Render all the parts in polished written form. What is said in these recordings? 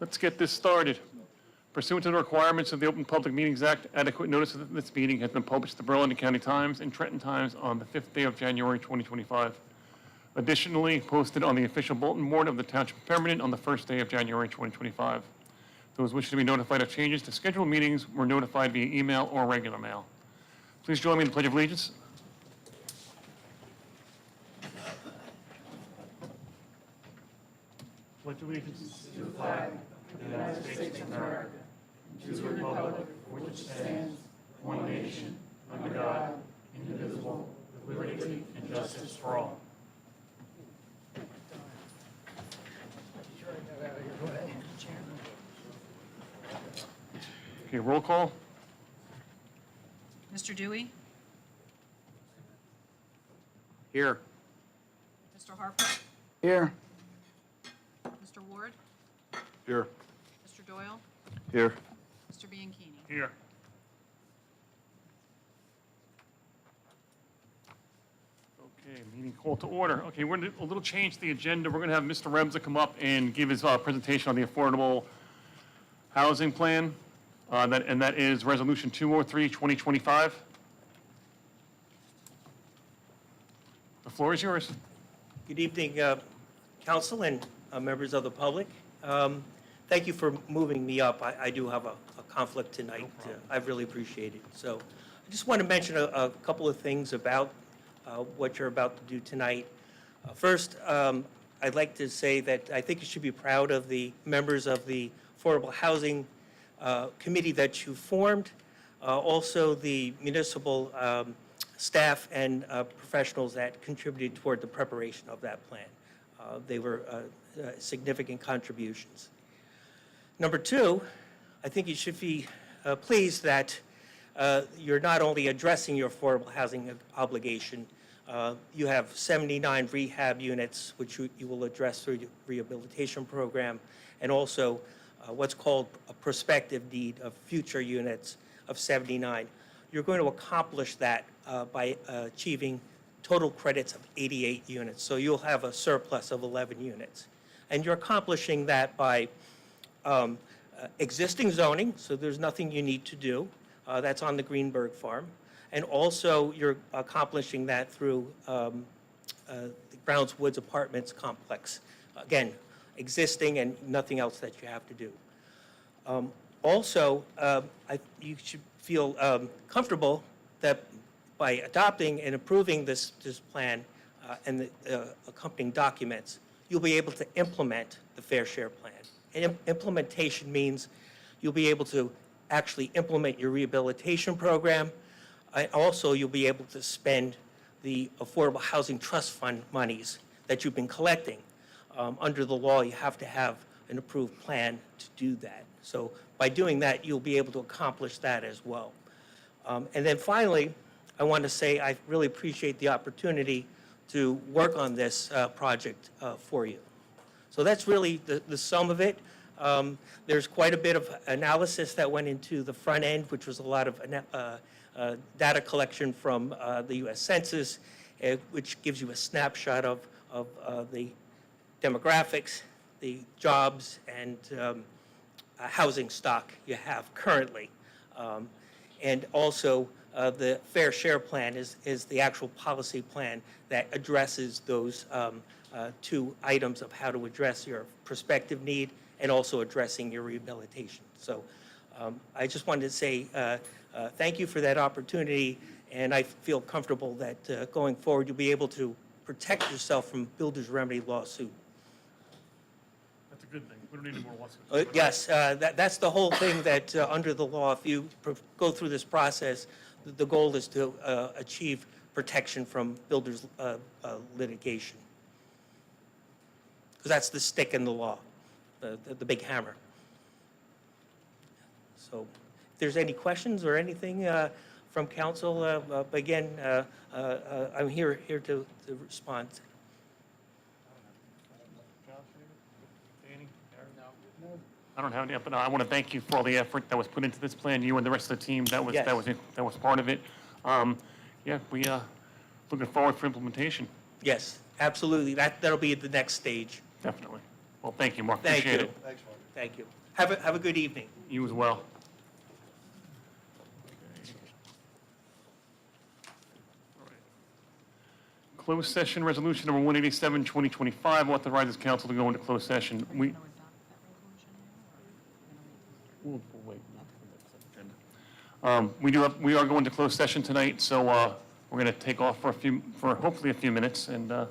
Let's get this started. Pursuant to the requirements of the Open Public Meetings Act, adequate notice of this meeting has been published in the Burlington County Times and Trenton Times on the 5th day of January 2025. Additionally, posted on the official bulletin board of the Township of Pemberton on the 1st day of January 2025. Those wishing to be notified of changes to scheduled meetings were notified via email or regular mail. Please join me in the Pledge of Allegiance. Pledge allegiance to the flag of the United States of America, and to the republic for which it stands, one nation, under God, indivisible, with liberty and justice for all. Okay, roll call. Mr. Dewey? Here. Mr. Harper? Here. Mr. Ward? Here. Mr. Doyle? Here. Mr. Bianchini? Here. Okay, meeting call to order. Okay, we're going to a little change to the agenda. We're going to have Mr. Remza come up and give his presentation on the affordable housing plan. That is Resolution 203, 2025. The floor is yours. Good evening, Council and members of the public. Thank you for moving me up. I do have a conflict tonight. I really appreciate it. So I just want to mention a couple of things about what you're about to do tonight. First, I'd like to say that I think you should be proud of the members of the Affordable Housing Committee that you formed, also the municipal staff and professionals that contributed toward the preparation of that plan. They were significant contributions. Number two, I think you should be pleased that you're not only addressing your affordable housing obligation, you have 79 rehab units, which you will address through your rehabilitation program, and also what's called a prospective need of future units of 79. You're going to accomplish that by achieving total credits of 88 units. So you'll have a surplus of 11 units. And you're accomplishing that by existing zoning, so there's nothing you need to do. That's on the Greenberg farm. And also you're accomplishing that through the Browns Woods Apartments complex. Again, existing and nothing else that you have to do. Also, you should feel comfortable that by adopting and approving this plan and the accompanying documents, you'll be able to implement the Fair Share Plan. And implementation means you'll be able to actually implement your rehabilitation program. Also, you'll be able to spend the Affordable Housing Trust Fund monies that you've been collecting. Under the law, you have to have an approved plan to do that. So by doing that, you'll be able to accomplish that as well. And then finally, I want to say I really appreciate the opportunity to work on this project for you. So that's really the sum of it. There's quite a bit of analysis that went into the front end, which was a lot of data collection from the U.S. Census, which gives you a snapshot of the demographics, the jobs, and housing stock you have currently. And also, the Fair Share Plan is the actual policy plan that addresses those two items of how to address your prospective need and also addressing your rehabilitation. So I just wanted to say thank you for that opportunity, and I feel comfortable that going forward you'll be able to protect yourself from builder's remedy lawsuit. That's a good thing. We don't need any more lawsuits. Yes, that's the whole thing that under the law, if you go through this process, the goal is to achieve protection from builders' litigation. Because that's the stick in the law, the big hammer. So if there's any questions or anything from council, again, I'm here to respond. I don't have any, but I want to thank you for all the effort that was put into this plan. You and the rest of the team that was part of it. Yeah, we looking forward for implementation. Yes, absolutely. That'll be the next stage. Definitely. Well, thank you, Mark. Thank Appreciate you. it. Thanks, Mark. Thank you. Have a good evening. You as well. Closed session resolution number 187, 2025, authorizes council to go into closed session. We'll wait. We are going to closed session tonight, so we're going to take off for hopefully a few minutes. And can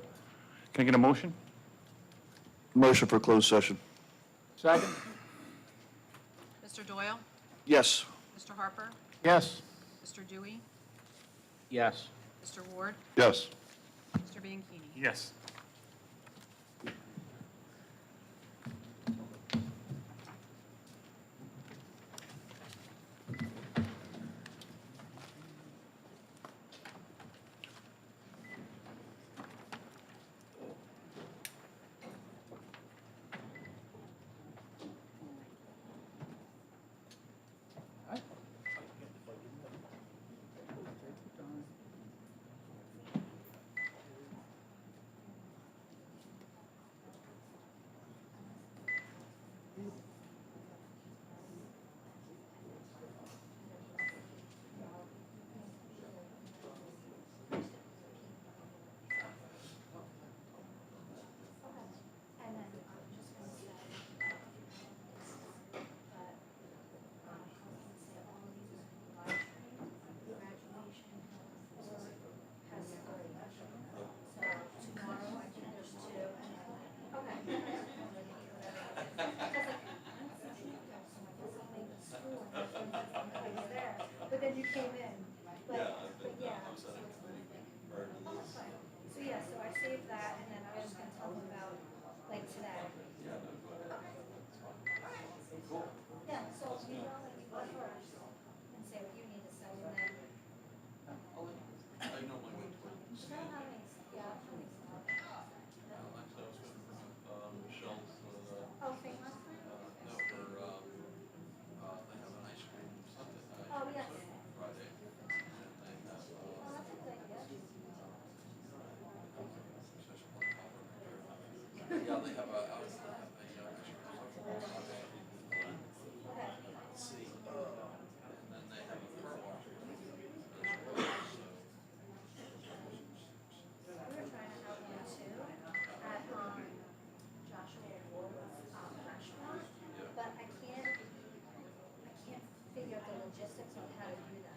I get a motion? Motion for closed session. Second? Mr. Doyle? Yes. Mr. Harper? Yes. Mr. Dewey? Yes. Mr. Ward? Yes. Mr. Bianchini? Yes. But then you came in, but yeah. Oh, that's fine. So yeah, so I saved that and then I was gonna tell them about like today. Yeah, so you know, like you go first and say what you need to say and then. I normally wait till. Yeah. Oh, thing last time? Oh, yes. Oh, that's a good idea. We were trying to have one too at Joshua Ward's restaurant, but I can't figure out the logistics on how to do that.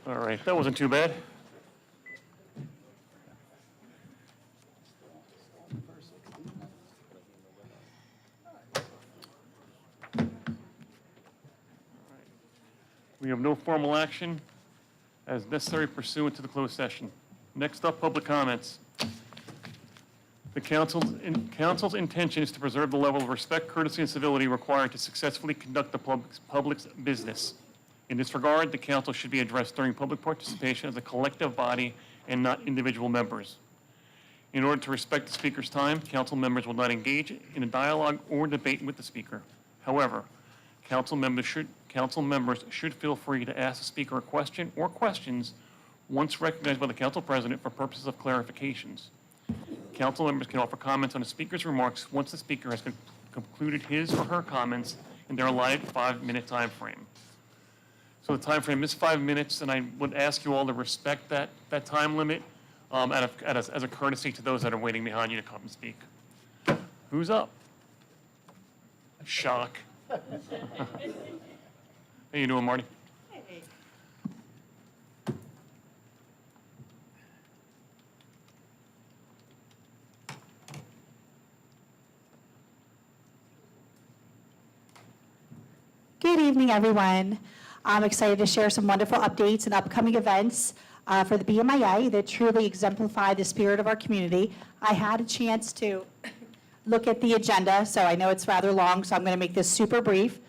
All right, that wasn't too bad. We have no formal action as necessary pursuant to the closed session. Next up, public comments. The council's intention is to preserve the level of respect, courtesy, and civility required to successfully conduct the public's business. In this regard, the council should be addressed during public participation as a collective body and not individual members. In order to respect the speaker's time, council members will not engage in a dialogue or debate with the speaker. However, council members should feel free to ask the speaker a question or questions once recognized by the council president for purposes of clarifications. Council members can offer comments on the speaker's remarks once the speaker has concluded his or her comments in their allotted 5-minute time frame. So the time frame is 5 minutes, and I would ask you all to respect that time limit as a courtesy to those that are waiting behind you to come and speak. Who's up? Shock. How you doing, Marty? Good evening, everyone. I'm excited to share some wonderful updates and upcoming events for the BMIA that truly exemplify the spirit of our community. I had a chance to look at the agenda, so I know it's rather long, so I'm going to make this super brief.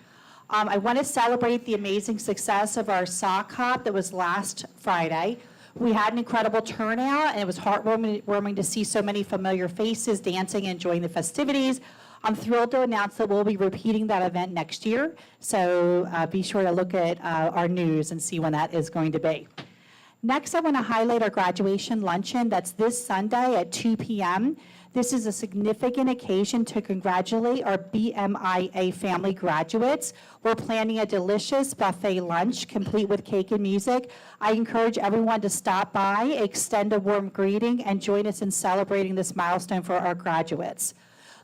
I want to celebrate the amazing success of our sock hop that was last Friday. We had an incredible turnout, and it was heartwarming to see so many familiar faces dancing and enjoying the festivities. I'm thrilled to announce that we'll be repeating that event next year, so be sure to look at our news and see when that is going to be. Next, I want to highlight our graduation luncheon. That's this Sunday at 2 p.m. This is a significant occasion to congratulate our BMIA family graduates. We're planning a delicious buffet lunch complete with cake and music. I encourage everyone to stop by, extend a warm greeting, and join us in celebrating this milestone for our graduates.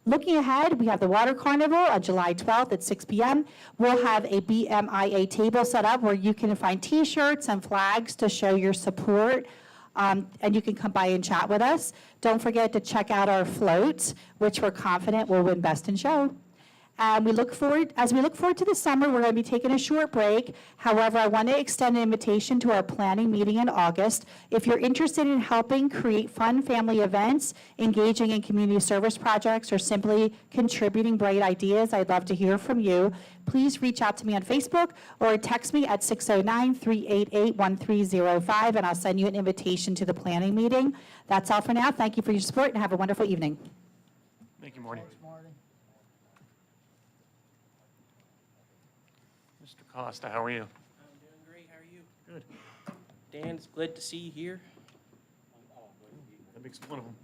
Looking ahead, we have the Water Carnival on July 12th at 6 p.m. We'll have a BMIA table set up where you can find T-shirts and flags to show your support, and you can come by and chat with us. Don't forget to check out our float, which we're confident will win Best in Show. As we look forward to the summer, we're going to be taking a short break. However, I want to extend an invitation to our planning meeting in August. If you're interested in helping create fun family events, engaging in community service projects, or simply contributing bright ideas, I'd love to hear from you. Please reach out to me on Facebook or text me at 609-388-1305, and I'll send you an invitation to the planning meeting. That's all for now. Thank you for your support, and have a wonderful evening. Thank you, Marty. Mr. Costa, how are you? I'm doing great. How are you? Good. Dan, it's glad to see you here. That makes one of them.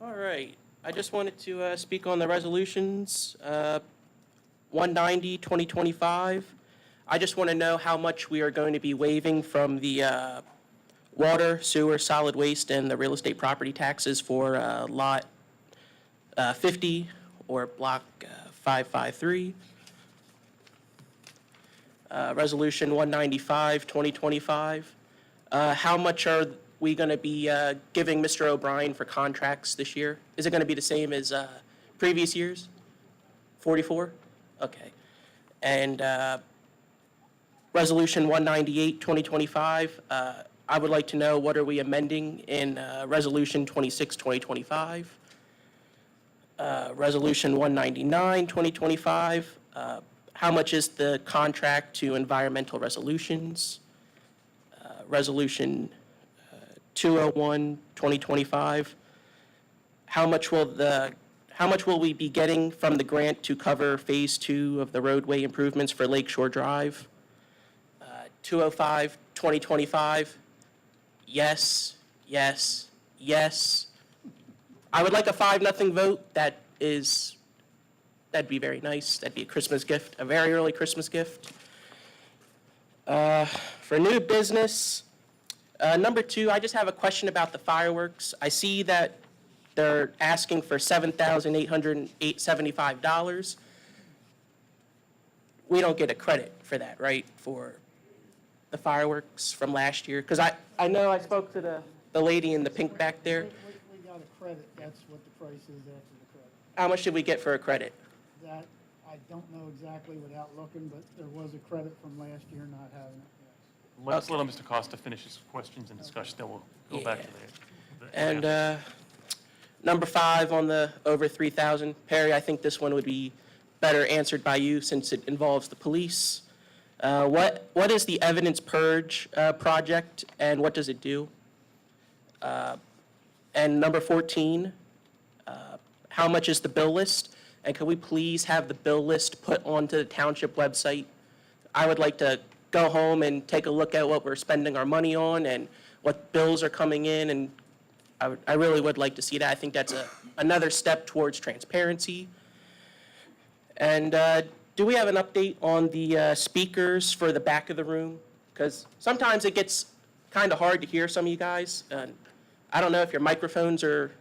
All right. I just wanted to speak on the resolutions. 190, 2025. I just want to know how much we are going to be waiving from the water, sewer, solid waste, and the real estate property taxes for lot 50 or block 553. Resolution 195, 2025. How much are we going to be giving Mr. O'Brien for contracts this year? Is it going to be the same as previous years? 44? Okay. And Resolution 198, 2025, I would like to know what are we amending in Resolution 26, 2025. Resolution 199, 2025, how much is the contract to environmental resolutions? Resolution 201, 2025, how much will we be getting from the grant to cover Phase 2 of the roadway improvements for Lakeshore Drive? 205, 2025, yes, yes, yes. I would like a 5-0 vote. That'd be very nice. That'd be a Christmas gift, a very early Christmas gift. For new business, Number two, I just have a question about the fireworks. I see that they're asking for $7,875. We don't get a credit for that, right, for the fireworks from last year? Because I know I spoke to the lady in the pink back there. We got a credit, that's what the price is after the credit. How much did we get for a credit? That, I don't know exactly without looking, but there was a credit from last year not having it, yes. Let's let Mr. Costa finish his questions and discussion, then we'll go back to the. And number five on the over 3,000, Perry, I think this one would be better answered by you since it involves the police. What is the evidence purge project and what does it do? And number 14, how much is the bill list? And could we please have the bill list put onto the township website? I would like to go home and take a look at what we're spending our money on and what bills are coming in, and I really would like to see that. I think that's another step towards transparency. And do we have an update on the speakers for the back of the room? Because sometimes it gets kind of hard to hear some of you guys. And I don't know if your microphones are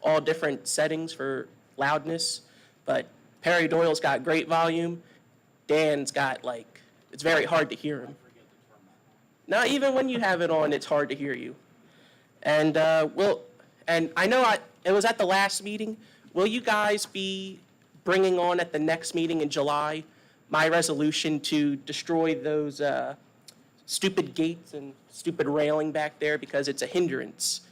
all different settings for loudness, but Perry Doyle's got great volume. Dan's got it's very hard to hear him. No, even when you have it on, it's hard to hear you. And and I know it was at the last meeting. Will you guys be bringing on at the next meeting in July my resolution to destroy those stupid gates and stupid railing back there because it's a hindrance,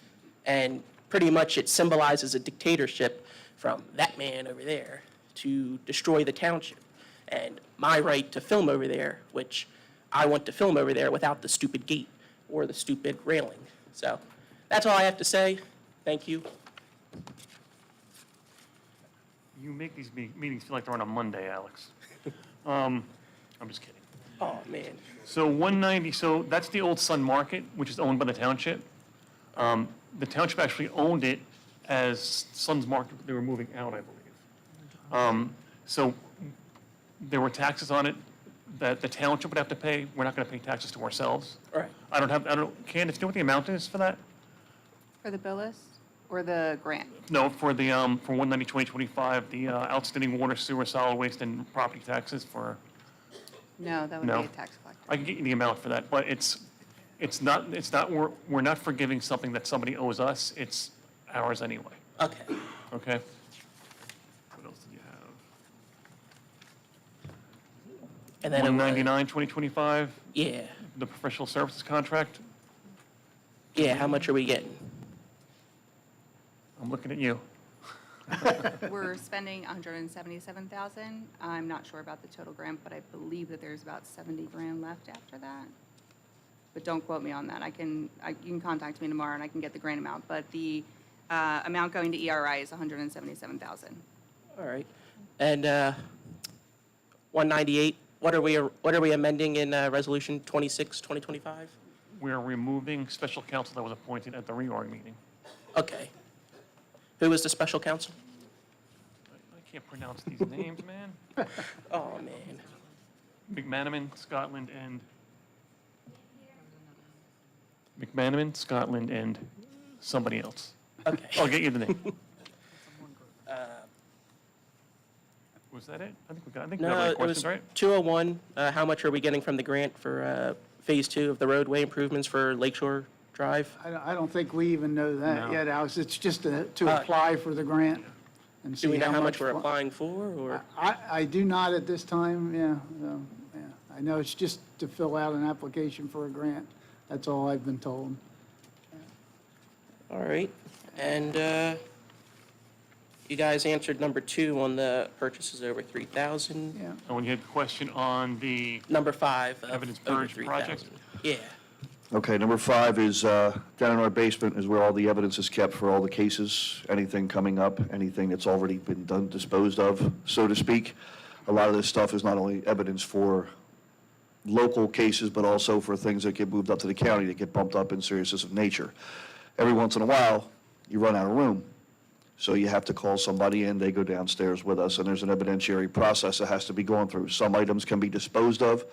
and pretty much it symbolizes a dictatorship from that man over there to destroy the township and my right to film over there, which I want to film over there without the stupid gate or the stupid railing. So that's all I have to say. Thank you. You make these meetings feel like they're on a Monday, Alex. I'm just kidding. Oh, man. So 190, so that's the old Sun Market, which is owned by the township. The township actually owned it as Sun's Market, they were moving out, I believe. So there were taxes on it that the township would have to pay. We're not going to pay taxes to ourselves. All right. Candace, do you know what the amount is for that? For the bill list or the grant? No, for the, for 190-2025, the outstanding water, sewer, solid waste, and property taxes for, No, that would No. be a tax collector. I can get you the amount for that, but it's not, we're not forgiving something that somebody owes us, it's ours anyway, Okay. okay? What else did you have? And then it was- 199-2025, Yeah. the professional services contract, Yeah, how much are we getting? I'm looking at you. We're spending $177,000. I'm not sure about the total grant, but I believe that there's about 70 grand left after that. But don't quote me on that. You can contact me tomorrow and I can get the grant amount. But the amount going to ERI is $177,000. All right. And 198, what are we amending in Resolution 26, 2025? We're removing special counsel that was appointed at the reorg meeting. Okay. Who was the special counsel? I can't pronounce these names, man. Oh, man. McManaman, Scotland, and somebody else. Okay. I'll get you the name. Was that it? I think we got all No, the it was questions, right? 201. How much are we getting from the grant for Phase 2 of the roadway improvements for Lakeshore Drive? I don't think we even know that No. yet, Alex. It's just to apply for the grant and see Do we know how much we're fu- applying for, or? I do not at this time, yeah. Yeah. I know it's just to fill out an application for a grant. That's all I've been told. All right. And you guys answered number 2 on the purchases over 3,000. Yeah. And when you had a question on the, Number 5 of Evidence over purge 3,000. project? Yeah. Okay, number 5 is down in our basement is where all the evidence is kept for all the cases, anything coming up, anything that's already been done, disposed of, so to speak. A lot of this stuff is not only evidence for local cases, but also for things that get moved up to the county that get bumped up in seriousness of nature. Every once in a while, you run out of room. So you have to call somebody in, they go downstairs with us, and there's an evidentiary process that has to be gone through. Some items can be disposed of,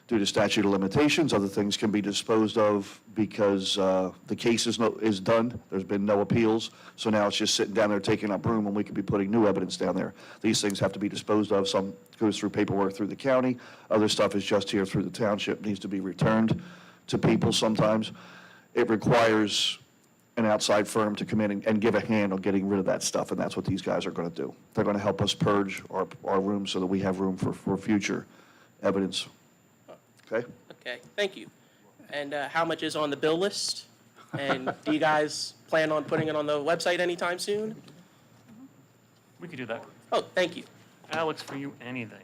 due to statute of limitations. Other things can be disposed of because the case is done. There's been no appeals. So now it's just sitting down there taking up room, and we could be putting new evidence down there. These things have to be disposed of. Some goes through paperwork through the county. Other stuff is just here through the township, needs to be returned to people sometimes. It requires an outside firm to come in and give a hand on getting rid of that stuff, and that's what these guys are going to do. They're going to help us purge our room so that we have room for future evidence. Okay? Okay, thank you. And how much is on the bill list? And do you guys plan on putting it on the website anytime soon? We could do that. Oh, thank you. Alex, for you, anything.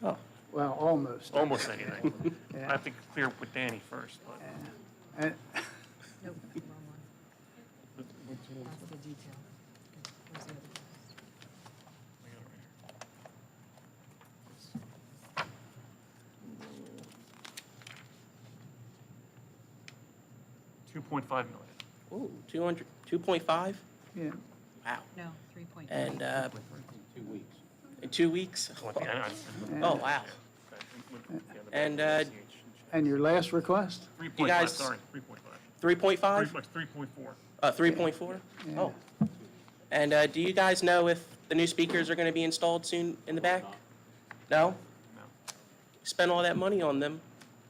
Oh, Well, almost. Almost anything. Yeah. I have to clear with Danny first, but. And $2.5 million. ooh, 2.5? yeah. Wow. No, 3.5. And in 2 weeks? Oh, wow. And And your last request? 3.5, guys- sorry, 3.5. 3.5? 3.4. 3.4? Yeah. Oh. And do you guys know if the new speakers are going to be installed soon in the back? No? No. Spent all that money on them,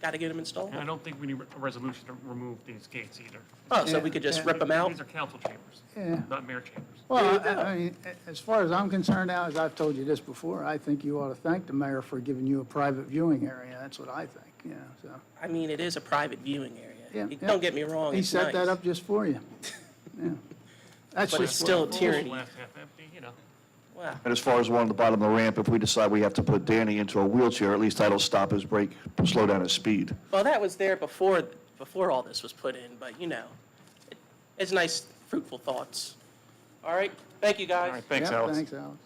got to get them installed? And I don't think we need a resolution to remove these gates either. Oh, so we could just rip them out? These are council chambers, Yeah. not mayor chambers. Well, I mean, as far as I'm concerned now, as I've told you this before, I think you ought to thank the mayor for giving you a private viewing area. That's what I think, you know, so. I mean, it is a private viewing area. Yeah, yeah. Don't get me wrong, He it's set that nice. up just for you. Yeah. That's But it's just still what- tyranny. Glass half empty, you know. Wow. And as far as one on the bottom of the ramp, if we decide we have to put Danny into a wheelchair, at least that'll stop his brake, slow down his speed. Well, that was there before all this was put in, but you know, it's nice, fruitful thoughts. All right, thank you, guys. All right, thanks, Yeah, Alex. Thanks, Alex.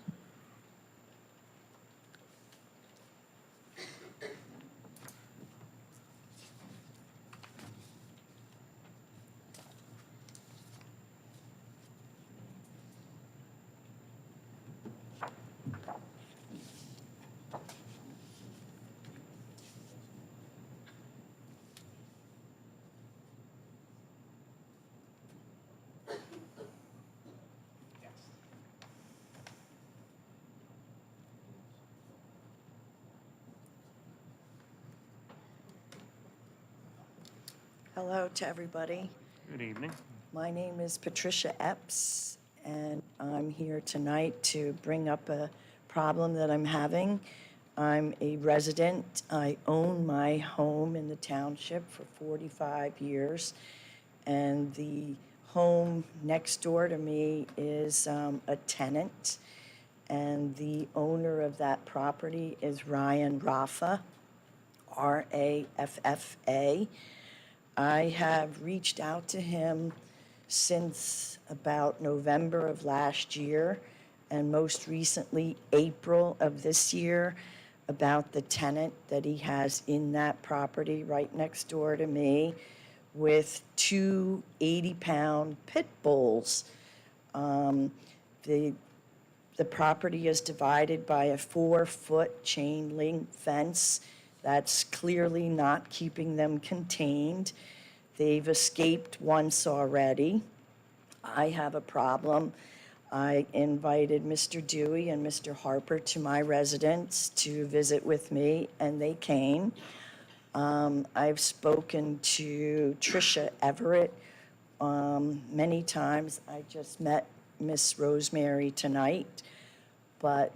Hello to everybody. Good evening. My name is Patricia Epps, and I'm here tonight to bring up a problem that I'm having. I'm a resident. I own my home in the township for 45 years, and the home next door to me is a tenant, and the owner of that property is Ryan Raffa, R-A-F-F-A. I have reached out to him since about November of last year, and most recently April of this year, about the tenant that he has in that property right next door to me with two 80-pound pit bulls. The property is divided by a 4-foot chain link fence that's clearly not keeping them contained. They've escaped once already. I have a problem. I invited Mr. Dewey and Mr. Harper to my residence to visit with me, and they came. I've spoken to Tricia Everett many times. I just met Miss Rosemary tonight, but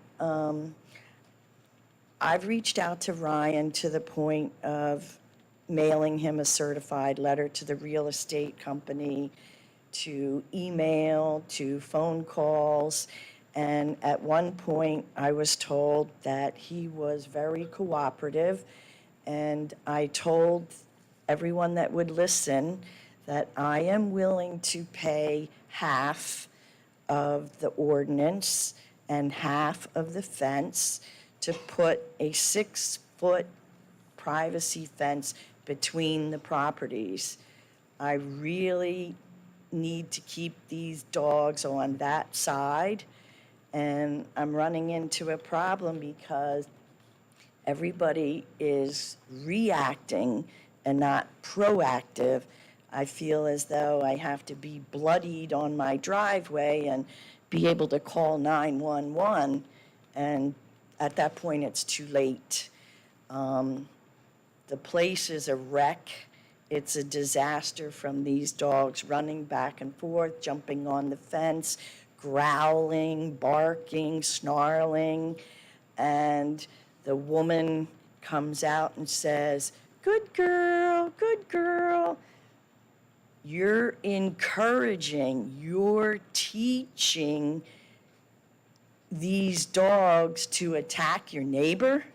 I've reached out to Ryan to the point of mailing him a certified letter to the real estate company, to email, to phone calls, and at one point I was told that he was very cooperative, and I told everyone that would listen that I am willing to pay half of the ordinance and half of the fence to put a 6-foot privacy fence between the properties. I really need to keep these dogs on that side, and I'm running into a problem because everybody is reacting and not proactive, I feel as though I have to be bloodied on my driveway and be able to call 911, and at that point, it's too late. The place is a wreck. It's a disaster from these dogs running back and forth, jumping on the fence, growling, barking, snarling, and the woman comes out and says, "Good girl, good girl." You're encouraging, you're teaching these dogs to attack your neighbor.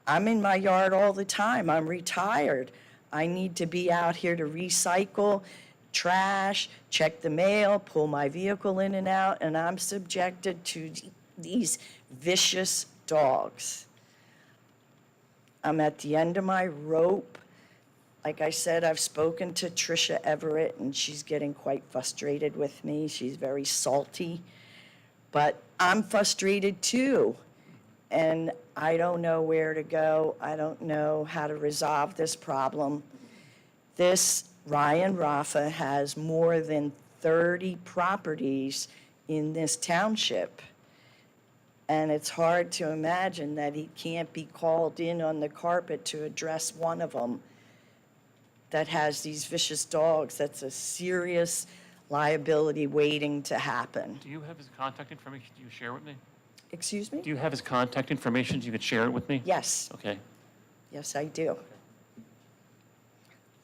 I'm in my yard all the time. I'm retired. I need to be out here to recycle, trash, check the mail, pull my vehicle in and out, and I'm subjected to these vicious dogs. I'm at the end of my rope. Like I said, I've spoken to Tricia Everett, and she's getting quite frustrated with me. She's very salty. But I'm frustrated too. And I don't know where to go. I don't know how to resolve this problem. This Ryan Rafa has more than 30 properties in this township. And it's hard to imagine that he can't be called in on the carpet to address one of them that has these vicious dogs. That's a serious liability waiting to happen. Do you have his contact information you share with me? Excuse me? Do you have his contact information? You could share it with me? Yes, Okay. yes, I do.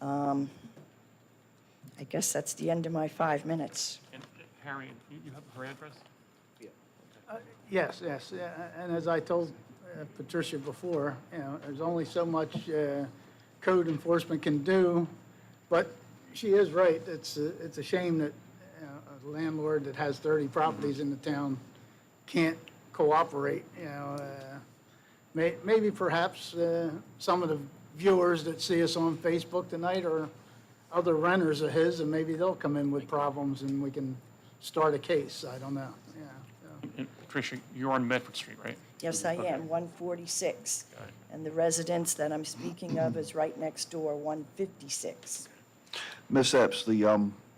I guess that's the end of my 5 minutes. And Harry, you have her address? Yes, yes, and as I told Patricia before, there's only so much code enforcement can do, but she is right. It's a shame that a landlord that has 30 properties in the town can't cooperate, Maybe perhaps some of the viewers that see us on Facebook tonight are other renters of his, and maybe they'll come in with problems and we can start a case. I don't know, And Patricia, you're on Medford Street, right? Yes, I am, 146. Got it. And the residence that I'm speaking of is right next door, 156. Ms. Epps,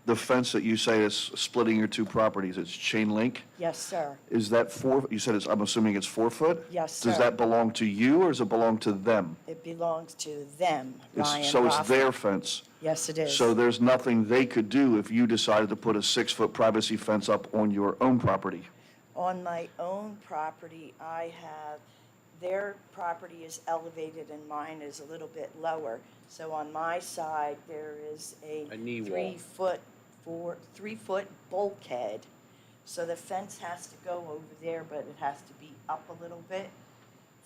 the fence that you say is splitting your two properties, it's chain link? Yes, sir. Is that you said it's, I'm assuming it's 4 foot? Yes, Does sir. that belong to you, or does it belong to them? It belongs to them, Ryan So it's Rafa. their fence? Yes, it is. So there's nothing they could do if you decided to put a 6-foot privacy fence up on your own property? On my own property, their property is elevated and mine is a little bit lower. So on my side, there is a knee wall. 3-foot bulkhead. So the fence has to go over there, but it has to be up a little bit.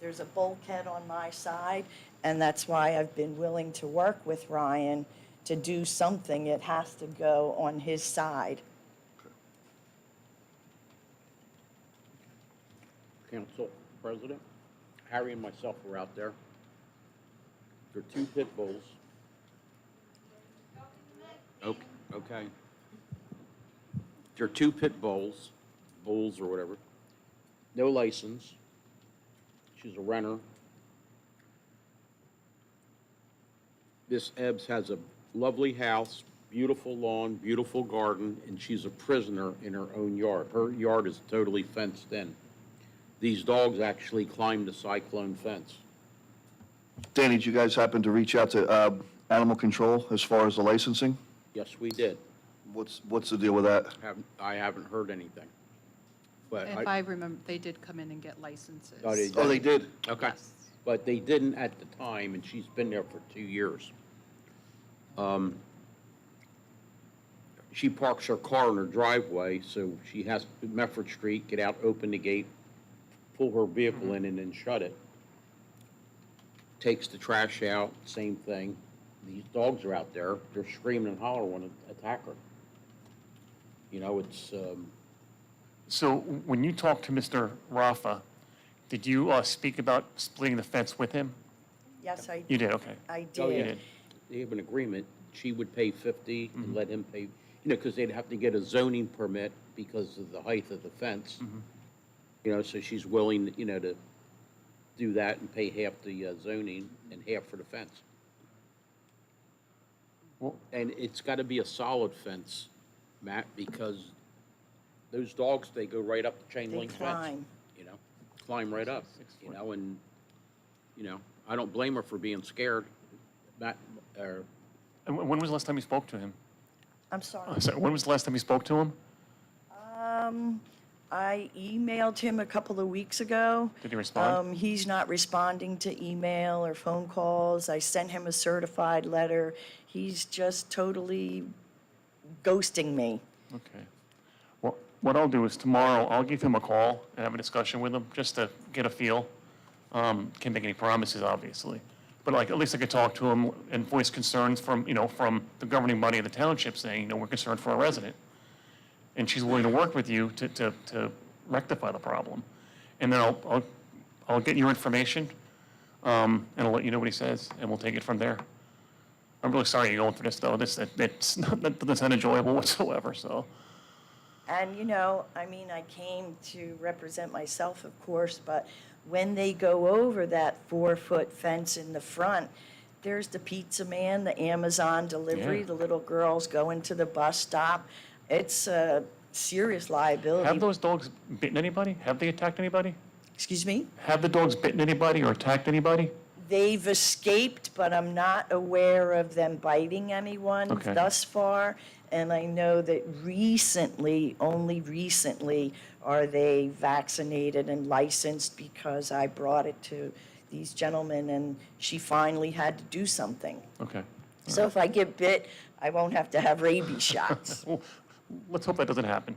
There's a bulkhead on my side, and that's why I've been willing to work with Ryan to do something. It has to go on his side. Council President, Harry and myself were out there. There are 2 pit bulls. Okay. There are 2 pit bulls or whatever. No license. She's a renter. Miss Ebbs has a lovely house, beautiful lawn, beautiful garden, and she's a prisoner in her own yard. Her yard is totally fenced in. These dogs actually climbed the cyclone fence. Danny, did you guys happen to reach out to animal control as far as the licensing? Yes, we did. What's the deal with that? I haven't heard anything. But If I remember, they did come in and get licenses. Oh, they Oh, they did? Okay. Yes. But they didn't at the time, and she's been there for 2 years. She parks her car in her driveway, so she has to, Medford Street, get out, open the gate, pull her vehicle in, and then shut it. Takes the trash out, same thing. These dogs are out there, they're screaming and hollering, want to attack her. It's, So when you talked to Mr. Rafa, did you speak about splitting the fence with him? Yes, I You did, okay. I Oh, You did. did. they have an agreement. She would pay 50 and let him pay, because they'd have to get a zoning permit because of the height of the fence. So she's willing, to do that and pay half the zoning and half for the fence. Well- And it's got to be a solid fence, Matt, because those dogs, they go right up the chain They link fence. climb. You know, climb right up, 6 you foot. know, and, you know, I don't blame her for being scared. Matt, or And when was the last time you spoke to him? I'm sorry. Sorry, when was the last time you spoke to him? I emailed him a couple of weeks ago. Did he respond? He's not responding to email or phone calls. I sent him a certified letter. He's just totally ghosting me. Okay. Well, what I'll do is tomorrow, I'll give him a call and have a discussion with him, just to get a feel. Can't make any promises, obviously. But like, at least I could talk to him and voice concerns from, from the governing body of the township saying, we're concerned for our resident. And she's willing to work with you to rectify the problem. And then I'll get your information, and I'll let you know what he says, and we'll take it from there. I'm really sorry you're going through this, though. That's not enjoyable whatsoever, so. And, I mean, I came to represent myself, of course, but when they go over that 4-foot fence in the front, there's the pizza man, the Amazon delivery, Yeah. the little girls going to the bus stop. It's a serious liability. Have those dogs bitten anybody? Have they attacked anybody? Excuse me? Have the dogs bitten anybody or attacked anybody? They've escaped, but I'm not aware of them biting anyone Okay. thus far. And I know that recently, only recently, are they vaccinated and licensed because I brought it to these gentlemen and she finally had to do something. Okay. So if I get bit, I won't have to have rabies shots. Well, let's hope that doesn't happen.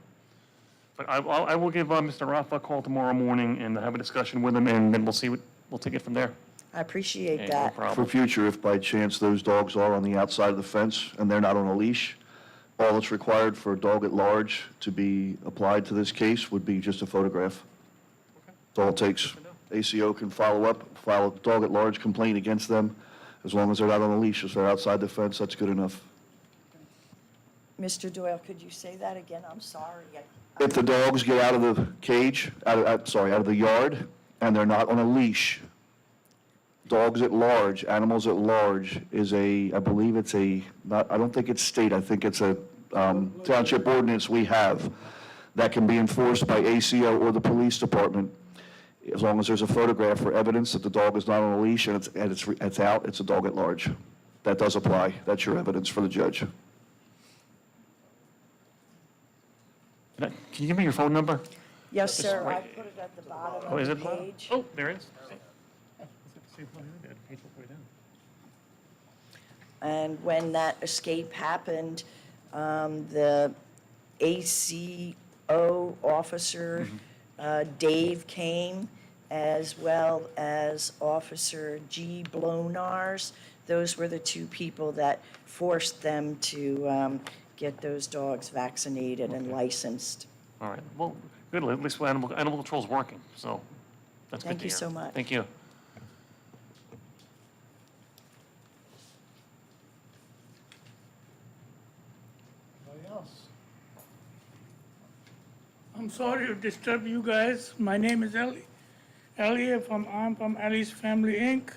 But I will give Mr. Rafa a call tomorrow morning and have a discussion with him, and then we'll take it from there. I appreciate Hey, that. No problem. For future, if by chance those dogs are on the outside of the fence and they're not on a leash, all that's required for a dog at large to be applied to this case would be just a photograph. That's all it takes. ACO can follow up, file a dog at large complaint against them. As long as they're not on a leash, if they're outside the fence, that's good enough. Mr. Doyle, could you say that again? I'm sorry. If the dogs get out of the cage, out of the yard, and they're not on a leash, dogs at large, animals at large is I believe it's I don't think it's state, I think it's a township ordinance we have that can be enforced by ACO or the police department. As long as there's a photograph for evidence that the dog is not on a leash and it's out, it's a dog at large. That does apply. That's your evidence for the judge. Can you give me your phone number? Yes, sir. I right. put it at the bottom Oh, is of it? the page. Oh, there it is. And when that escape happened, the ACO officer, Dave, came, as well as Officer G. Blonars. Those were the two people that forced them to get those dogs vaccinated and licensed. All right, well, good, at least animal control's working, so that's good to Thank you hear. so much. Thank you. Anybody else? I'm sorry to disturb you guys. My name is Ellie. I'm from Ellie's Family Inc.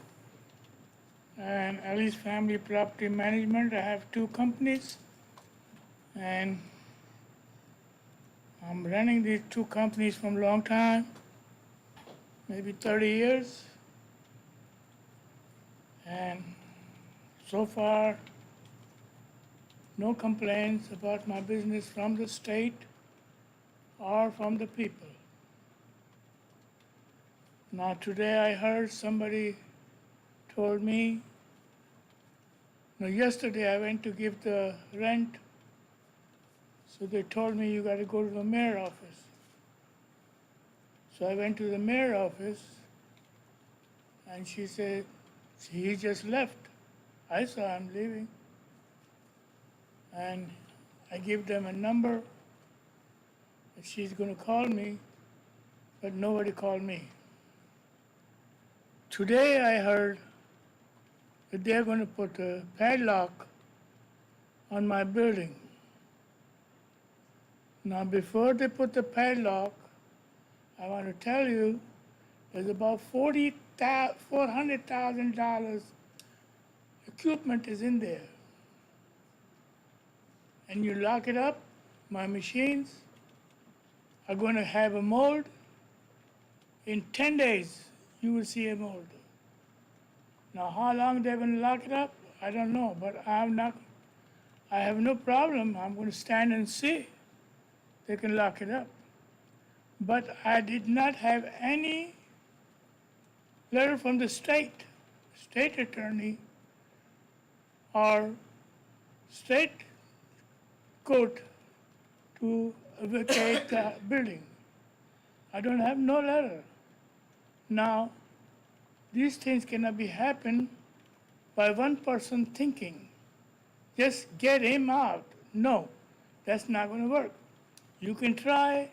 and Ellie's Family Property Management. I have two companies, and I'm running these two companies from a long time, maybe 30 years. And so far, no complaints about my business from the state or from the people. Now today I heard somebody told me, yesterday I went to give the rent, so they told me you gotta go to the mayor office. So I went to the mayor office and she said, he just left. I saw him leaving. And I give them a number that she's gonna call me, but nobody called me. Today I heard that they're gonna put a padlock on my building. Now, before they put the padlock, I want to tell you, there's about $400,000 equipment is in there. And you lock it up, my machines are going to have a mold. In 10 days, you will see a mold. Now, how long they're going to lock it up, I don't know, but I have no problem. I'm going to stand and see. They can lock it up. But I did not have any letter from the state attorney or state court to vacate the building. I don't have no letter. Now, these things cannot be happen by one person thinking, just get him out. No, that's not going to work. You can try,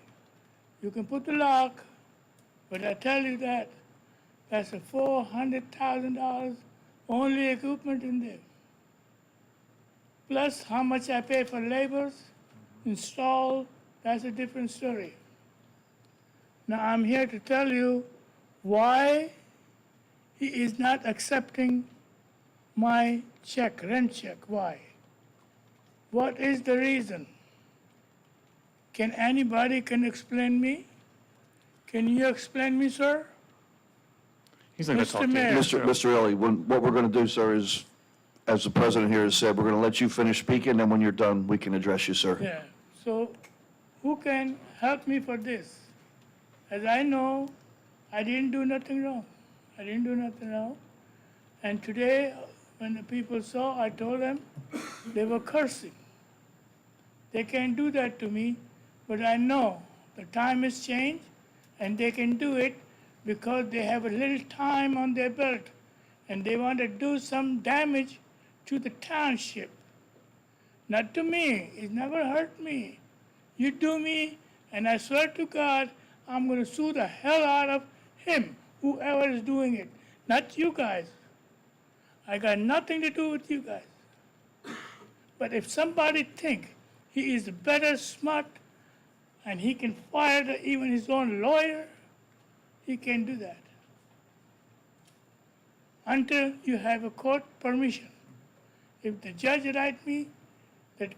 you can put the lock, but I tell you that that's a $400,000 only equipment in there. Plus how much I pay for labors, install, that's a different story. Now I'm here to tell you why he is not accepting my check, rent check. Why? What is the reason? Can anybody explain me? Can you explain me, sir? He's not going to talk to you. Mr. Mayor. Mr. Early, what we're going to do, sir, is, as the president here has said, we're going to let you finish speaking, and when you're done, we can address you, sir. Yeah, so who can help me for this? As I know, I didn't do nothing wrong. I didn't do nothing wrong. And today, when the people saw, I told them, they were cursing. They can't do that to me, but I know the time has changed, and they can do it because they have a little time on their belt, and they want to do some damage to the township. Not to me. It never hurt me. You do me, and I swear to God, I'm going to sue the hell out of him, whoever is doing it. Not you guys. I got nothing to do with you guys. But if somebody think he is better smart and he can fire even his own lawyer, he can do that. Until you have a court permission. If the judge write me that,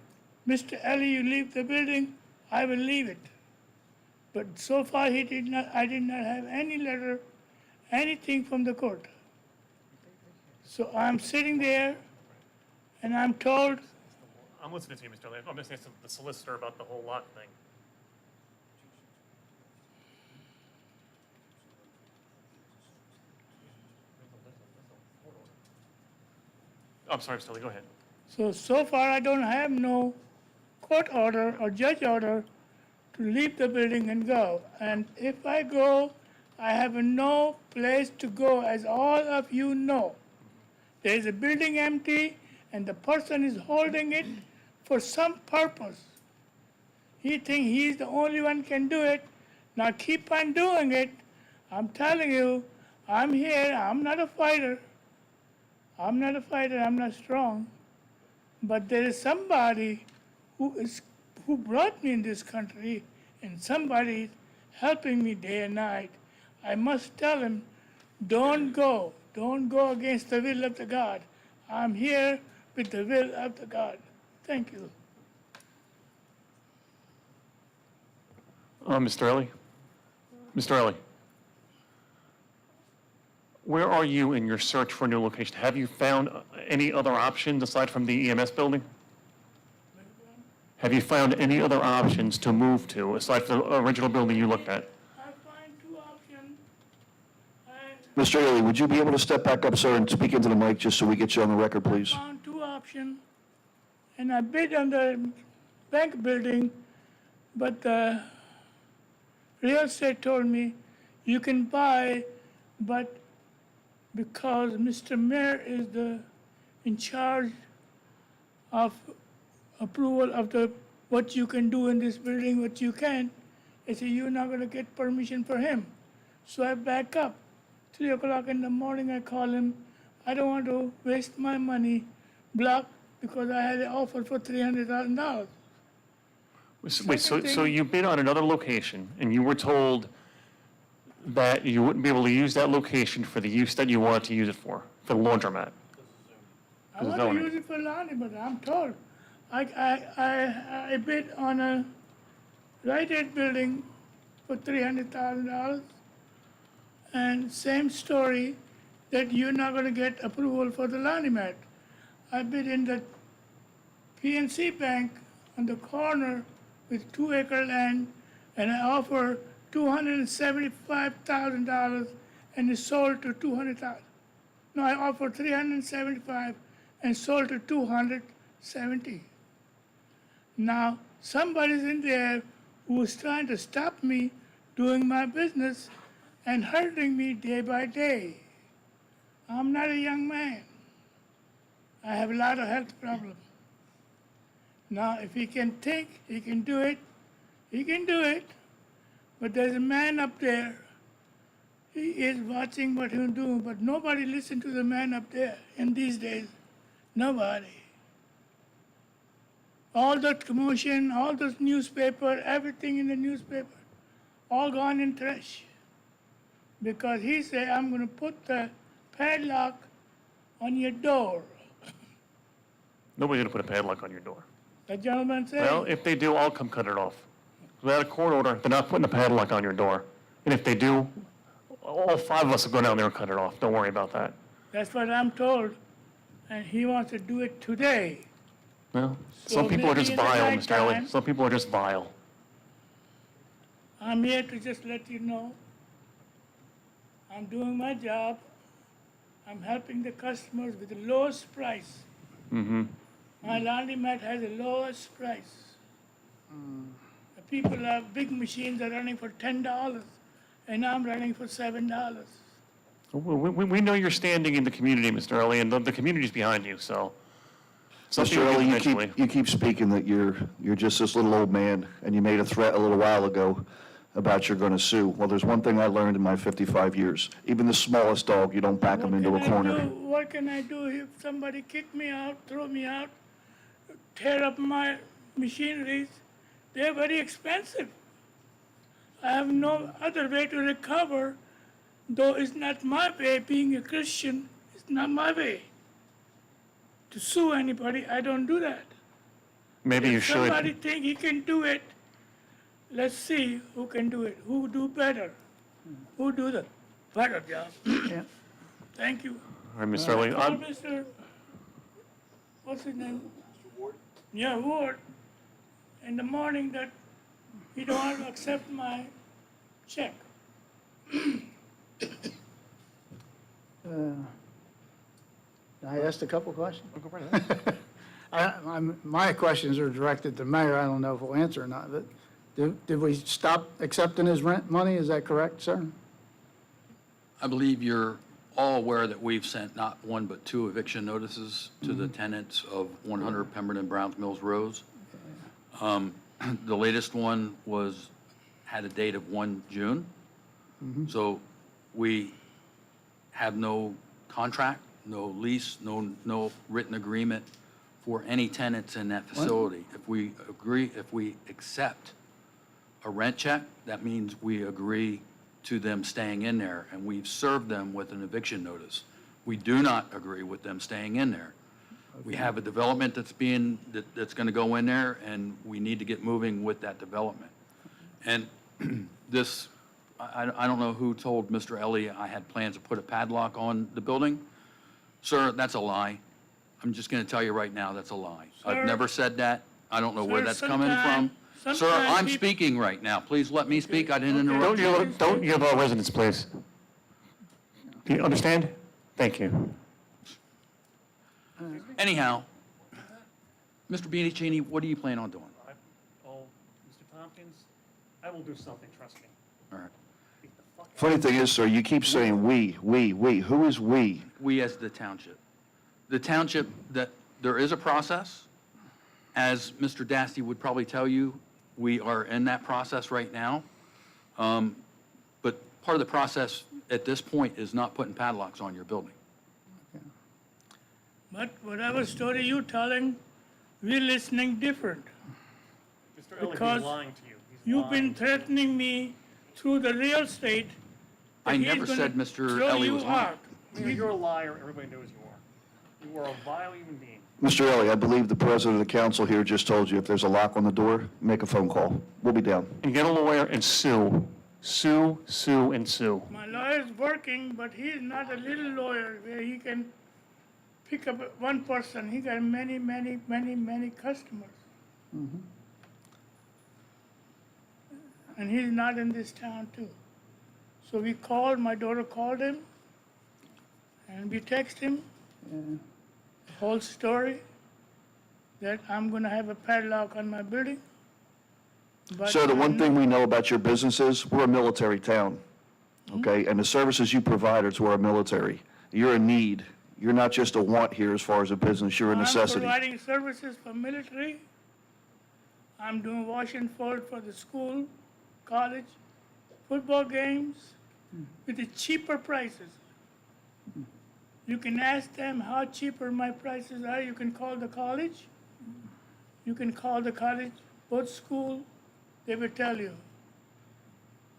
Mr. Ellie, you leave the building, I will leave it. But so far I did not have any letter, anything from the court. So I'm sitting there and I'm told, I'm listening to you, Mr. Lee. I'm listening to the solicitor about the whole lot thing. I'm sorry, Mr. Lee, go ahead. so far I don't have no court order or judge order to leave the building and go. And if I go, I have no place to go, as all of you know. There is a building empty and the person is holding it for some purpose. He thinks he's the only one can do it. Now keep on doing it. I'm telling you, I'm here. I'm not a fighter. I'm not strong. But there is somebody who brought me in this country, and somebody helping me day and night. I must tell him, don't go against the will of the God. I'm here with the will of the God. Thank you. Mr. Early? Mr. Early? Where are you in your search for a new location? Have you found any other options aside from the EMS building? Have you found any other options to move to aside from the original building you looked at? I find two options. Mr. Early, would you be able to step back up, sir, and speak into the mic just so we get you on the record, please? Found two options, and I bid on the bank building, but the real estate told me you can buy, but because Mr. Mayor is in charge of approval of what you can do in this building, what you can, I said, you're not going to get permission for him. So I back up. 3 o'clock in the morning, I call him. I don't want to waste my money, block, because I had an offer for $300,000. Wait, so you bid on another location and you were told that you wouldn't be able to use that location for the use that you wanted to use it for the laundromat. I want to zoning. use it for laundry, but I'm told, I bid on a Rite Aid building for $300,000. And same story, that you're not gonna get approval for the laundromat. I bid in the PNC Bank on the corner with 2-acre land, and I offer $275,000, and it sold to 200,000. No, I offered 375 and sold to 270. Now, somebody's in there who's trying to stop me doing my business and hurting me day by day. I'm not a young man. I have a lot of health problems. Now, if he can think he can do it, he can do it. But there's a man up there. He is watching what he's doing, but nobody listens to the man up there in these days. Nobody. All the commotion, all the newspaper, everything in the newspaper, all gone in trash. Because he said, I'm going to put the padlock on your door. Nobody's gonna put a padlock on your door. The gentleman said. Well, if they do, I'll come cut it off. Without a court order, they're not putting a padlock on your door. And if they do, all 5 of us will go down there and cut it off. Don't worry about that. That's what I'm told. And he wants to do it today. Well, So some people are maybe just in the vile, right Mr. Ellie. time- Some people are just vile. I'm here to just let you know, I'm doing my job. I'm helping the customers with the lowest price. My laundromat has the lowest price. The people have big machines are running for $10, and I'm running for $7. We know you're standing in the community, Mr. Ellie, and the community's behind you, so. something Mr. will Ellie, give eventually. you keep speaking that you're just this little old man, and you made a threat a little while ago about you're going to sue. Well, there's one thing I learned in my 55 years. Even the smallest dog, you don't back them into a corner. What can I do if somebody kick me out, throw me out, tear up my machineries? They're very expensive. I have no other way to recover, though it's not my way. Being a Christian, it's not my way. To sue anybody, I don't do that. Maybe you If somebody should. think he can do it, let's see who can do it, who do better, who do the better job. Yeah. Thank you. All right, Mr. Ellie, Call Mr., what's his name? Mr. Ward? Yeah, Ward, in the morning that he don't want to accept my check. I asked a couple questions. My questions are directed to Mayor. I don't know if he'll answer or not, but did we stop accepting his rent money? Is that correct, sir? I believe you're all aware that we've sent not one but 2 eviction notices to the tenants of 100 Pemberton Browns Mills Rose. The latest one had a date of 1 June. So we have no contract, no lease, no written agreement for any tenants in that facility. If we accept a rent check, that means we agree to them staying in there, and we've served them with an eviction notice. We do not agree with them staying in there. We have a development that's going to go in there, and we need to get moving with that development. And this, I don't know who told Mr. Ellie I had plans to put a padlock on the building. Sir, that's a lie. I'm just going to tell you right now, that's a lie. Sir- I've never said that. I don't know where Sir, that's coming from. Sir, sometime I'm peop- speaking right now. Please let me speak. I didn't interrupt you. don't yell about residents, please. Do you understand? Thank you. Anyhow, Mr. Bianchini, what do you plan on doing? Oh, Mr. Tompkins, I will do something, trust me. All right. Funny thing is, sir, you keep saying we. Who is we? We as the township. The township, that there is a process. As Mr. Dasty would probably tell you, we are in that process right now. But part of the process at this point is not putting padlocks on your building. But whatever story you telling, we're listening different. Mr. Ellie, Because he's lying to you. He's You've been lying. threatening me through the real estate that I he's never gonna said Mr. throw Ellie you was lying. out. Mayor, you're a liar, everybody knows you are. You are a vile human being. Mr. Ellie, I believe the president of the council here just told you if there's a lock on the door, make a phone call. We'll be down. And get a lawyer and sue. Sue, sue, and sue. My lawyer's working, but he's not a little lawyer where he can pick up one person. He got many, many, many, many customers. And he's not in this town too. So we called, my daughter called him, and we text him, the whole story, that I'm gonna have a padlock on my building. But So the one I'm thing we know about your business is we're a military town, okay? And the services you provide are to our military. You're a need. You're not just a want here as far as a business, you're a necessity. I'm providing services for military. I'm doing wash and fold for the school, college, football games with the cheaper prices. You can ask them how cheaper my prices are. You can call the college. You can call the college, both school, they will tell you.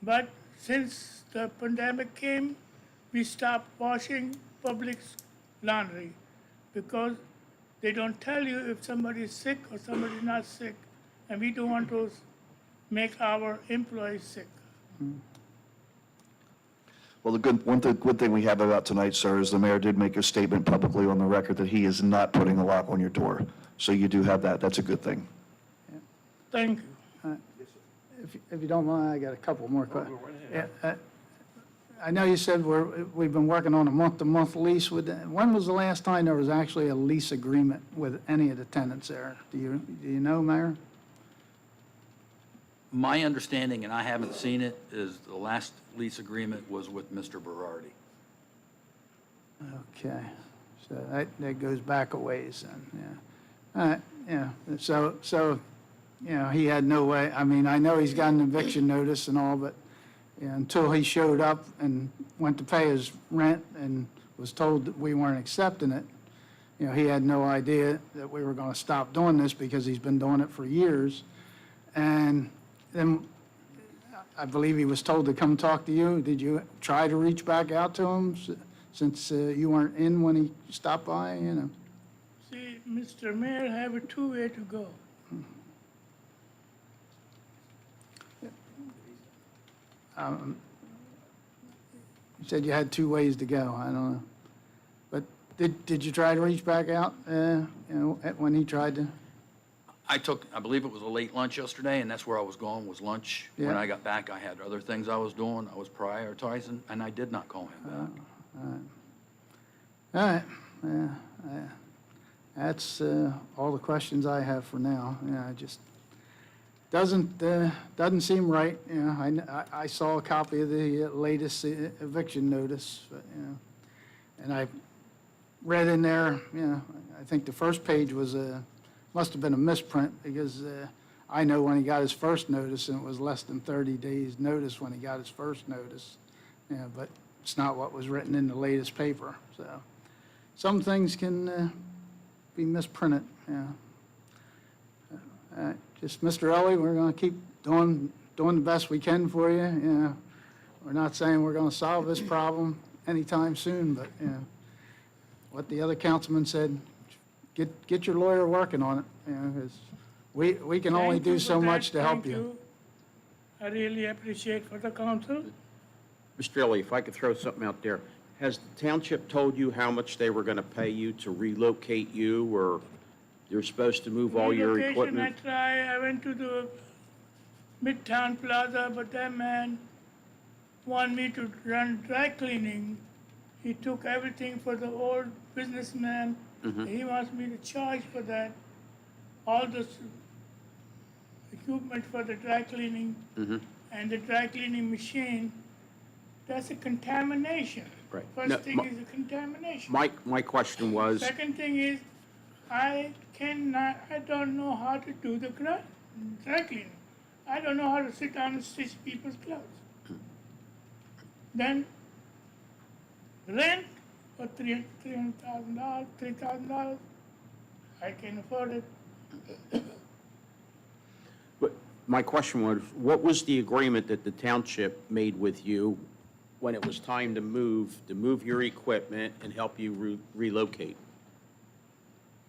But since the pandemic came, we stopped washing public laundry because they don't tell you if somebody is sick or somebody is not sick. And we don't want to make our employees sick. Well, the good thing we have about tonight, sir, is the mayor did make a statement publicly on the record that he is not putting a lock on your door. So you do have that. That's a good thing. Thank you. If you don't mind, I got a couple more questions. I know you said we've been working on a month-to-month lease with, when was the last time there was actually a lease agreement with any of the tenants there? Do you know, Mayor? My understanding, and I haven't seen it, is the last lease agreement was with Mr. Berardi. Okay, so that goes back a ways then, yeah. All right, yeah, so, you know, he had no way, I mean, I know he's got an eviction notice and all, but until he showed up and went to pay his rent and was told that we weren't accepting it, you know, he had no idea that we were gonna stop doing this because he's been doing it for years. And then I believe he was told to come talk to you. Did you try to reach back out to him since you weren't in when he stopped by, you know? See, Mr. Mayor, I have a two-way to go. You said you had two ways to go, I don't know. But did you try to reach back out, you know, when he tried to? I believe it was a late lunch yesterday, and that's where I was going, was lunch. When Yeah. I got back, I had other things I was doing, I was prioritizing, and I did not call him back. All right, yeah, that's all the questions I have for now. Yeah, it just doesn't seem right, you know. I saw a copy of the latest eviction notice, but, you know, and I read in there, you know, I think the first page was must have been a misprint because I know when he got his first notice, and it was less than 30 days' notice when he got his first notice, you know, but it's not what was written in the latest paper, so some things can be misprinted, yeah. Just, Mr. Ellie, we're going to keep doing the best we can for you, you know. We're not saying we're going to solve this problem anytime soon, but, you know, what the other councilman said, get your lawyer working on it, you know, because we can only Thank you do for so that. much to help Thank you. I really appreciate for the council. Mr. Ellie, if I could throw something out there, has the township told you how much they were going to pay you to relocate you, or you're supposed to move all your Relocation, equipment? I went to the Midtown Plaza, but that man wanted me to run dry cleaning. He took everything for the old businessman. He wants me to charge for that, all this equipment for the dry cleaning and the dry cleaning machine. That's a contamination. Right. First No, thing is a contamination. My question was, Second thing is, I don't know how to do the dry cleaning. I don't know how to sit down and stitch people's clothes. Then rent for $300,000, $3,000, I can afford it. but my question was, what was the agreement that the township made with you when it was time to move your equipment and help you relocate?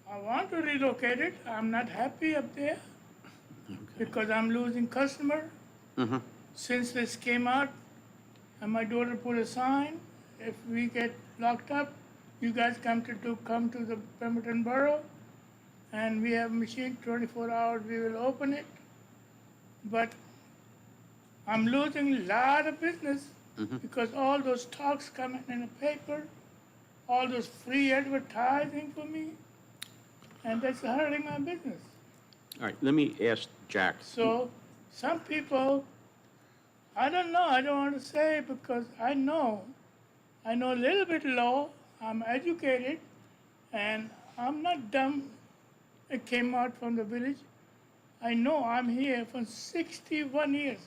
I want to relocate it. I'm not happy up there because I'm losing customer. Since this came out, and my daughter put a sign, if we get locked up, you guys come to the Pemberton Borough, and we have machine 24 hours, we will open it. But I'm losing a lot of business because all those talks coming in the paper, all those free advertising for me, and that's hurting my business. All right, let me ask Jack. So some people, I don't know, I don't want to say because I know a little bit law, I'm educated, and I'm not dumb. I came out from the village. I know I'm here for 61 years.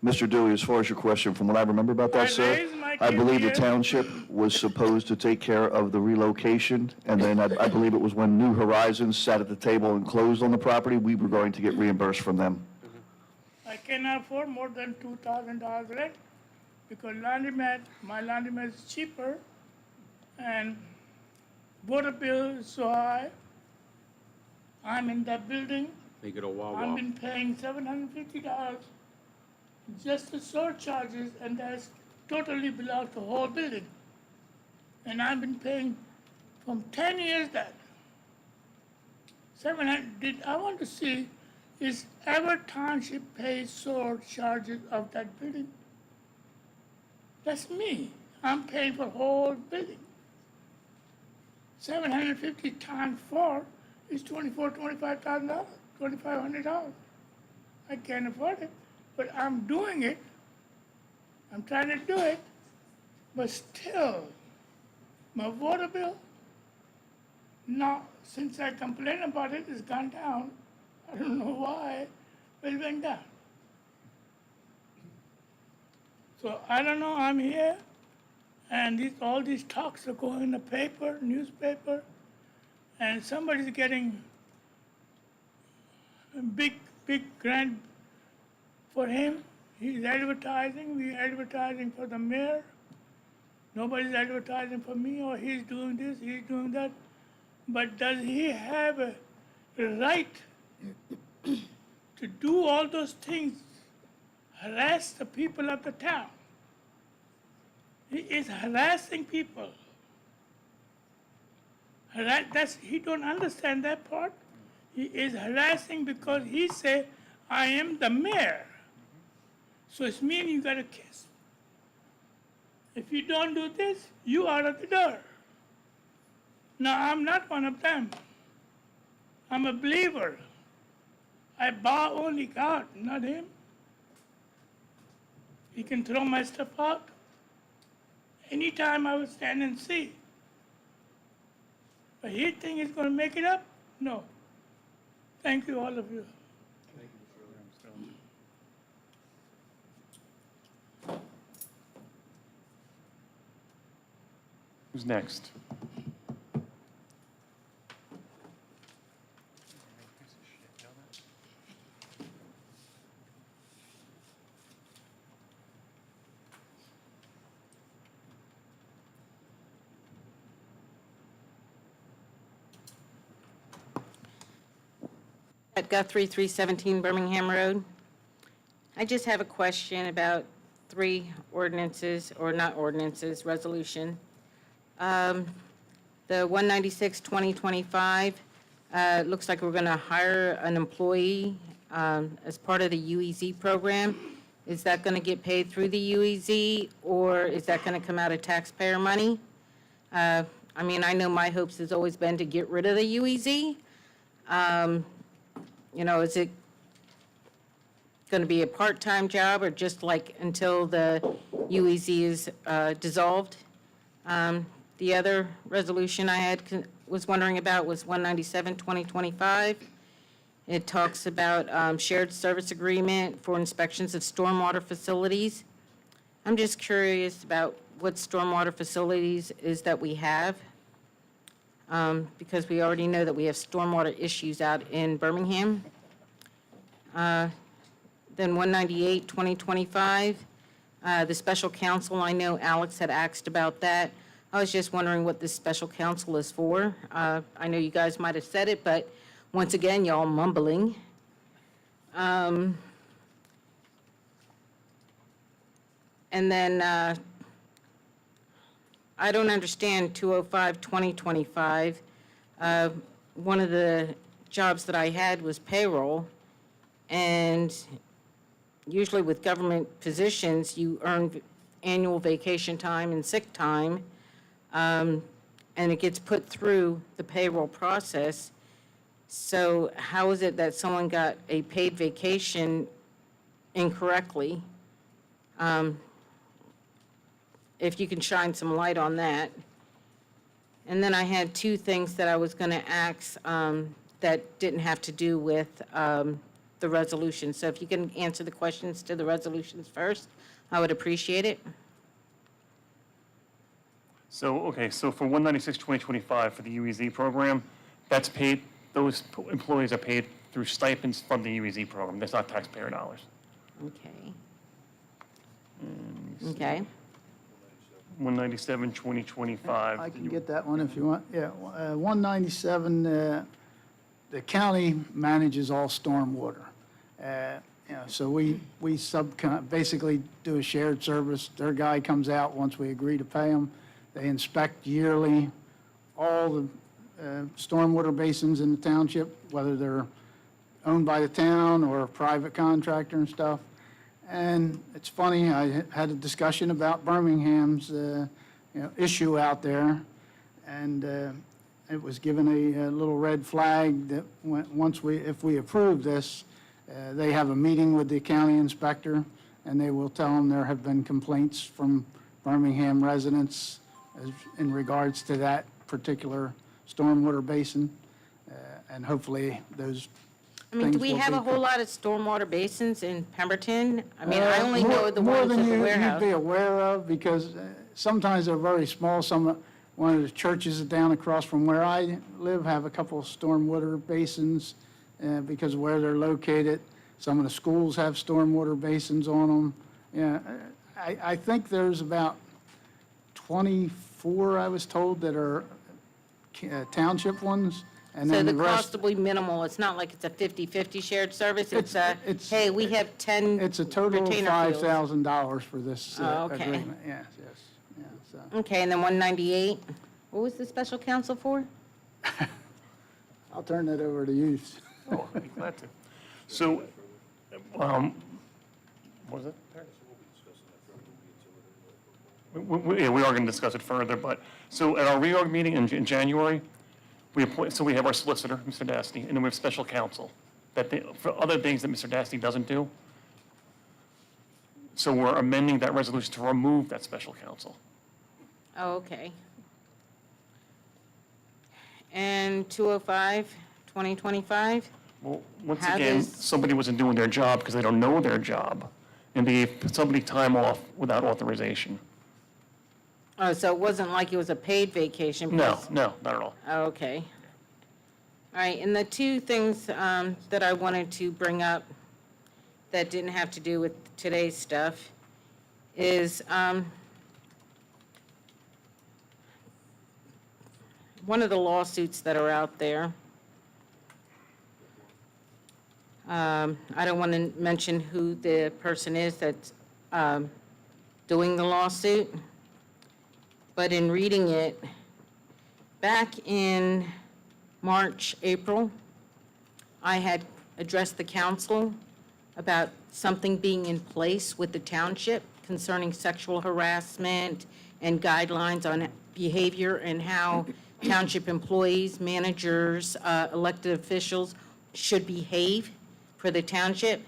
Mr. Dewey, as far as your question, from what I remember about that, I sir, raised my I kid believe the here. township was supposed to take care of the relocation, and then I believe it was when New Horizons sat at the table and closed on the property, we were going to get reimbursed from them. I cannot afford more than $2,000 rent because my laundromat is cheaper, and water bill is so high. I'm in that building. Make it a I've Wawa. been paying $750 just the surcharges, and that's totally belongs to the whole building. And I've been paying from 10 years that. 700, I want to see, is ever township pay surcharges of that building? That's me. I'm paying for whole building. 750 times 4 is $25,000, $2,500. I can't afford it, but I'm doing it. I'm trying to do it, but still, my water bill, now, since I complained about it, it's gone down. I don't know why, but it went down. So I don't know, I'm here, and all these talks are going in the paper, newspaper, and somebody's getting a big grant for him. He's advertising, we're advertising for the mayor. Nobody's advertising for me, or he's doing this, he's doing that. But does he have a right to do all those things, harass the people of the town? He is harassing people. He don't understand that part. He is harassing because he say, I am the mayor. So it's mean you got a kiss. If you don't do this, you out of the door. Now, I'm not one of them. I'm a believer. I bow only God, not him. He can throw my stuff out. Anytime I would stand and see. But he think he's going to make it up? No. Thank you, all of you. Who's next? At Guthrie, 317 Birmingham Road. I just have a question about 3 ordinances, or not ordinances, resolution. The 196-2025, looks like we're going to hire an employee as part of the UEZ program. Is that going to get paid through the UEZ, or is that going to come out of taxpayer money? I mean, I know my hopes has always been to get rid of the UEZ. You know, is it going to be a part-time job or just like until the UEZ is dissolved? The other resolution I was wondering about was 197-2025. It talks about shared service agreement for inspections of stormwater facilities. I'm just curious about what stormwater facilities is that we have. Because we already know that we have stormwater issues out in Birmingham. Then 198-2025, The special counsel, I know Alex had asked about that. I was just wondering what this special counsel is for. I know you guys might have said it, but once again, y'all mumbling. And then I don't understand 205-2025. One of the jobs that I had was payroll, and usually with government positions, you earn annual vacation time and sick time, and it gets put through the payroll process. So how is it that someone got a paid vacation incorrectly? If you can shine some light on that. And then I had two things that I was going to ask that didn't have to do with the resolution. So if you can answer the questions to the resolutions first, I would appreciate it. So, okay, so for 196-2025 for the UEZ program, that's paid, those employees are paid through stipends from the UEZ program. That's not taxpayer dollars. Okay. Okay. 197-2025. I can get that one if you want. Yeah, 197, the county manages all stormwater. So we basically do a shared service. Their guy comes out once we agree to pay them. They inspect yearly all the stormwater basins in the township, whether they're owned by the town or a private contractor and stuff. And it's funny, I had a discussion about Birmingham's, issue out there, and it was given a little red flag that if we approve this, they have a meeting with the county inspector, and they will tell them there have been complaints from Birmingham residents in regards to that particular stormwater basin, and hopefully those I mean, do we have a whole lot of stormwater basins in Pemberton? I mean, I only know the ones at the More than you'd warehouse. be aware of, because sometimes they're very small. One of the churches down across from where I live have a couple of stormwater basins because of where they're located. Some of the schools have stormwater basins on them. Yeah, I think there's about 24, I was told, that are township ones. And So then the the cost rest, will be minimal. It's not like it's a 50/50 shared service. It's It's- hey, we have 10 it's a total of retainer fields. $5,000 for this Oh, okay. agreement. Yes. Yeah, so. Okay, and then 198. What was the special counsel for? I'll turn that over to you. Oh, I'd be glad to. So, what was it? Yeah, we are going to discuss it further, but, so at our reorg meeting in January, we have our solicitor, Mr. Dasty, and then we have special counsel, for other things that Mr. Dasty doesn't do. So we're amending that resolution to remove that special counsel. Oh, okay. And 205-2025? Well, once How again, does- somebody wasn't doing their job because they don't know their job, and they put somebody time off without authorization. Oh, so it wasn't like it was a paid vacation? No, because- no, not at all. Oh, okay. All right, and the two things that I wanted to bring up that didn't have to do with today's stuff is one of the lawsuits that are out there. I don't want to mention who the person is that's doing the lawsuit, but in reading it, back in March, April, I had addressed the council about something being in place with the township concerning sexual harassment and guidelines on behavior and how township employees, managers, elected officials should behave for the township.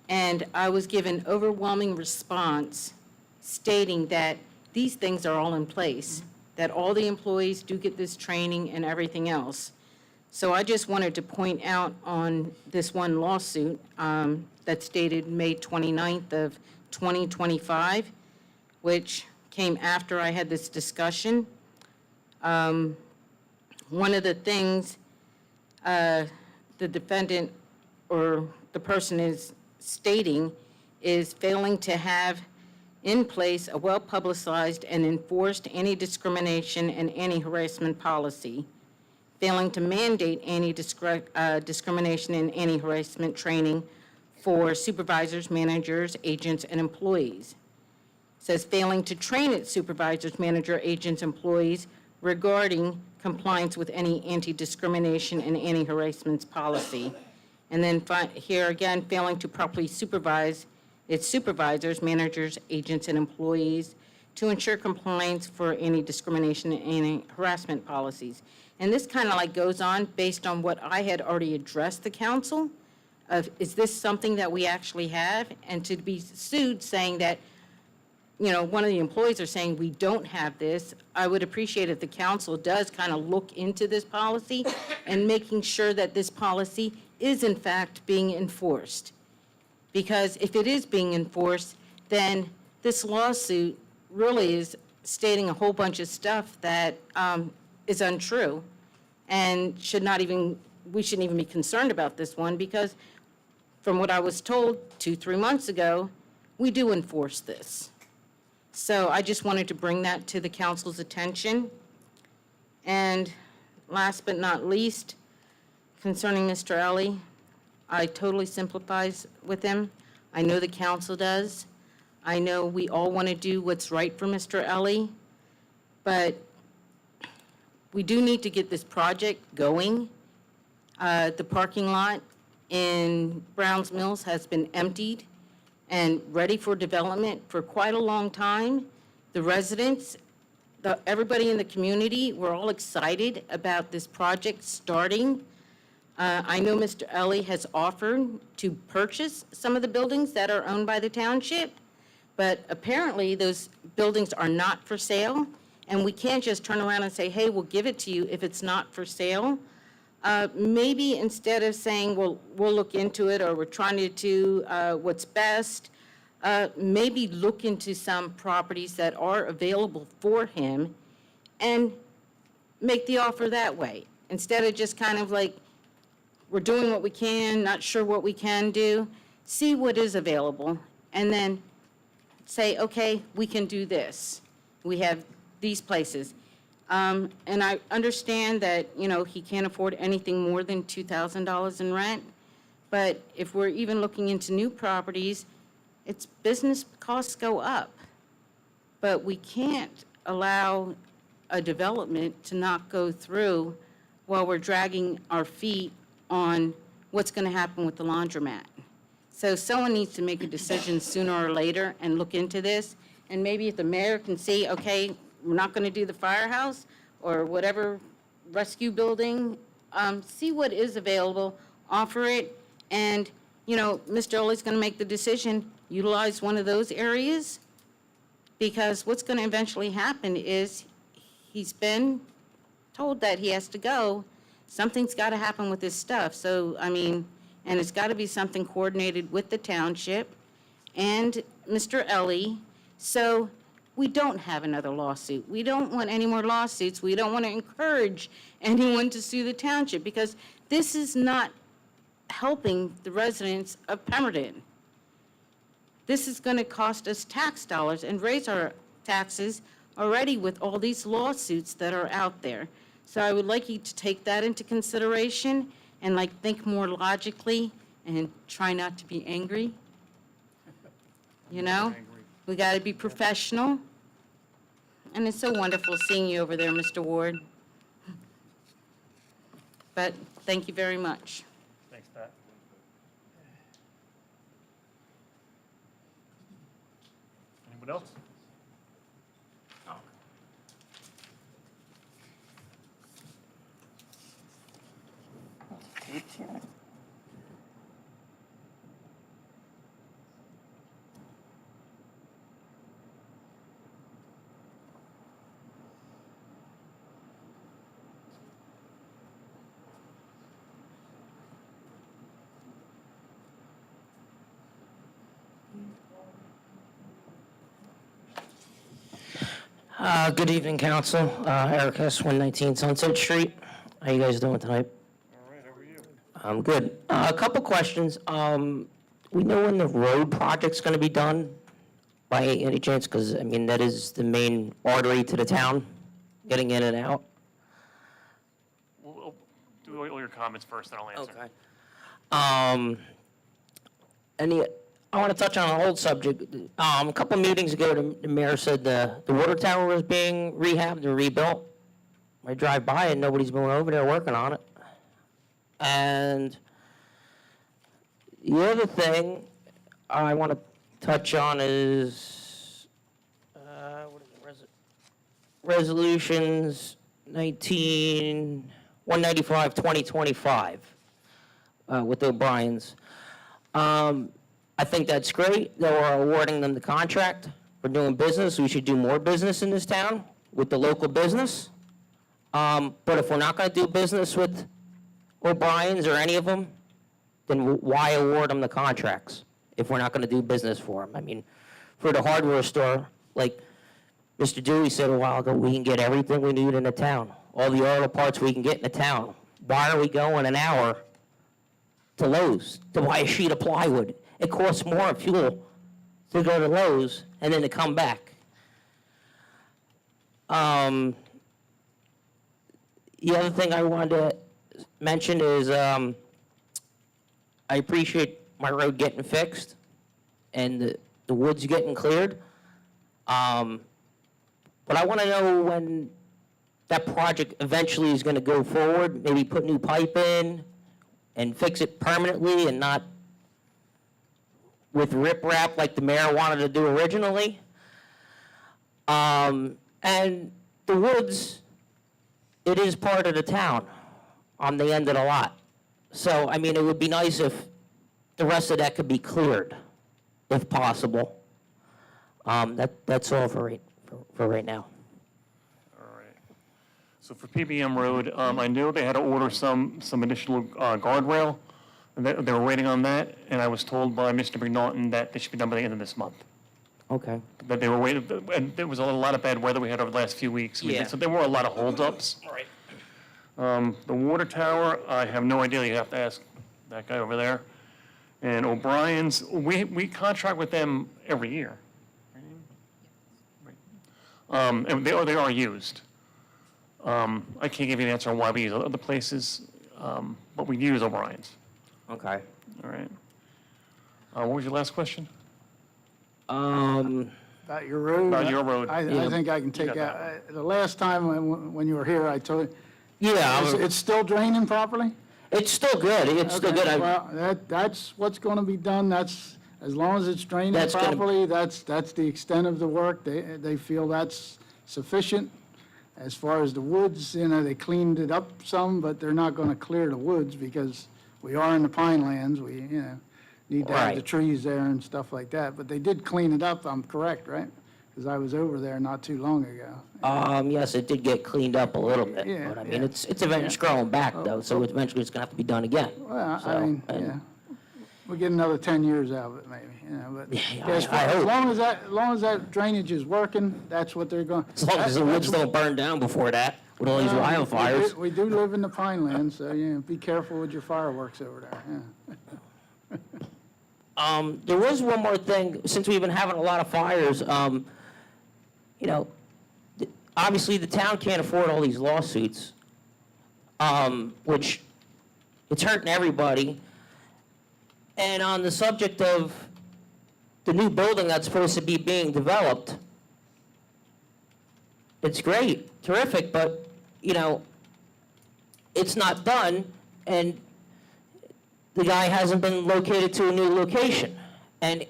And I was given overwhelming response stating that these things are all in place, that all the employees do get this training and everything else. So I just wanted to point out on this one lawsuit that's dated May 29th of 2025, which came after I had this discussion. One of the things the defendant or the person is stating is failing to have in place a well-publicized and enforced anti-discrimination and anti-harassment policy, failing to mandate discrimination and anti-harassment training for supervisors, managers, agents, and employees. It says failing to train its supervisors, manager, agents, employees regarding compliance with any anti-discrimination and anti-harassment policy. And then here again, failing to properly supervise its supervisors, managers, agents, and employees to ensure compliance for anti-discrimination and anti-harassment policies. And this kind of like goes on based on what I had already addressed the council of, is this something that we actually have? And to be sued saying that, you know, one of the employees are saying we don't have this, I would appreciate if the council does kind of look into this policy and making sure that this policy is in fact being enforced. Because if it is being enforced, then this lawsuit really is stating a whole bunch of stuff that is untrue and we shouldn't even be concerned about this one, because from what I was told 2-3 months ago, we do enforce this. So I just wanted to bring that to the council's attention. And last but not least, concerning Mr. Ellie, I totally sympathize with him. I know the council does. I know we all want to do what's right for Mr. Ellie, but we do need to get this project going. The parking lot in Browns Mills has been emptied and ready for development for quite a long time. The residents, everybody in the community, we're all excited about this project starting. I know Mr. Ellie has offered to purchase some of the buildings that are owned by the township, but apparently those buildings are not for sale, and we can't just turn around and say, hey, we'll give it to you if it's not for sale. Maybe instead of saying, well, we'll look into it, or we're trying to do what's best, maybe look into some properties that are available for him and make the offer that way. Instead of just kind of like, we're doing what we can, not sure what we can do, see what is available, and then say, okay, we can do this. We have these places. And I understand that, you know, he can't afford anything more than $2,000 in rent, but if we're even looking into new properties, its business costs go up. But we can't allow a development to not go through while we're dragging our feet on what's going to happen with the laundromat. So someone needs to make a decision sooner or later and look into this, and maybe if the mayor can see, okay, we're not going to do the firehouse or whatever rescue building, see what is available, offer it, and, you know, Mr. Ollie's going to make the decision, utilize one of those areas, because what's going to eventually happen is he's been told that he has to go. Something's got to happen with this stuff. So, I mean, and it's got to be something coordinated with the township and Mr. Ellie, so we don't have another lawsuit. We don't want any more lawsuits. We don't want to encourage anyone to sue the township, because this is not helping the residents of Pemberton. This is going to cost us tax dollars and raise our taxes already with all these lawsuits that are out there. So I would like you to take that into consideration and like think more logically and try not to be angry. You know? We got to be professional. And it's so wonderful seeing you over there, Mr. Ward. But thank you very much. Thanks, Pat. Anyone else? Good evening, council. Eric Hess, 119 Sunset Street. How you guys doing tonight? All right, how are you? I'm good. A couple questions. We know when the road project's going to be done, by any chance? Because, I mean, that is the main artery to the town, getting in and out. We'll do all your comments first, then I'll answer. Okay. I want to touch on an old subject. A couple meetings ago, the mayor said the water tower was being rehabbed and rebuilt. I drive by and nobody's been over there working on it. And the other thing I want to touch on is, what is it, resolutions 195, 2025, with the O'Briens. I think that's great that we're awarding them the contract for doing business. We should do more business in this town with the local business. But if we're not going to do business with O'Briens or any of them, then why award them the contracts if we're not going to do business for them? I mean, for the hardware store, like Mr. Dewey said a while ago, we can get everything we need in the town. All the auto parts we can get in the town. Why are we going an hour to Lowe's to buy a sheet of plywood? It costs more in fuel to go to Lowe's and then to come back. The other thing I wanted to mention is I appreciate my road getting fixed and the woods getting cleared. But I want to know when that project eventually is going to go forward, maybe put new pipe in and fix it permanently and not with riprap like the mayor wanted to do originally. And the woods, it is part of the town on the end of the lot. So, I mean, it would be nice if the rest of that could be cleared, if possible. That's all for right now. All right. So for PBM Road, I know they had to order some additional guardrail. They were waiting on that, and I was told by Mr. McNaughton that they should be done by the end of this month. Okay. That they were waiting, and there was a lot of bad weather we had over the last few weeks. Yeah. So there were a lot of holdups. Right. The water tower, I have no idea. You have to ask that guy over there. And O'Brien's, we contract with them every year. And they are used. I can't give you an answer on why we use other places, but we use O'Brien's. Okay. All right. What was your last question? About your road? About your road. I think I can take got that. The last time when you were here, I told you, Yeah, it's still draining properly? it's still good. It's still Okay, good. Well, that's what's going to be done. That's, as long as it's draining That's gonna- properly, that's the extent of the work. They feel that's sufficient. As far as the woods, they cleaned it up some, but they're not going to clear the woods because we are in the pine lands. We, need to have the Right. trees there and stuff like that. But they did clean it up, I'm correct, right? Because I was over there not too long ago. Yes, it did get cleaned up a little bit, Yeah, but I mean, yeah. it's eventually growing back though, so eventually it's gonna have to be done again. Well, So, I mean, and- yeah, we'll get another 10 years out of it maybe, but Yeah, as I hope. long as that drainage is working, that's what they're going. As long as the woods don't burn down before that with all these wildfires. We do live in the pine lands, so, be careful with your fireworks over there, yeah. There was one more thing, since we've been having a lot of fires, obviously the town can't afford all these lawsuits, which it's hurting everybody. And on the subject of the new building that's supposed to be being developed, it's great, terrific, but, it's not done, and the guy hasn't been located to a new location. And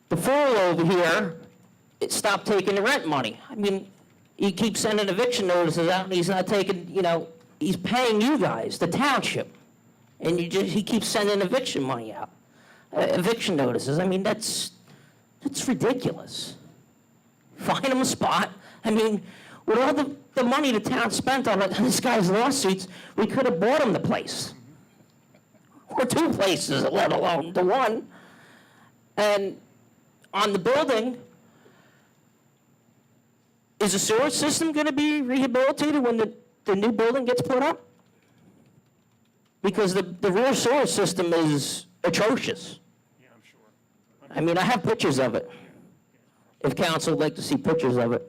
the fool over here, it stopped taking the rent money. I mean, he keeps sending eviction notices out, and he's not taking, he's paying you guys, the township. And he keeps sending eviction money out, eviction notices. I mean, that's ridiculous. Find him a spot. I mean, with all the money the town spent on this guy's lawsuits, we could have bought him the place. Or two places, let alone the one. And on the building, is the sewer system going to be rehabilitated when the new building gets put up? Because the rear sewer system is atrocious. Yeah, I'm sure. I mean, I have pictures of it. if council would like to see pictures of it.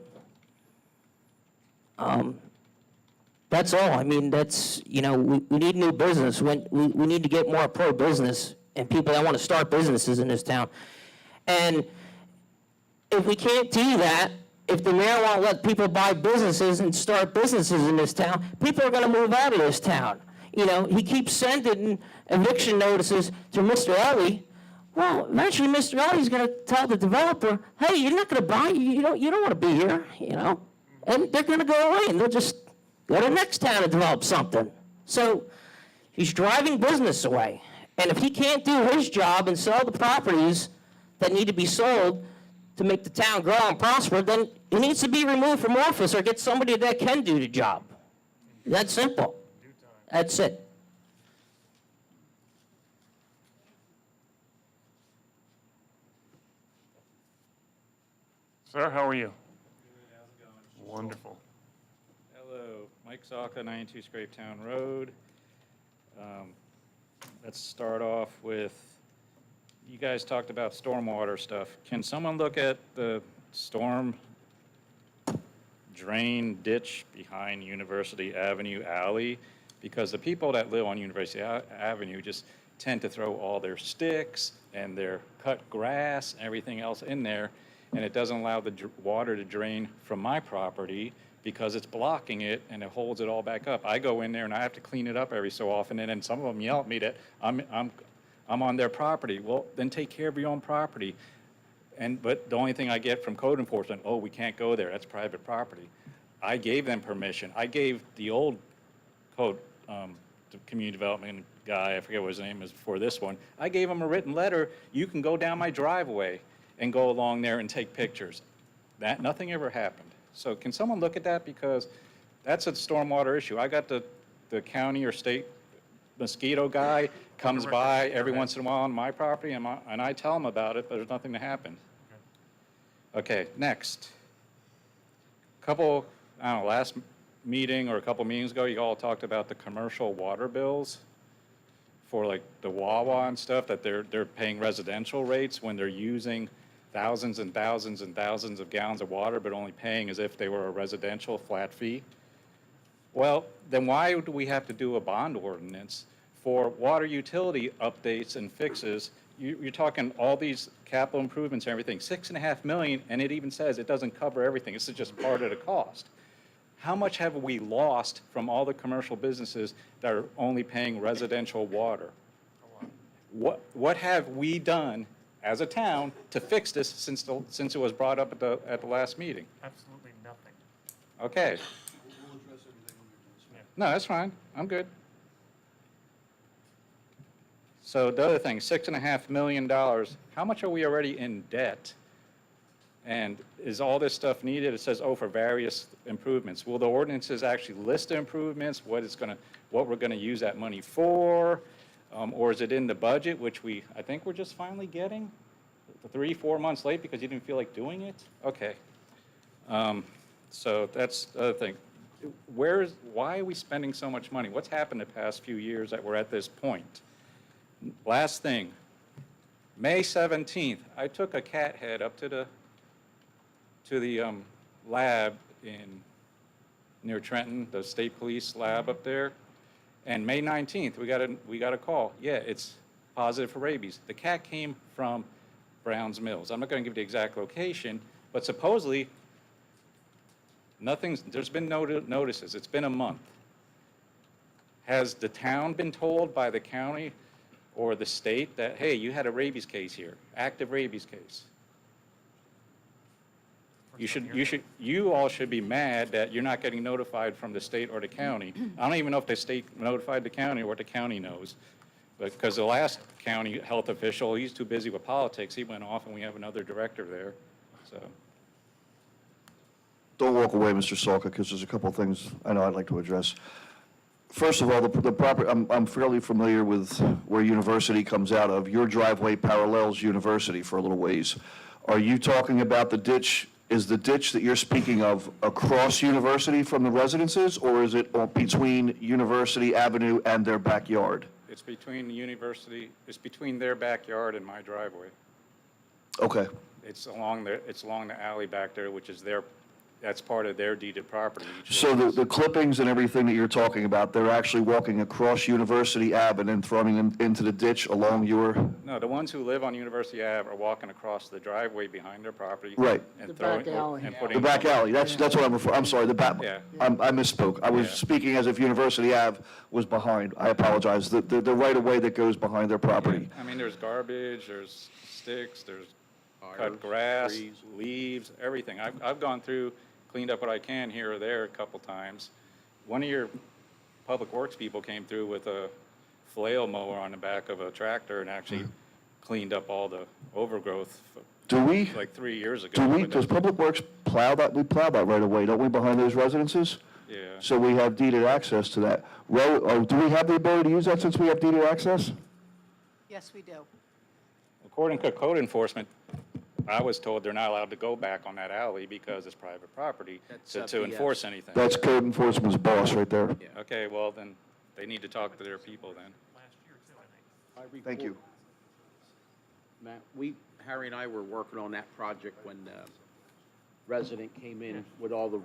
That's all. I mean, that's, you know, we need new business. We need to get more pro-business and people that want to start businesses in this town. And if we can't do that, if the mayor won't let people buy businesses and start businesses in this town, people are going to move out of this town. You know, he keeps sending eviction notices to Mr. Ellie. Well, eventually Mr. Ellie's going to tell the developer, hey, you're not going to buy, you don't want to be here, you know. And they're going to go away and they'll just go to the next town and develop something. So he's driving business away. And if he can't do his job and sell the properties that need to be sold to make the town grow and prosper, then he needs to be removed from office or get somebody that can do the job. That's simple. That's it. Sir, how are you? Good, how's it going? Wonderful. Hello, Mike Zalka, 92 Scrapetown Road. Let's start off with, you guys talked about stormwater stuff. Can someone look at the storm drain ditch behind University Avenue alley? Because the people that live on University Avenue just tend to throw all their sticks and their cut grass and everything else in there, and it doesn't allow the water to drain from my property because it's blocking it and it holds it all back up. I go in there and I have to clean it up every so often, and then some of them yell at me that I'm on their property. Well, then take care of your own property. But the only thing I get from code enforcement, oh, we can't go there, that's private property. I gave them permission. I gave the old code, the community development guy, I forget what his name is before this one, I gave him a written letter, you can go down my driveway and go along there and take pictures. Nothing ever happened. So can someone look at that? Because that's a stormwater issue. I got the county or state mosquito guy comes by every once in a while on my property, and I tell him about it, but there's nothing to happen. Okay, next. I don't know, last meeting or a couple meetings ago, you all talked about the commercial water bills for like the Wawa and stuff, that they're paying residential rates when they're using thousands and thousands and thousands of gallons of water, but only paying as if they were a residential flat fee. Well, then why do we have to do a bond ordinance for water utility updates and fixes? You're talking all these capital improvements and everything, $6.5 million, and it even says it doesn't cover everything. This is just part of the cost. How much have we lost from all the commercial businesses that are only paying residential water? What have we done as a town to fix this since it was brought up at the last meeting? Absolutely nothing. Okay. No, that's fine. I'm good. So the other thing, $6.5 million, how much are we already in debt? And is all this stuff needed? It says, oh, for various improvements. Will the ordinances actually list the improvements, what we're gonna use that money for? Or is it in the budget, which I think we're just finally getting 3-4 months late because you didn't feel like doing it? Okay. So that's the other thing. Why are we spending so much money? What's happened the past few years that we're at this point? Last thing, May 17th, I took a cat head up to the lab near Trenton, the state police lab up there. And May 19th, we got a call. Yeah, it's positive for rabies. The cat came from Browns Mills. I'm not going to give the exact location, but supposedly there's been no notices. It's been a month. Has the town been told by the county or the state that, hey, you had a rabies case here, active rabies case? You all should be mad that you're not getting notified from the state or the county. I don't even know if the state notified the county or what the county knows. But because the last county health official, he's too busy with politics, he went off and we have another director there, so. Don't walk away, Mr. Salka, because there's a couple of things I know I'd like to address. First of all, the property, I'm fairly familiar with where University comes out of. Your driveway parallels University for a little ways. Are you talking about the ditch? Is the ditch that you're speaking of across University from the residences, or is it between University Avenue and their backyard? It's between the university, it's between their backyard and my driveway. Okay. It's along the alley back there, which is that's part of their deeded property. So the clippings and everything that you're talking about, they're actually walking across University Ave and then throwing them into the ditch along your, No, the ones who live on University Ave are walking across the driveway behind their property. Right. And The throwing, back alley. and the putting. back alley, that's what I'm referring, I'm sorry, the back, Yeah. I misspoke. I was Yeah. speaking as if University Ave was behind. I apologize. The right-of-way that goes behind their property. I mean, there's garbage, there's sticks, there's Tires, cut grass, trees. leaves, everything. I've gone through, cleaned up what I can here or there a couple times. One of your public works people came through with a flail mower on the back of a tractor and actually cleaned up all the overgrowth Do we, like 3 years ago. does Public Works plow that? We plow that right away, don't we, behind those residences? Yeah. So we have deeded access to that. Do we have the ability to use that since we have deeded access? Yes, we do. According to code enforcement, I was told they're not allowed to go back on that alley because it's private property to enforce anything. That's code enforcement's boss right there. Okay, well, then they need to talk to their people then. Thank you. Matt, Harry and I were working on that project when the resident came in with all the,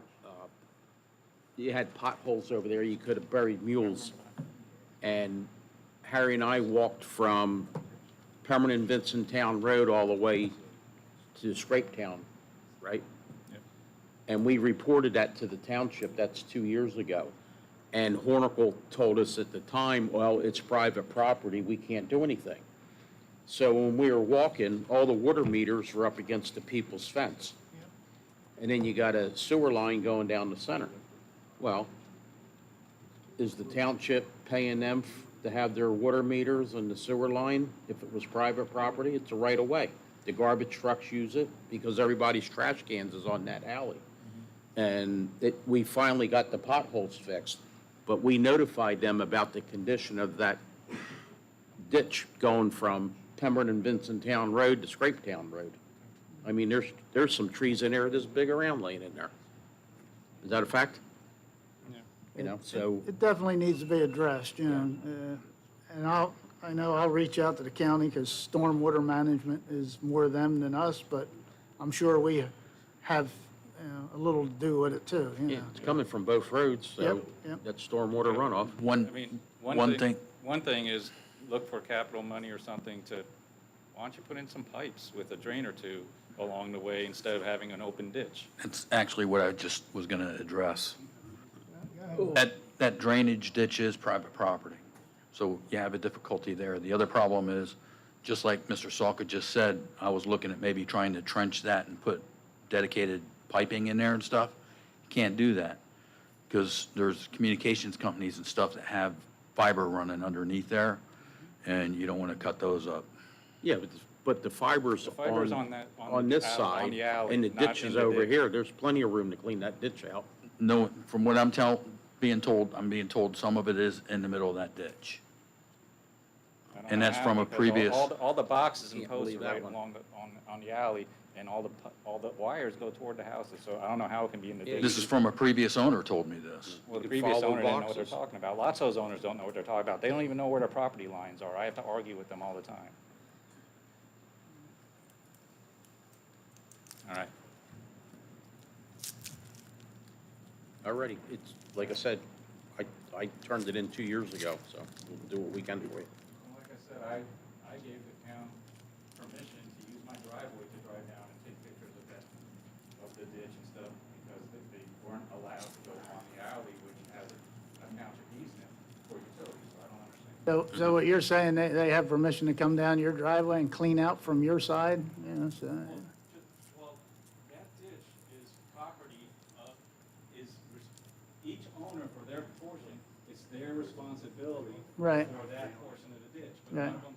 you had potholes over there, you could have buried mules. And Harry and I walked from Pemberton Vincenttown Road all the way to Scrapetown, right? And we reported that to the township, that's 2 years ago. And Hornicle told us at the time, well, it's private property, we can't do anything. So when we were walking, all the water meters were up against the people's fence. And then you got a sewer line going down the center. Well, is the township paying them to have their water meters and the sewer line? If it was private property, it's a right of way. The garbage trucks use it because everybody's trash cans is on that alley. And we finally got the potholes fixed, but we notified them about the condition of that ditch going from Pemberton Vincenttown Road to Scrapetown Road. I mean, there's some trees in there this big around laying in there. Is that a fact? Yeah. You know, so, It definitely needs to be addressed, you know, and I know I'll reach out to the county because stormwater management is more them than us, but I'm sure we have a little to do with it too, you yeah, know. it's coming from both roads, so Yep, yep. that's stormwater runoff. I mean, one thing is look for capital money or something why don't you put in some pipes with a drain or two along the way instead of having an open ditch? That's actually what I just was going to address. That drainage ditch is private property, so you have a difficulty there. The other problem is, just like Mr. Salka just said, I was looking at maybe trying to trench that and put dedicated piping in there and stuff. You can't do that, because there's communications companies and stuff that have fiber running underneath there, and you don't want to cut those up. Yeah, but the fiber's fiber's on this side, the alley, and the not ditch in is the over ditch. here. There's plenty of room to clean that ditch out. No, from what I'm being told some of it is in the middle of that ditch. I don't And know that's how, from a because previous- all the boxes and Can't posts believe are that right one. along on the alley, and all the wires go toward the houses, so I don't know how it can be in the ditch. This is from a previous owner told me this. Well, the You previous follow owner didn't know what they're boxes. talking about. Lots of those owners don't know what they're talking about. They don't even know where their property lines are. I have to argue with them all the time. All right. Already, it's, like I said, I turned it in 2 years ago, so we'll do what we can for you. Like I said, I gave the town permission to use my driveway to drive down and take pictures of the ditch and stuff, because they weren't allowed to go on the alley, which has a township easement for utilities, so I don't understand. So what you're saying, they have permission to come down your driveway and clean out from your side, you know, so. Well, that ditch is property each owner for their portion, it's their responsibility Right. for that portion of the ditch. But Right. none of them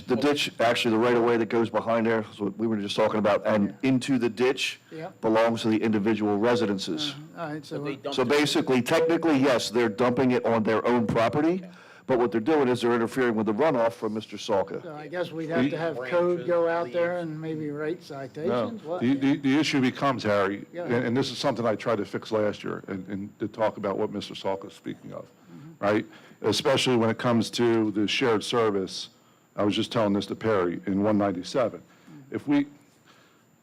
The ditch, actually, the right-of-way that goes behind there, is what we were just talking about, and into the ditch Yep. belongs to the individual residences. All right, so, They dump So it- basically, technically, yes, they're dumping it on their own property, but what they're doing is they're interfering with the runoff from Mr. Salka. so I guess we'd have to have code go out there and maybe write citations? What? The issue becomes, Harry, Yeah. and this is something I tried to fix last year, and to talk about what Mr. Salka is speaking of, right? Especially when it comes to the shared service, I was just telling this to Perry, in 197. If we,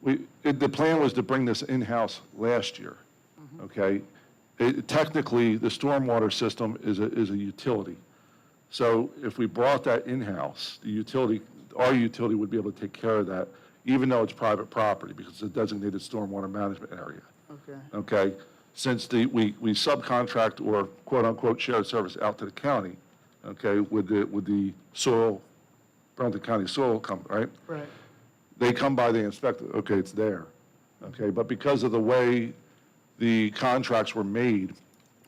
The plan was to bring this in-house last year, okay? Technically, the stormwater system is a utility. So if we brought that in-house, our utility would be able to take care of that, even though it's private property, because it's a designated stormwater management area. Okay. Okay? Since we subcontract or quote-unquote shared service out to the county, okay, with the soil, Burlington County Soil Company, right? Right. They come by, they inspect it, okay, it's there. Okay, but because of the way the contracts were made,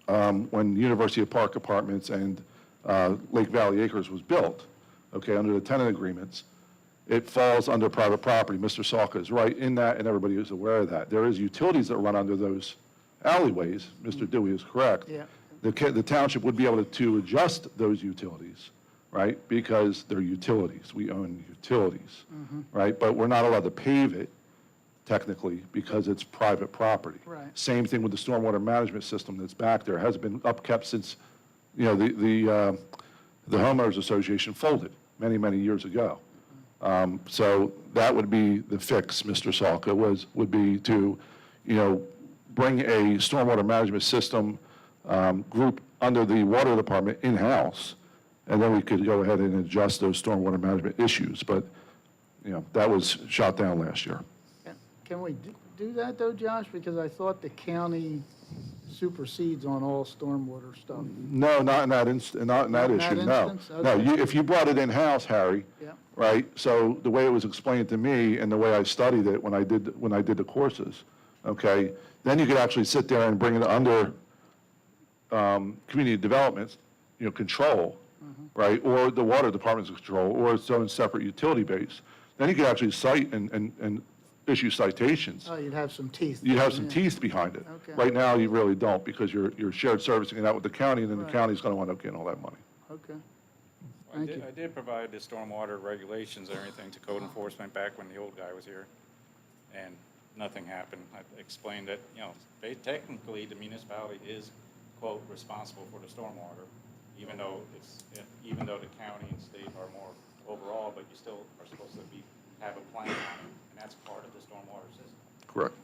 when University of Park Apartments and Lake Valley Acres was built, okay, under the tenant agreements, it falls under private property. Mr. Salka is right in that, and everybody is aware of that. There is utilities that run under those alleyways. Mr. Dewey is correct. Yeah. The township would be able to adjust those utilities, right? Because they're utilities. We own utilities, right? But we're not allowed to pave it technically because it's private property. Right. Same thing with the stormwater management system that's back there. It hasn't been upkept since, the homeowners association folded many, many years ago. So that would be the fix, Mr. Salka, would be to, bring a stormwater management system group under the water department in-house, and then we could go ahead and adjust those stormwater management issues. But, that was shot down last year. Can we do that though, Josh? Because I thought the county supersedes on all stormwater stuff. No, not in that not in that Not in issue, that no. instance? No, Okay. if you brought it in-house, Harry, Yeah. right? So the way it was explained to me and the way I studied it when I did the courses, okay, then you could actually sit there and bring it under community development, control, right? Or the water department's control, or its own separate utility base. Then you could actually cite and issue citations. Oh, you'd have some teeth. You'd have some Yeah. teeth behind it. Okay. Right now, you really don't, because you're shared servicing it out with the county, and then the Right. county's going to wind up getting all that money. Okay. I Thank did, you. I did provide the stormwater regulations and everything to code enforcement back when the old guy was here, and nothing happened. I explained that, technically, the municipality is, quote, responsible for the stormwater, even though the county and state are more overall, but you still are supposed to have a plan on it, and that's part of the stormwater system. Correct.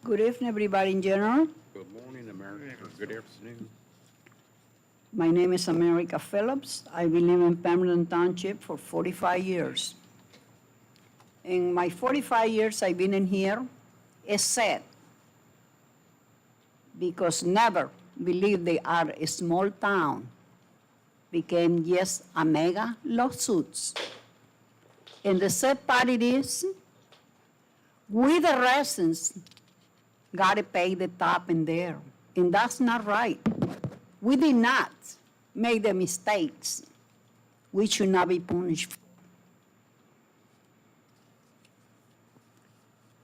Good evening, everybody in general. Good morning, America. Good afternoon. My name is America Phillips. I've been living in Pemberton Township for 45 years. In my 45 years I've been in here, it's sad because never believed they are a small town became just a mega lawsuits. And the sad part it is, we the residents gotta pay the top in there, and that's not right. We did not make the mistakes. We should not be punished.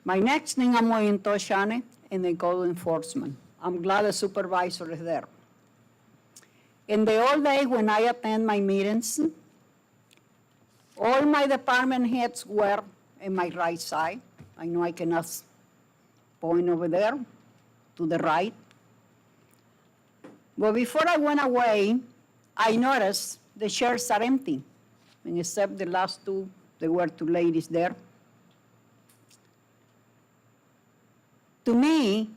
My next thing I'm going to touch on it in the code enforcement. I'm glad the supervisor is there. In the old days when I attend my meetings, all my department heads were in my right side. I know I cannot point over there to the right. But before I went away, I noticed the chairs are empty, and except the last two, there were two ladies there. To me,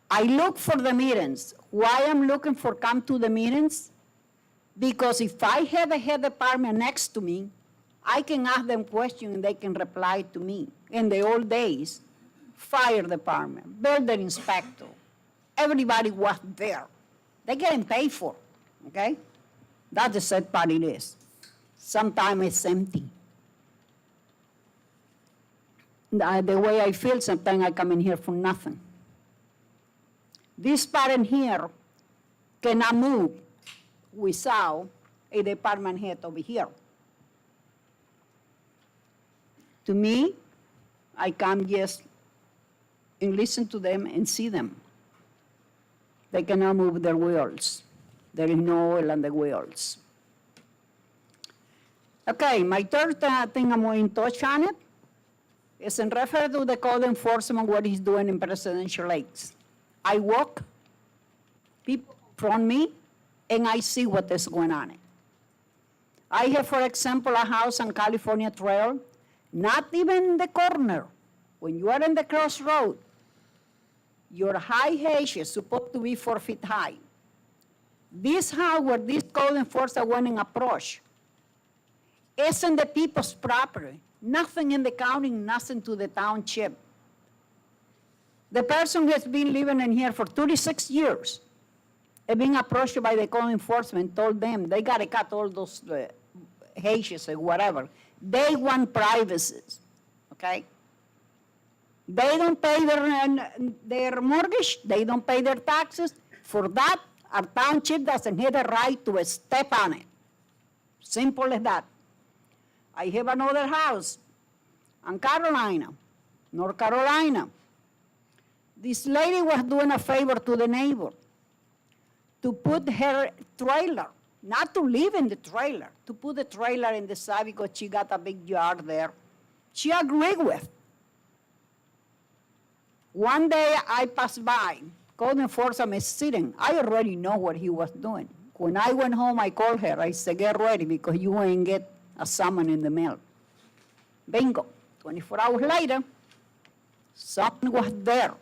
I look for the meetings. Why I'm looking for come to the meetings? Because if I have a head department next to me, I can ask them questions and they can reply to me. In the old days, fire department, building inspector, everybody was there. They're getting paid for, okay? That's the sad part it is. Sometimes it's empty. The way I feel, sometimes I come in here for nothing. This parent here cannot move without a department head over here. To me, I come just and listen to them and see them. They cannot move their wheels. There is no oil on the wheels. Okay, my third thing I'm going to touch on it is in reference to the code enforcement, what he's doing in Presidential Lakes. I walk, people confront me, and I see what is going on. I have, for example, a house on California Trail, not even in the corner. When you are in the crossroad, your high hedge is supposed to be 4 feet high. This house where this code enforcement went and approached isn't the people's property. Nothing in the county, nothing to the township. The person has been living in here for 36 years. And being approached by the code enforcement, told them they got to cut all those hedges or whatever. They want privacy, okay? They don't pay their mortgage, they don't pay their taxes. For that, our township doesn't have the right to step on it. Simple as that. I have another house in Carolina, North Carolina. This lady was doing a favor to the neighbor to put her trailer, not to live in the trailer, to put the trailer in the side because she got a big yard there. She agreed with. One day I passed by, code enforcement is sitting. I already know what he was doing. When I went home, I called her. I said, get ready because you ain't get a summon in the mail. Bingo. 24 hours later, someone was there.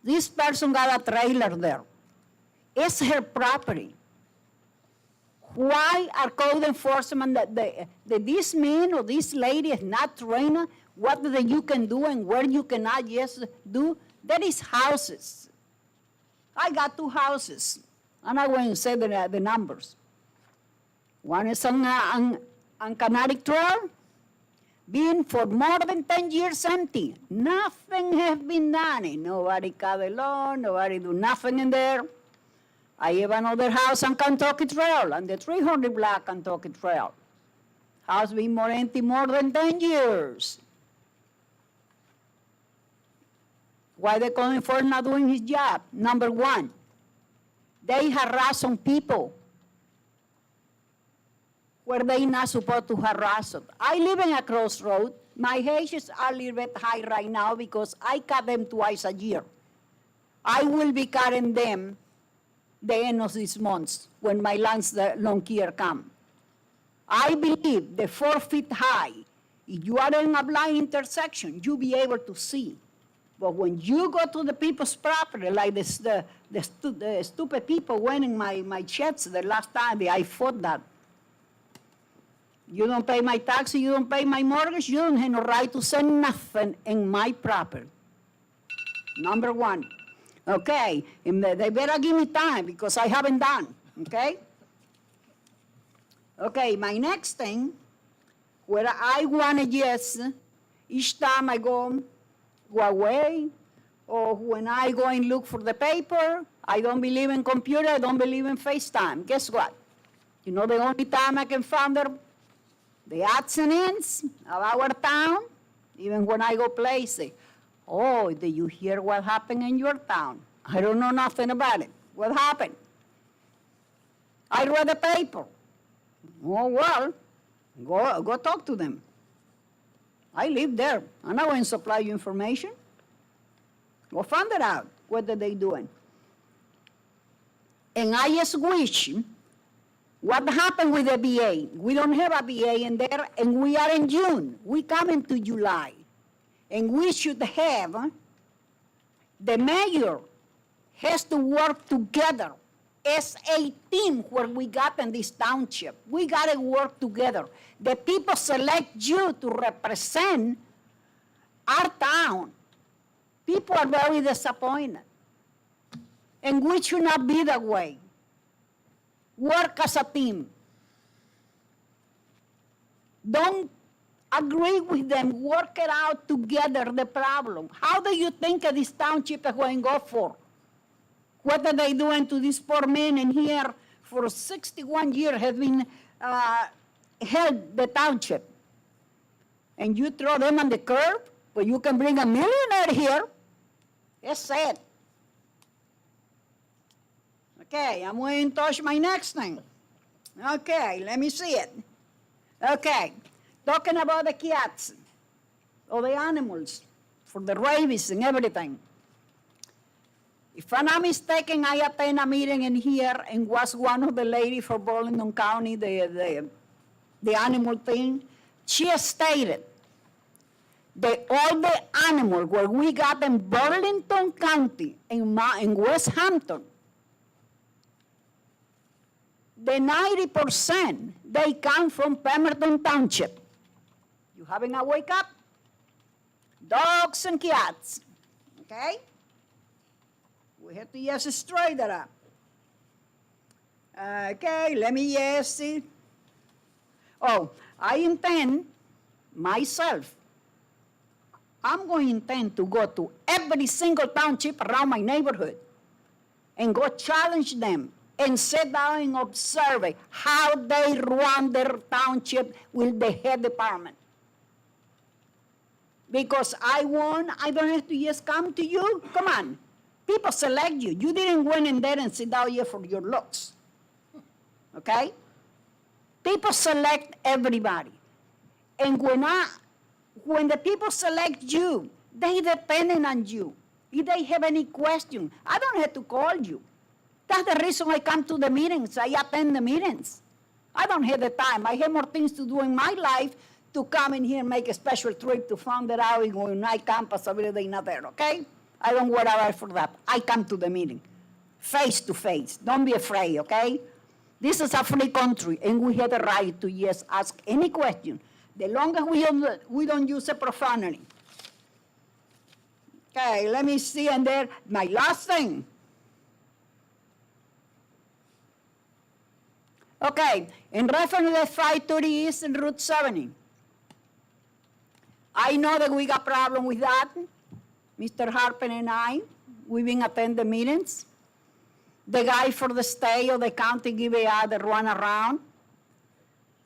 This person got a trailer there. It's her property. Why are code enforcement that this man or this lady is not trained what you can do and where you cannot yes do? That is houses. I got 2 houses. I'm not going to say the numbers. One is on Canary Trail, been for more than 10 years empty. Nothing has been done. Nobody cut the lawn, nobody do nothing in there. I have another house on Kentucky Trail, on the 300 block Kentucky Trail. House been more empty more than 10 years. Why the code enforcement not doing his job? Number one, they harass on people where they not supposed to harass them. I live in a crossroad. My hedges are a little bit high right now because I cut them twice a year. I will be cutting them the end of this month when my long year come. I believe the 4 feet high, if you are in a blind intersection, you'll be able to see. But when you go to the people's property, like the stupid people went in my sheds the last time, I fought that. You don't pay my taxes, you don't pay my mortgage, you don't have no right to say nothing in my property. Number one. Okay, and they better give me time because I haven't done, okay? Okay, my next thing, where I want to yes, each time I go away, or when I go and look for the paper, I don't believe in computer, I don't believe in FaceTime. Guess what? You know the only time I can find the odds and ends of our town, even when I go places. Oh, did you hear what happened in your town? I don't know nothing about it. What happened? I read the paper. Oh, well, go talk to them. I live there. I'm not going to supply you information. Go find it out. What are they doing? And I just wish, what happened with the VA? We don't have a VA in there, and we are in June. We come into July. And we should have, the mayor has to work together as a team where we got in this township. We got to work together. The people select you to represent our town. People are very disappointed. And we should not be that way. Work as a team. Don't agree with them, work it out together, the problem. How do you think this township is going to go for? What are they doing to these poor men in here for 61 years have been held the township? And you throw them on the curb, but you can bring a millionaire here. It's sad. Okay, I'm going to touch my next thing. Okay, let me see it. Okay, talking about the cats or the animals for the rabies and everything. If I'm not mistaken, I attended a meeting in here and was one of the ladies for Burlington County, the animal thing. She stated that all the animals where we got in Burlington County in West Hampton, the 90%, they come from Pemberton Township. You having a wake up? Dogs and cats, okay? We have to just straighten that up. Okay, let me just see. Oh, I intend myself, I'm going to intend to go to every single township around my neighborhood and go challenge them and sit down and observe how they run their township with the head department. Because I don't have to just come to you. Come on. People select you. You didn't went in there and sit down here for your looks. Okay? People select everybody. And when the people select you, they depending on you. If they have any question, I don't have to call you. That's the reason I come to the meetings. I attend the meetings. I don't have the time. I have more things to do in my life to come in here and make a special trip to find it out when I come, possibility not there, okay? I don't worry about for that. I come to the meeting, face to face. Don't be afraid, okay? This is a free country, and we have the right to just ask any question. The longer we don't use a profanity. Okay, let me see, and there, my last thing. Okay, in reference to 530 East and Route 70, I know that we got problem with that. Mr. Harper and I, we've been attending meetings. The guy for the state or the county give out the run around.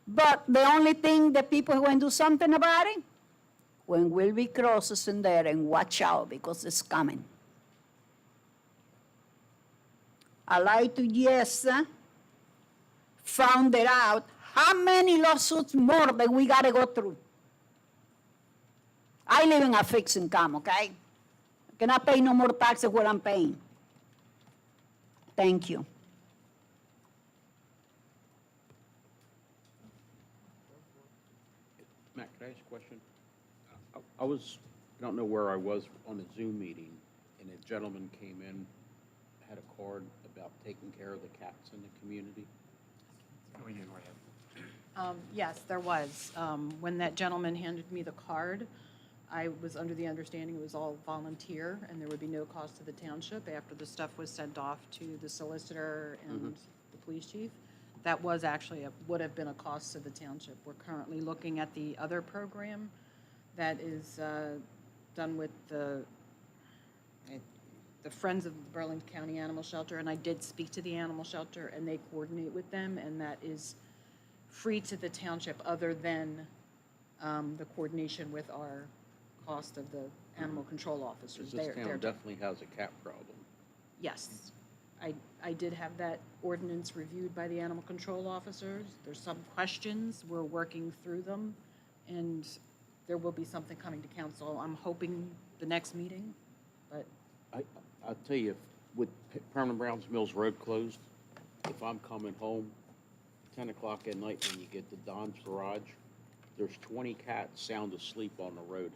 But the only thing the people are going to do something about it, when we'll be crosses in there and watch out because it's coming. I like to found it out how many lawsuits more that we got to go through. I live in a fixed income, okay? I cannot pay no more taxes what I'm paying. Thank you. Matt, can I ask a question? I don't know where I was on a Zoom meeting, and a gentleman came in, had a card about taking care of the cats in the community. Yes, there was. When that gentleman handed me the card, I was under the understanding it was all volunteer and there would be no cost to the township after the stuff was sent off to the solicitor and the police chief. That was actually would have been a cost to the township. We're currently looking at the other program that is done with the Friends of the Burlington County Animal Shelter, and I did speak to the animal shelter, and they coordinate with them, and that is free to the township other than the coordination with our cost of the animal control officers. This town definitely has a cat problem. Yes. I did have that ordinance reviewed by the animal control officers. There's some questions. We're working through them, and there will be something coming to council. I'm hoping the next meeting, but I'll tell you, with Pemberton Browns Mills Road closed, if I'm coming home 10 o'clock at night when you get to Don's Garage, there's 20 cats sound asleep on the road.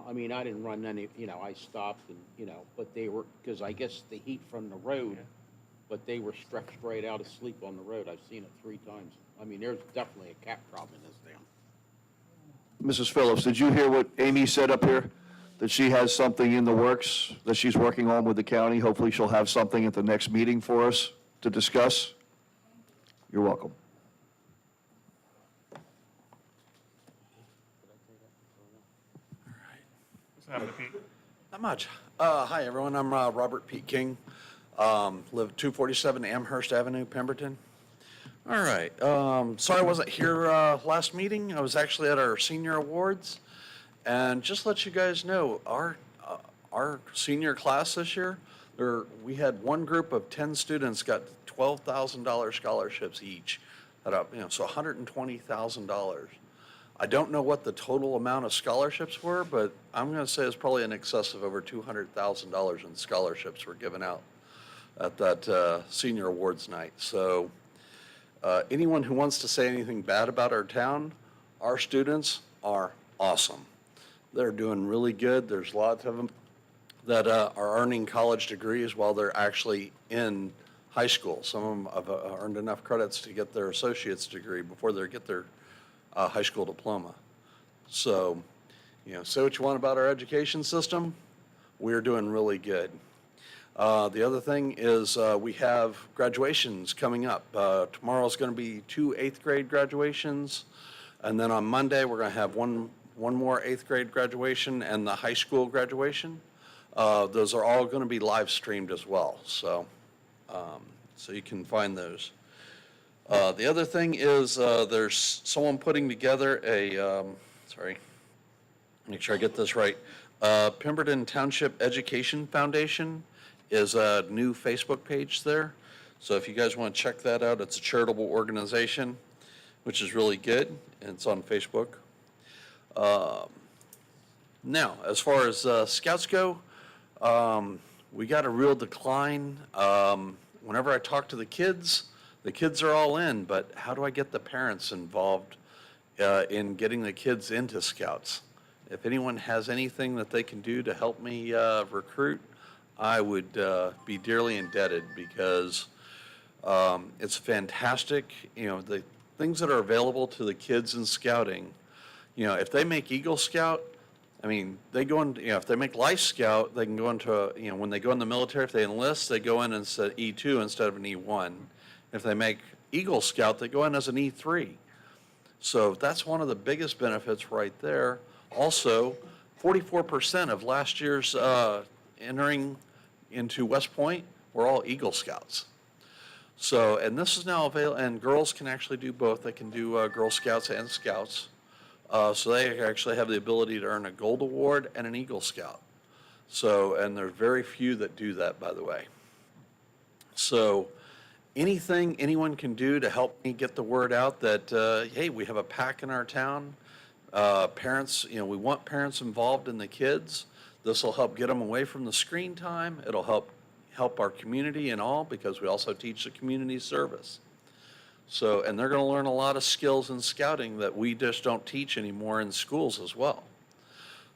I mean, I didn't run any, I stopped and, but they were, because I guess the heat from the road, but they were stretched right out asleep on the road. I've seen it 3 times. I mean, there's definitely a cat problem in this town. Mrs. Phillips, did you hear what Amy said up here? That she has something in the works that she's working on with the county? Hopefully she'll have something at the next meeting for us to discuss. You're welcome. What's happening, Pete? Not much. Hi, everyone. I'm Robert Pete King. Live at 247 Amherst Avenue, Pemberton. All right. Sorry I wasn't here last meeting. I was actually at our senior awards. And just to let you guys know, our senior class this year, We had one group of 10 students got $12,000 scholarships each, so $120,000. I don't know what the total amount of scholarships were, but I'm going to say it's probably in excess of over $200,000 in scholarships were given out at that senior awards night. So anyone who wants to say anything bad about our town, our students are awesome. They're doing really good. There's lots of them that are earning college degrees while they're actually in high school. Some of them have earned enough credits to get their associate's degree before they get their high school diploma. So, say what you want about our education system, we're doing really good. The other thing is we have graduations coming up. Tomorrow's going to be 2 8th grade graduations, and then on Monday we're going to have one more 8th grade graduation and the high school graduation. Those are all going to be live streamed as well, so you can find those. The other thing is there's someone putting together make sure I get this right. Pemberton Township Education Foundation is a new Facebook page there. So if you guys want to check that out, it's a charitable organization, which is really good, and it's on Facebook. Now, as far as scouts go, we got a real decline. Whenever I talk to the kids are all in, but how do I get the parents involved in getting the kids into scouts? If anyone has anything that they can do to help me recruit, I would be dearly indebted, because it's fantastic. The things that are available to the kids in scouting, if they make Eagle Scout, they go in, if they make Life Scout, they can go into, when they go in the military, if they enlist, they go in and set E2 instead of an E1. If they make Eagle Scout, they go in as an E3. So that's one of the biggest benefits right there. Also, 44% of last year's entering into West Point were all Eagle Scouts. So, and this is now available, and girls can actually do both. They can do Girl Scouts and Scouts. So they actually have the ability to earn a Gold Award and an Eagle Scout. So, and there's very few that do that, by the way. So anything anyone can do to help me get the word out that, hey, we have a pack in our town. Parents, we want parents involved in the kids. This will help get them away from the screen time. It'll help our community and all, because we also teach the community service. So, and they're going to learn a lot of skills in scouting that we just don't teach anymore in schools as well.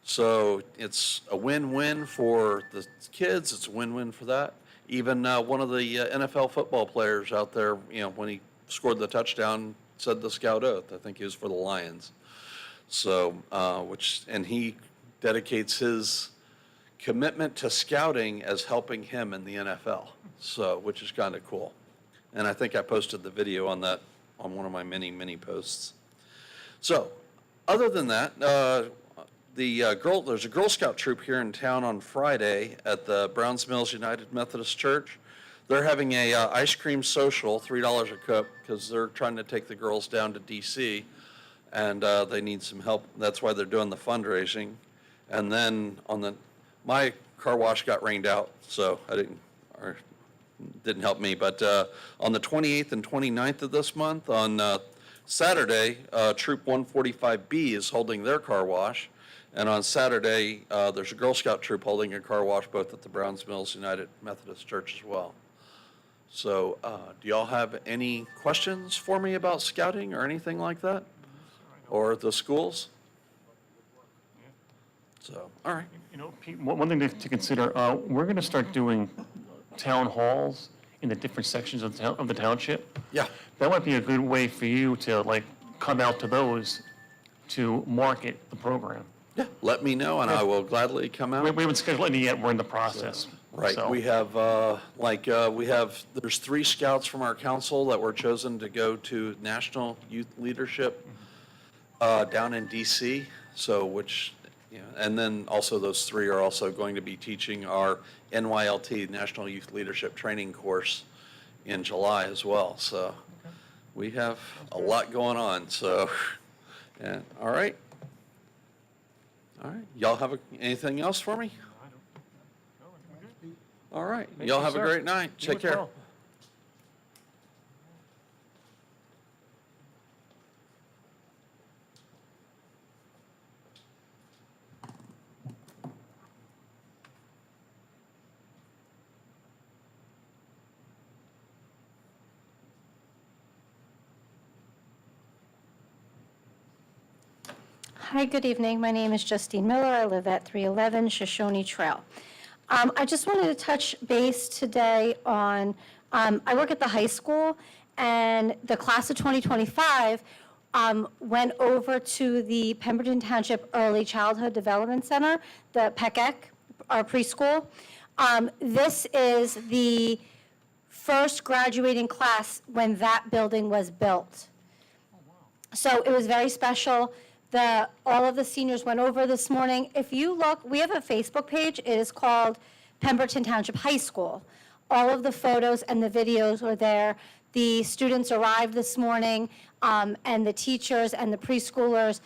So it's a win-win for the kids. It's a win-win for that. Even one of the NFL football players out there, when he scored the touchdown, said the scout oath. I think he was for the Lions. So, and he dedicates his commitment to scouting as helping him in the NFL. So, which is kind of cool. And I think I posted the video on that on one of my many posts. So, other than that, there's a Girl Scout troop here in town on Friday at the Browns Mills United Methodist Church. They're having a ice cream social, $3 a cup, because they're trying to take the girls down to DC, and they need some help. That's why they're doing the fundraising. And then my car wash got rained out, so didn't help me. But on the 28th and 29th of this month, on Saturday, Troop 145B is holding their car wash. And on Saturday, there's a Girl Scout troop holding a car wash both at the Browns Mills United Methodist Church as well. So do y'all have any questions for me about scouting or anything like that? Or the schools? So, all right. Pete, one thing to consider, we're going to start doing town halls in the different sections of the township. Yeah. That might be a good way for you to come out to those to market the program. Yeah, let me know, and I will gladly come out. We haven't scheduled any yet. We're in the process. Right. So. We have, there's 3 scouts from our council that were chosen to go to National Youth Leadership down in DC. So, and then also those 3 are also going to be teaching our NYLT, National Youth Leadership Training course, in July as well. So we have a lot going on. So, yeah, all right. All right. Y'all have anything else for me? All right. Thank Y'all you, have a sir. great night. You Take as care. well. Hi, good evening. My name is Justine Miller. I live at 311 Shoshone Trail. I just wanted to touch base today on, I work at the high school, and the class of 2025 went over to the Pemberton Township Early Childhood Development Center, the PECEC, our preschool. This is the first graduating class when that building was built. So it was very special. All of the seniors went over this morning. If you look, we have a Facebook page. It is called Pemberton Township High School. All of the photos and the videos are there. The students arrived this morning, and the teachers and the preschoolers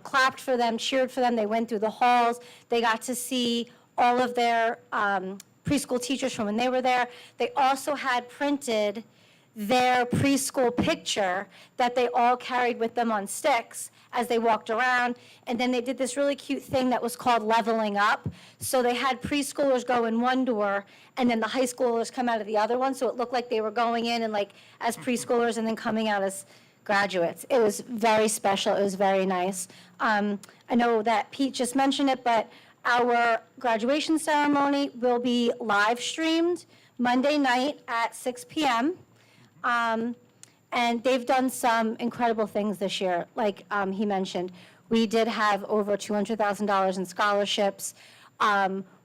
clapped for them, cheered for them. They went through the halls. They got to see all of their preschool teachers from when they were there. They also had printed their preschool picture that they all carried with them on sticks as they walked around. And then they did this really cute thing that was called leveling up. So they had preschoolers go in one door, and then the high schoolers come out of the other one. So it looked like they were going in and like as preschoolers and then coming out as graduates. It was very special. It was very nice. I know that Pete just mentioned it, but our graduation ceremony will be live streamed Monday night at 6 p.m. And they've done some incredible things this year. Like he mentioned, we did have over $200,000 in scholarships.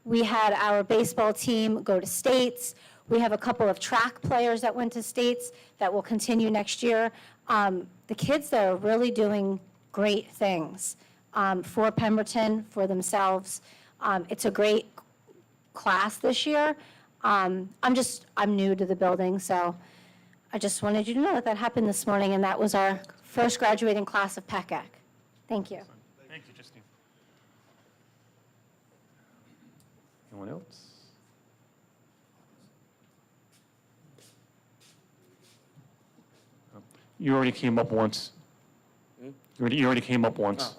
We had our baseball team go to states. We have a couple of track players that went to states that will continue next year. The kids there are really doing great things for Pemberton, for themselves. It's a great class this year. I'm new to the building, so I just wanted you to know that happened this morning, and that was our first graduating class of PECEC. Thank you. Thank you, Justine. Anyone else? You already came up once. You already came up once.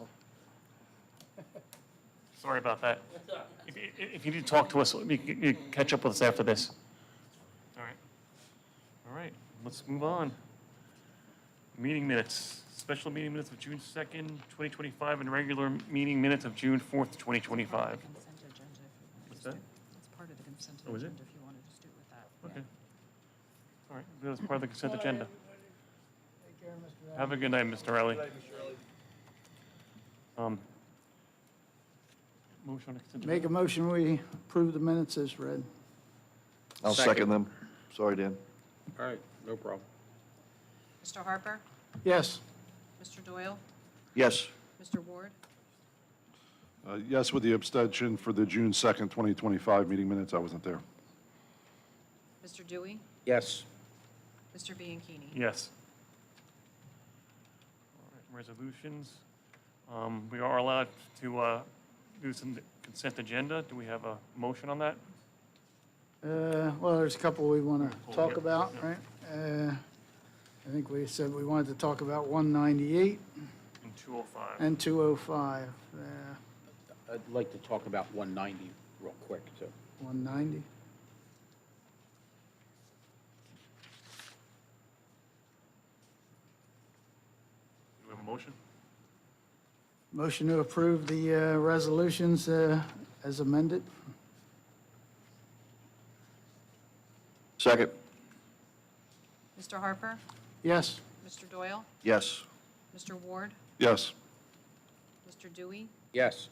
Sorry about that. If you need to talk to us, you can catch up with us after this. All right. All right, let's move on. Meeting minutes, special meeting minutes of June 2nd, 2025, and regular meeting minutes of June 4th, 2025. What's that? It's part of the consent Oh, is it? agenda if you want to just do it with that. Okay. All right, that's part of the consent agenda. Take care, Mr. Allen. Have a good night, Mr. Ellie. Motion on the consent agenda. Make a motion, we approve the minutes as read. I'll second them. Sorry, Dan. All right, no problem. Mr. Harper? Yes. Mr. Doyle? Yes. Mr. Ward? Yes, with the abstention for the June 2nd, 2025 meeting minutes. I wasn't there. Mr. Dewey? Yes. Mr. Bianchini? Yes. All right, resolutions. We are allowed to do some consent agenda. Do we have a motion on that? Well, there's a couple we want to talk Yep. about, right? I think we said we wanted to talk about 198 And 205. and 205. I'd like to talk about 190 real quick, too. 190. Do we have a motion? Motion to approve the resolutions as amended. Second. Mr. Harper? Yes. Mr. Doyle? Yes. Mr. Ward? Yes. Mr. Dewey? Yes.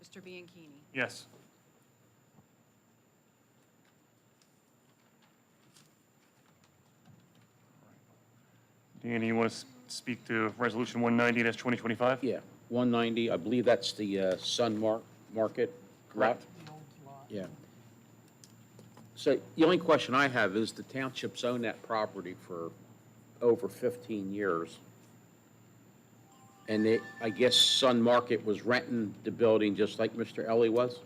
Mr. Bianchini? Yes. Danny, you want to speak to Resolution 190-2025? Yeah, 190, I believe that's the Sun Market lot. Yeah. So the only question I have is the township's owned that property for over 15 years. And I guess Sun Market was renting the building just like Mr. Ellie was?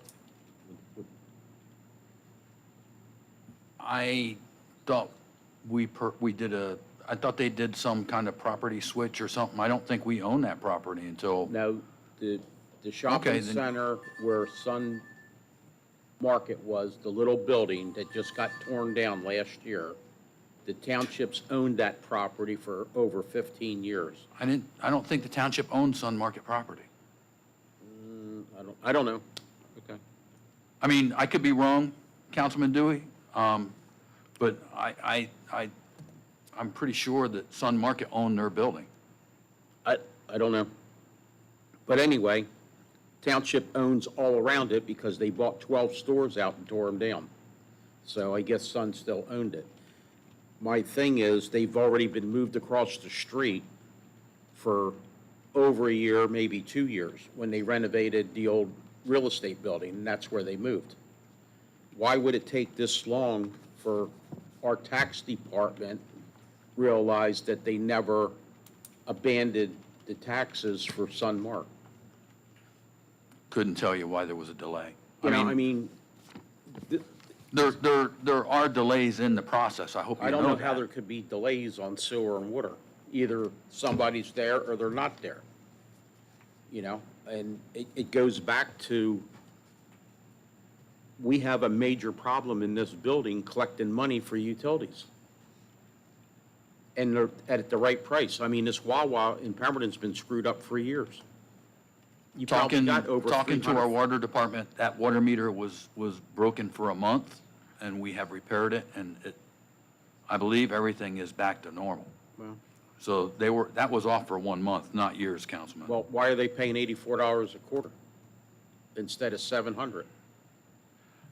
I thought I thought they did some kind of property switch or something. I don't think we own that property until, No, the Okay, shopping then- center where Sun Market was, the little building that just got torn down last year, the townships owned that property for over 15 years. I don't think the township owns Sun Market property. I don't know. Okay. I mean, I could be wrong, Councilman Dewey, but I'm pretty sure that Sun Market owned their building. I don't know. But anyway, township owns all around it because they bought 12 stores out and tore them down. So I guess Sun still owned it. My thing is, they've already been moved across the street for over a year, maybe 2 years, when they renovated the old real estate building, and that's where they moved. Why would it take this long for our tax department realize that they never abandoned the taxes for Sun Mark? Couldn't tell you why there was a delay. You know, I mean, There are delays in the process. I hope you I know don't know that. how there could be delays on sewer and water. Either somebody's there or they're not there. You know, and it goes back to, we have a major problem in this building collecting money for utilities. And they're at the right price. I mean, this Wawa in Pemberton's been screwed up for years. You probably got over Talking to our 300. water department, that water meter was broken for a month, and we have repaired it, and I believe everything is back to normal. Well, So that was off for 1 month, not years, Councilman. Well, why are they paying $84 a quarter instead of $700?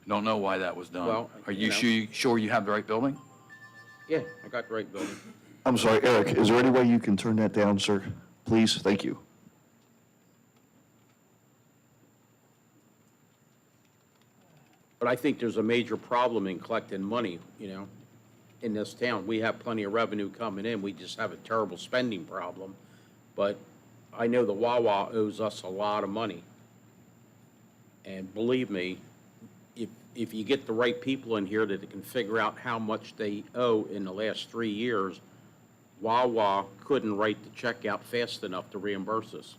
Don't know why that was done. Well, Are you you know. sure you have the right building? Yeah, I got the right building. I'm sorry, Eric, is there any way you can turn that down, sir? Please, thank you. But I think there's a major problem in collecting money, you know, in this town. We have plenty of revenue coming in. We just have a terrible spending problem. But I know the Wawa owes us a lot of money. And believe me, if you get the right people in here that can figure out how much they owe in the last 3 years, Wawa couldn't write the check out fast enough to reimburse us.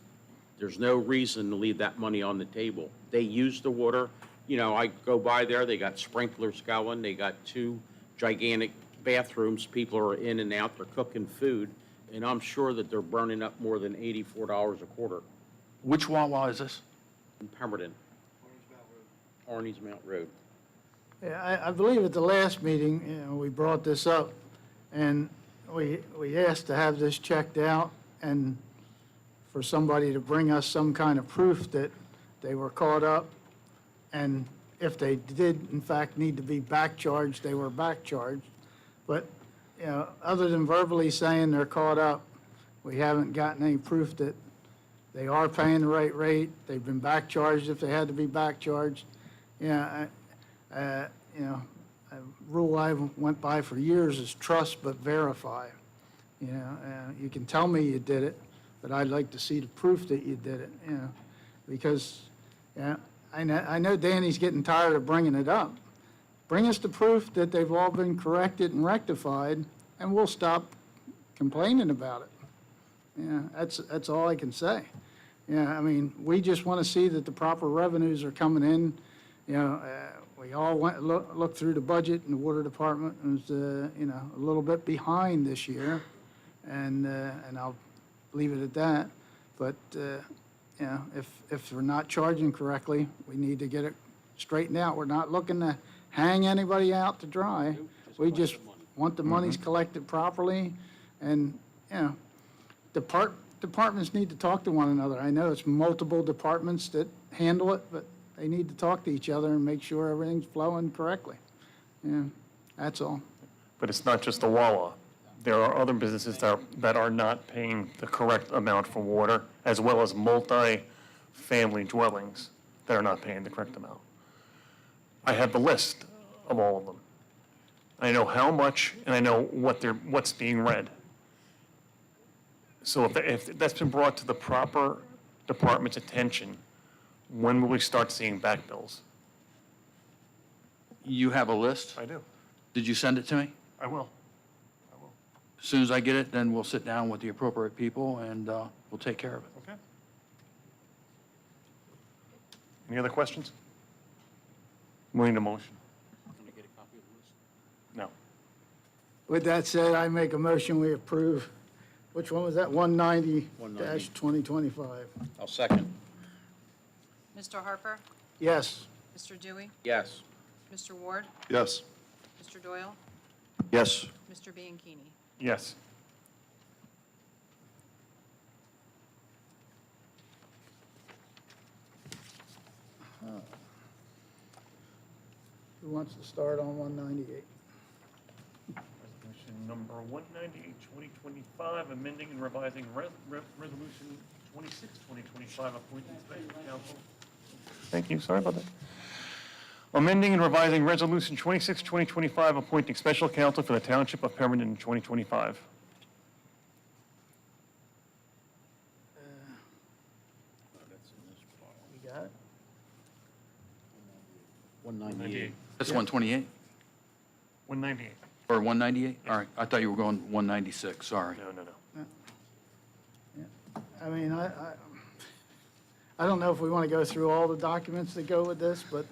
There's no reason to leave that money on the table. They use the water. You know, I go by there, they got sprinklers going, they got 2 gigantic bathrooms, people are in and out, they're cooking food, and I'm sure that they're burning up more than $84 a quarter Which Wawa is this? in Pemberton. Arnie's Mount Road. Yeah, I believe at the last meeting, you know, we brought this up, and we asked to have this checked out and for somebody to bring us some kind of proof that they were caught up, and if they did, in fact, need to be back charged, they were back charged. But, you know, other than verbally saying they're caught up, we haven't gotten any proof that they are paying the right rate, they've been back charged if they had to be back charged. Yeah, you know, a rule I went by for years is trust but verify. You know, you can tell me you did it, but I'd like to see the proof that you did it, you know, because, yeah, I know Danny's getting tired of bringing it up. Bring us the proof that they've all been corrected and rectified, and we'll stop complaining about it. Yeah, that's all I can say. Yeah, I mean, we just want to see that the proper revenues are coming in. You know, we all went, looked through the budget, and the water department was, you know, a little bit behind this year, and I'll leave it at that. But, you know, if we're not charging correctly, we need to get it straightened out. We're not looking to hang anybody out to dry. We just want the monies collected properly, and, you know, departments need to talk to one another. I know it's multiple departments that handle it, but they need to talk to each other and make sure everything's flowing correctly. Yeah, that's all. But it's not just the Wawa. There are other businesses that are not paying the correct amount for water, as well as multi-family dwellings that are not paying the correct amount. I have the list of all of them. I know how much, and I know what's being read. So if that's been brought to the proper department's attention, when will we start seeing back bills? You have a list? I do. Did you send it to me? I will. As soon as I get it, then we'll sit down with the appropriate people and we'll take care of it. Okay. Any other questions? We need a motion. No. With that said, I make a motion, we approve, which one was that? 190-2025. I'll second. Mr. Harper? Yes. Mr. Dewey? Yes. Mr. Ward? Yes. Mr. Doyle? Yes. Mr. Bianchini? Yes. Who wants to start on 198? Resolution number 198, 2025, amending and revising Resolution 26, 2025, appointing special counsel. Thank you, sorry about that. Amending and revising Resolution 26, 2025, appointing special counsel for the Township of Pemberton in 2025. You got it? 198. That's 128 198. or 198? All right, I thought you were going 196, sorry. No. I mean, I don't know if we want to go through all the documents that go with this, but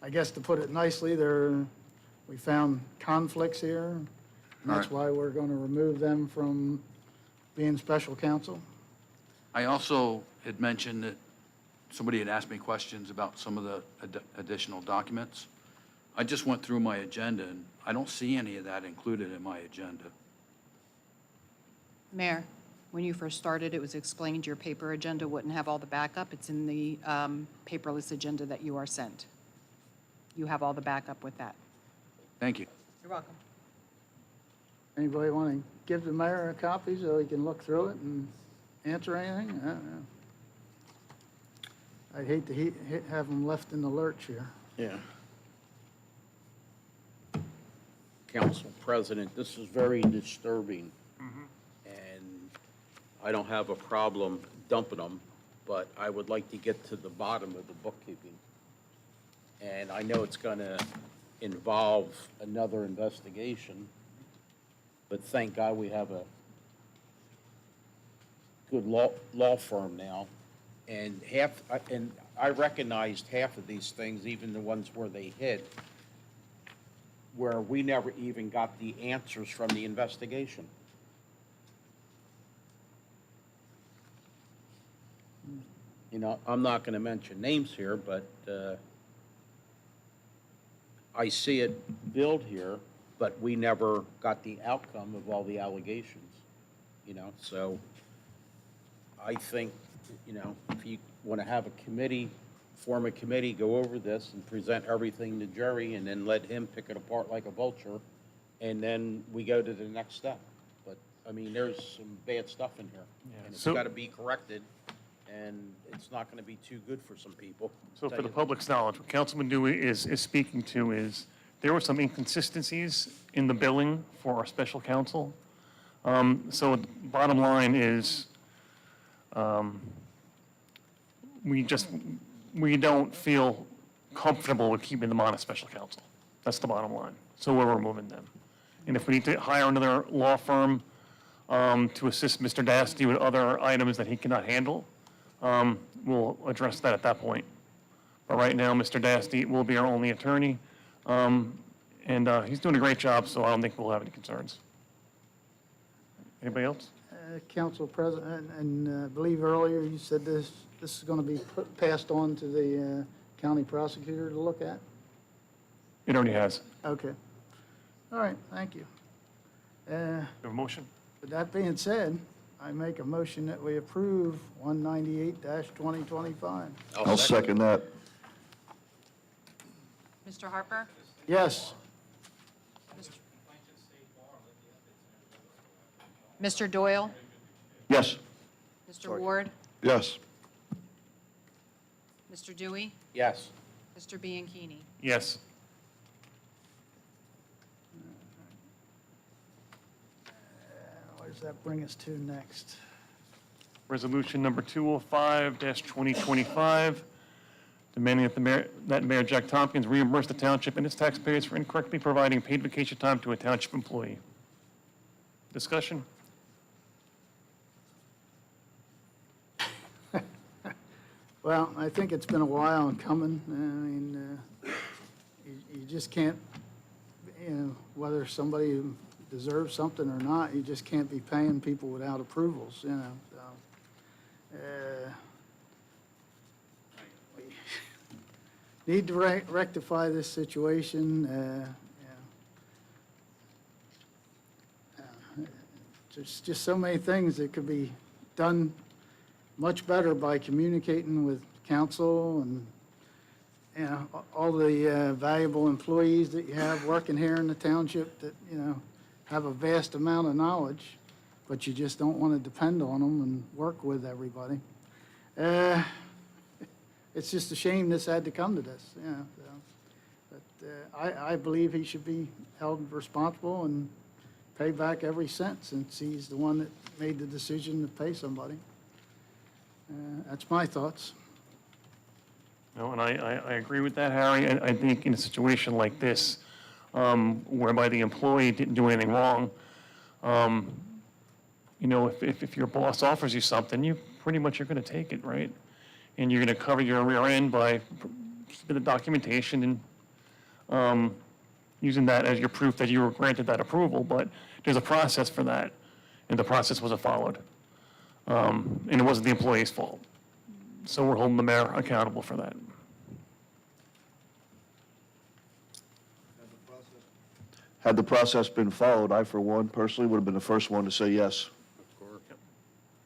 I guess to put it nicely, we found conflicts here. And that's All right. why we're going to remove them from being special counsel. I also had mentioned that somebody had asked me questions about some of the additional documents. I just went through my agenda, and I don't see any of that included in my agenda. Mayor, when you first started, it was explained your paper agenda wouldn't have all the backup. It's in the paperless agenda that you are sent. You have all the backup with that. Thank you. You're welcome. Anybody want to give the mayor a copy so he can look through it and answer anything? I don't know. I'd hate to have him left in the lurch here. Yeah. Council President, this is very disturbing. And I don't have a problem dumping them, but I would like to get to the bottom of the bookkeeping. And I know it's going to involve another investigation, but thank God we have a good law firm now. And I recognized half of these things, even the ones where they hid, where we never even got the answers from the investigation. You know, I'm not going to mention names here, but I see it billed here, but we never got the outcome of all the allegations, you know? So I think, you know, if you want to have a committee, form a committee, go over this and present everything to Jerry and then let him pick it apart like a vulture, and then we go to the next step. But, I mean, there's some bad stuff in here. And it's So- got to be corrected, and it's not going to be too good for some people. So Tell for the you. public's knowledge, what Councilman Dewey is speaking to is, there were some inconsistencies in the billing for our special counsel. So the bottom line is, we don't feel comfortable with keeping them on as special counsel. That's the bottom line. So we're removing them. And if we need to hire another law firm to assist Mr. Dasty with other items that he cannot handle, we'll address that at that point. But right now, Mr. Dasty will be our only attorney, and he's doing a great job, so I don't think we'll have any concerns. Anybody else? Council President, and I believe earlier you said this is going to be passed on to the county prosecutor to look at? It already has. Okay. All right, thank you. You have a motion? With that being said, I make a motion that we approve 198-2025. I'll second that. Mr. Harper? Yes. Mr. Doyle? Yes. Mr. Ward? Yes. Mr. Dewey? Yes. Mr. Bianchini? Yes. Where does that bring us to next? Resolution number 205-2025, demanding that Mayor Jack Tompkins reimburse the township and its taxpayers for incorrectly providing paid vacation time to a township employee. Discussion? Well, I think it's been a while in coming. I mean, you just can't, whether somebody deserves something or not, you just can't be paying people without approvals, so, we need to rectify this situation. There's just so many things that could be done much better by communicating with council and, all the valuable employees that you have working here in the township that, have a vast amount of knowledge, but you just don't want to depend on them and work with everybody. It's just a shame this had to come to this, But I believe he should be held responsible and pay back every cent since he's the one that made the decision to pay somebody. That's my thoughts. No, and I agree with that, Harry. I think in a situation like this, whereby the employee didn't do anything wrong, if your boss offers you something, you pretty much are going to take it, right? And you're going to cover your rear end by the documentation and using that as your proof that you were granted that approval. But there's a process for that, and the process wasn't followed. And it wasn't the employee's fault. So we're holding the mayor accountable for that. Had the process been followed, I, for one, personally would have been the first one to say yes.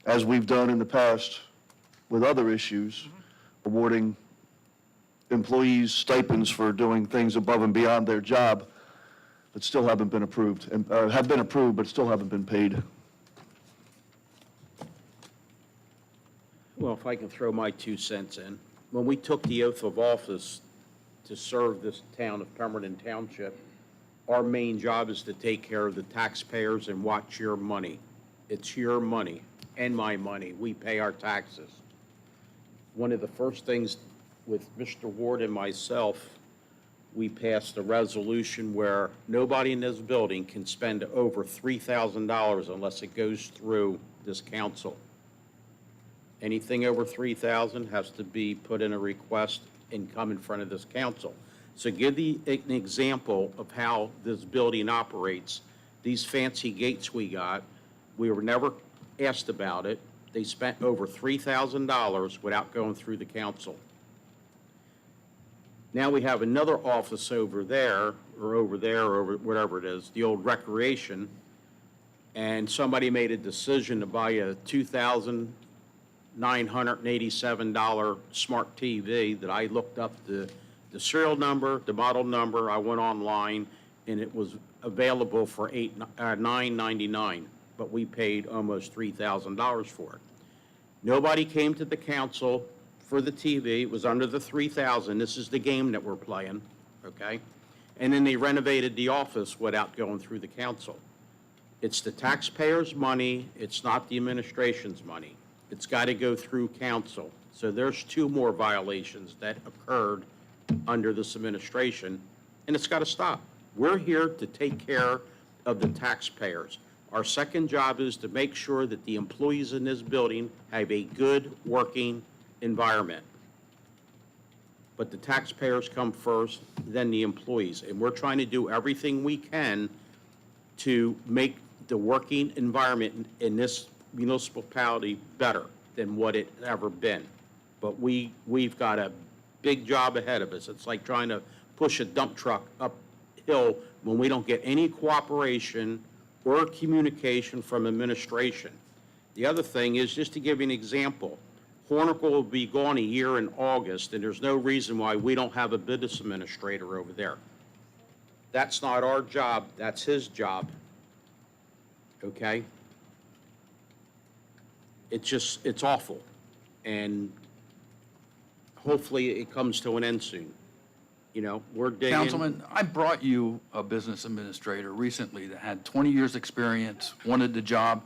As we've done in the past with other issues, awarding employees stipends for doing things above and beyond their job that still haven't been approved, and have been approved but still haven't been paid. Well, if I can throw my 2 cents in. When we took the oath of office to serve this town of Pemberton Township, our main job is to take care of the taxpayers and watch your money. It's your money and my money. We pay our taxes. One of the first things with Mr. Ward and myself, we passed a resolution where nobody in this building can spend over $3,000 unless it goes through this council. Anything over $3,000 has to be put in a request and come in front of this council. So give an example of how this building operates. These fancy gates we got, we were never asked about it. They spent over $3,000 without going through the council. Now we have another office over there, or whatever it is, the old recreation, and somebody made a decision to buy a $2,987 smart TV that I looked up the serial number, the model number, I went online, and it was available for $999, but we paid almost $3,000 for it. Nobody came to the council for the TV. It was under the $3,000. This is the game that we're playing, okay? And then they renovated the office without going through the council. It's the taxpayers' money. It's not the administration's money. It's got to go through council. So there's 2 more violations that occurred under this administration, and it's got to stop. We're here to take care of the taxpayers. Our second job is to make sure that the employees in this building have a good working environment. But the taxpayers come first, then the employees. And we're trying to do everything we can to make the working environment in this municipality better than what it's ever been. But we've got a big job ahead of us. It's like trying to push a dump truck uphill when we don't get any cooperation or communication from administration. The other thing is, just to give you an example, Hornicle will be gone a year in August, and there's no reason why we don't have a business administrator over there. That's not our job, that's his job, okay? It's awful, and hopefully it comes to an end soon. We're digging. Councilman, I brought you a business administrator recently that had 20 years' experience, wanted the job,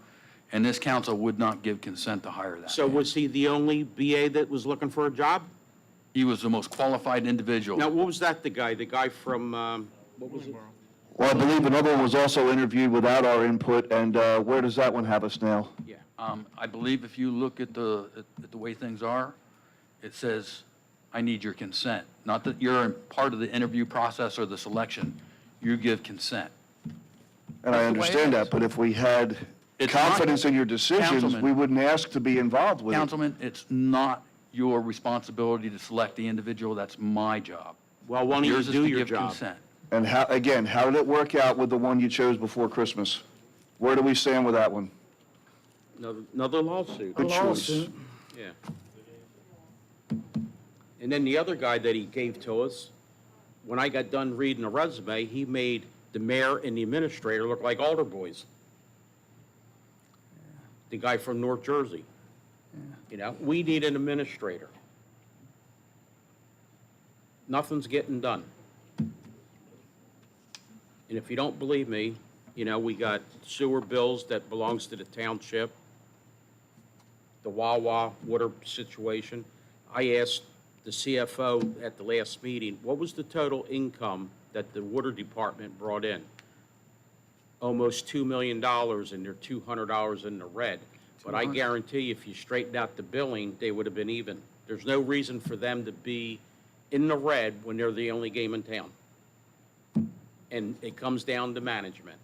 and this council would not give consent to hire that. So was he the only BA that was looking for a job? He was the most qualified individual. Now, what was that, the guy from, what was it? Well, I believe another one was also interviewed without our input, and where does that one have us now? Yeah. I believe if you look at the way things are, it says, I need your consent. Not that you're in part of the interview process or the selection. You give consent. And I That's the way it understand is. that, but if we had It's not- confidence in your decisions, Councilman. we wouldn't ask to be involved with it. Councilman, it's not your responsibility to select the individual. That's my job. Well, why don't you Yours is do to your give job? consent. And how, again, how did it work out with the one you chose before Christmas? Where do we stand with that one? Another lawsuit. Good choice. Lawsuit. Yeah. And then the other guy that he gave to us, when I got done reading the resume, he made the mayor and the administrator look like altar boys. The guy from North Jersey. You know, we need an administrator. Nothing's getting done. And if you don't believe me, you know, we got sewer bills that belongs to the township, the Wawa water situation. I asked the CFO at the last meeting, what was the total income that the water department brought in? Almost $2 million, and they're $200 in the red. But I guarantee you, if you straightened out the billing, they would have been even. There's no reason for them to be in the red when they're the only game in town. And it comes down to management.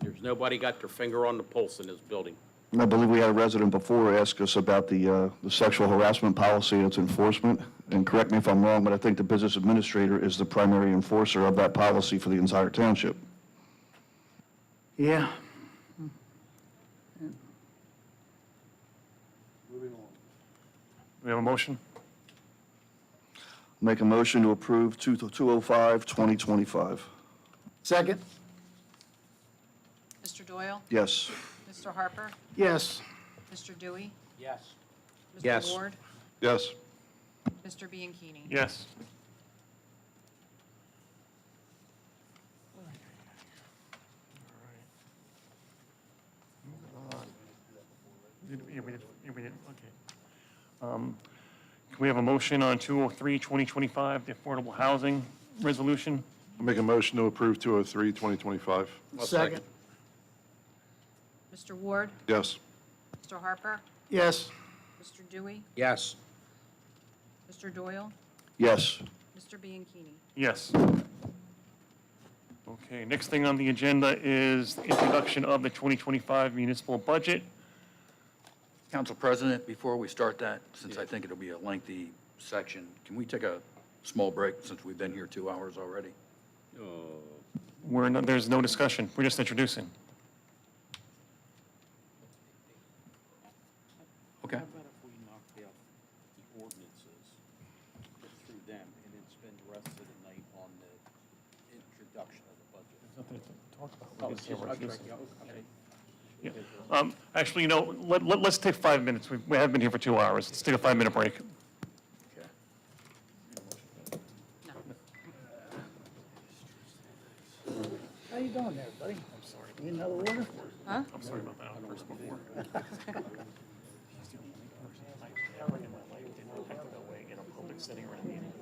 There's nobody got their finger on the pulse in this building. And I believe we had a resident before ask us about the sexual harassment policy and its enforcement. And correct me if I'm wrong, but I think the business administrator is the primary enforcer of that policy for the entire township. Yeah. We have a motion? Make a motion to approve 205-2025. Second? Mr. Doyle? Yes. Mr. Harper? Yes. Mr. Dewey? Yes. Mr. Ward? Yes. Mr. Bianchini? Yes. Yeah, we did, okay. Can we have a motion on 203-2025, the affordable housing resolution? Make a motion to approve 203-2025. Second? Mr. Ward? Yes. Mr. Harper? Yes. Mr. Dewey? Yes. Mr. Doyle? Yes. Mr. Bianchini? Yes. Okay, next thing on the agenda is the introduction of the 2025 municipal budget. Council President, before we start that, since I think it'll be a lengthy section, can we take a small break since we've been here 2 hours already? There's no discussion, we're just introducing. Okay. How about if we knock out the ordinances, get through them, and then spend the rest of the night on the introduction of the budget? There's nothing to talk about. Oh, We're it's just here, just, we're okay, introducing. okay. Yeah. Actually, you know, let's take 5 minutes. We have been here for 2 hours. Let's take a 5-minute break. How you doing there, buddy? I'm sorry. Need another water? Huh? I'm sorry about that first before. She's the only person I ever in my life did not have to go away in a public setting or in a meeting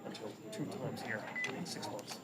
until 2 times here in 6 months.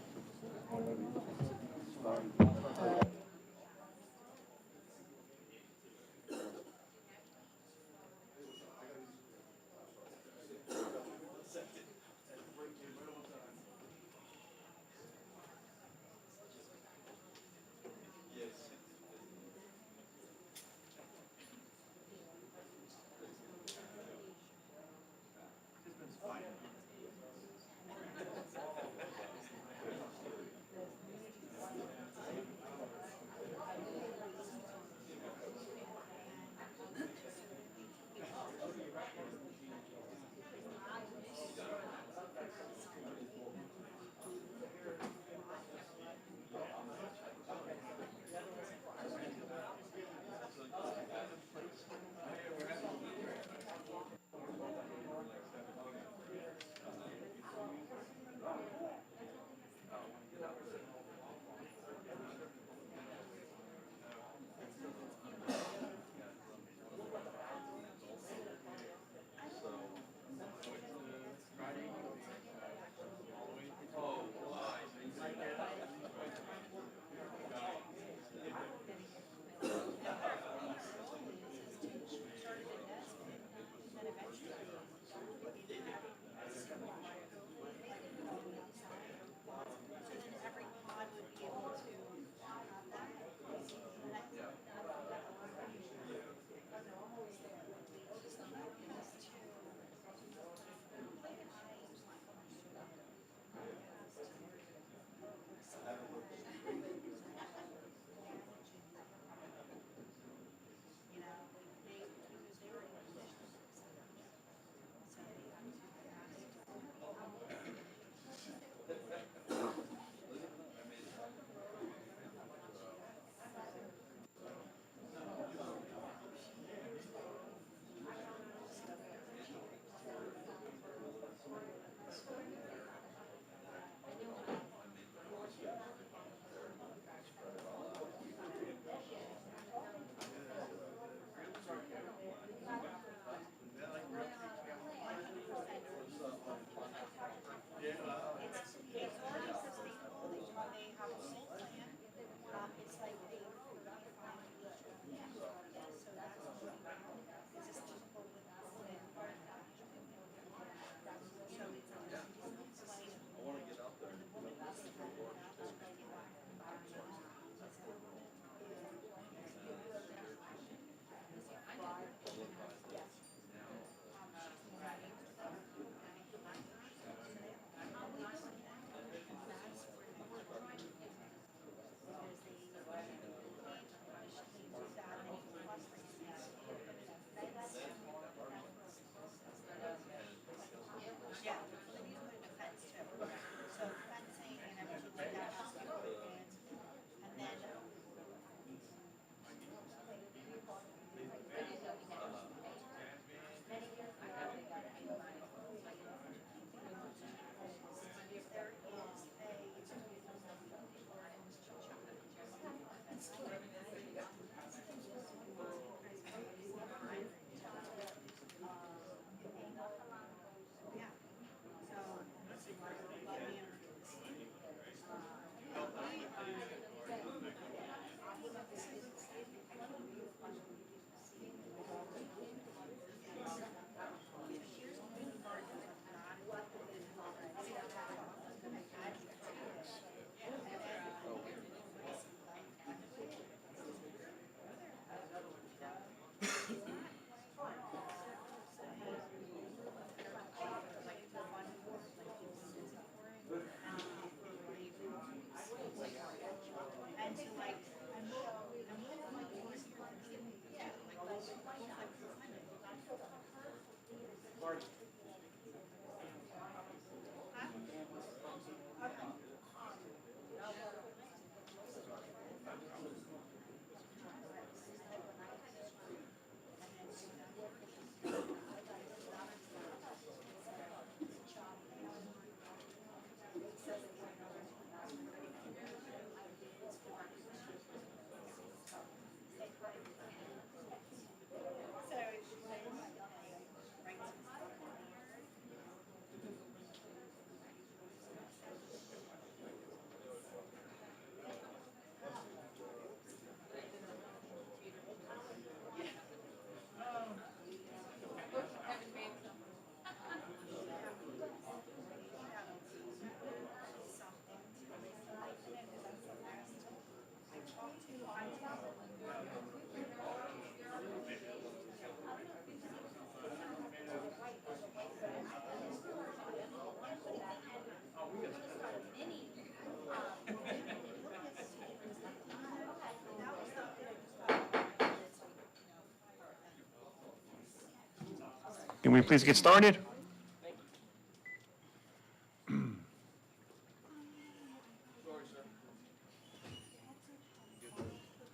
Can we please get started?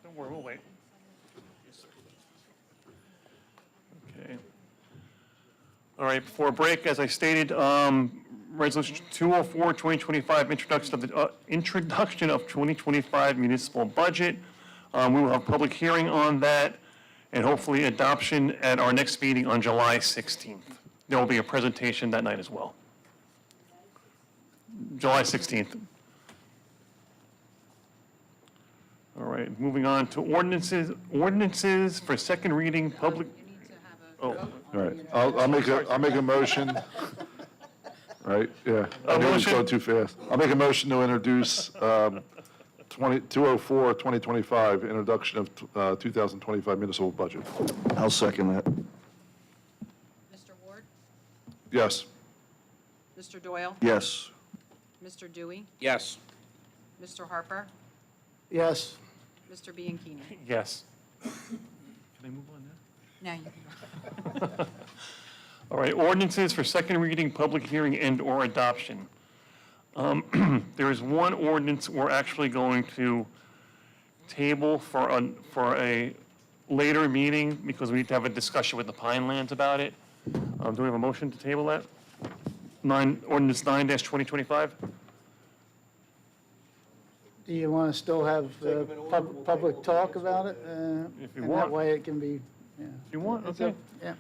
Don't worry, we'll wait. Okay. All right, before a break, as I stated, Resolution 204, 2025, introduction of 2025 municipal budget. We will have public hearing on that and hopefully adoption at our next meeting on July 16th. There will be a presentation that night as well. July 16th. All right, moving on to ordinances for second reading, public. Oh, All right, I'll make a motion. Right, yeah. I knew it was motion? going too fast. I'll make a motion to introduce 204, 2025, introduction of 2025 municipal budget. I'll second that. Mr. Ward? Yes. Mr. Doyle? Yes. Mr. Dewey? Yes. Mr. Harper? Yes, Mr. Bianchini? yes. Can I move on now? Now you can go. All right, ordinances for second reading, public hearing, and/or adoption. There is one ordinance we're actually going to table for a later meeting because we need to have a discussion with the Pinelands about it. Do we have a motion to table that? Ordinance 9-2025? do you want to still have public talk about it? If you And want. that way it can be, yeah. If you want, It's okay. up- Yeah.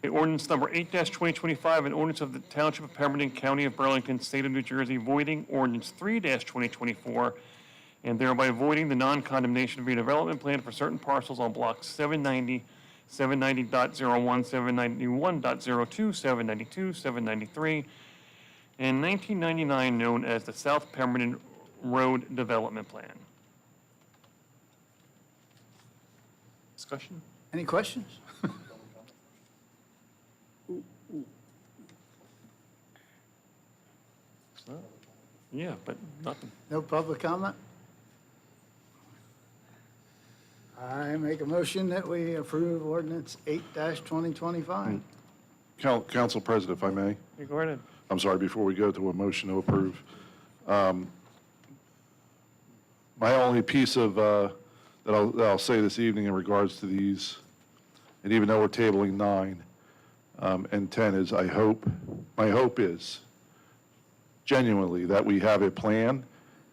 Okay, ordinance number 8-2025, an ordinance of the Township of Pemberton, County of Burlington, State of New Jersey, voiding ordinance 3-2024, and thereby voiding the non-condemnation redevelopment plan for certain parcels on blocks 790, 790.01, 791.02, 792, 793, and 1999, known as the South Pemberton Road Development Plan. Discussion? Any questions? Yeah, but nothing. No public comment? I make a motion that we approve ordinance 8-2025. Council President, if I may. You go right ahead. I'm sorry, before we go to a motion to approve. My only piece of, that I'll say this evening in regards to these, and even though we're tabling 9 and 10, is my hope is genuinely that we have a plan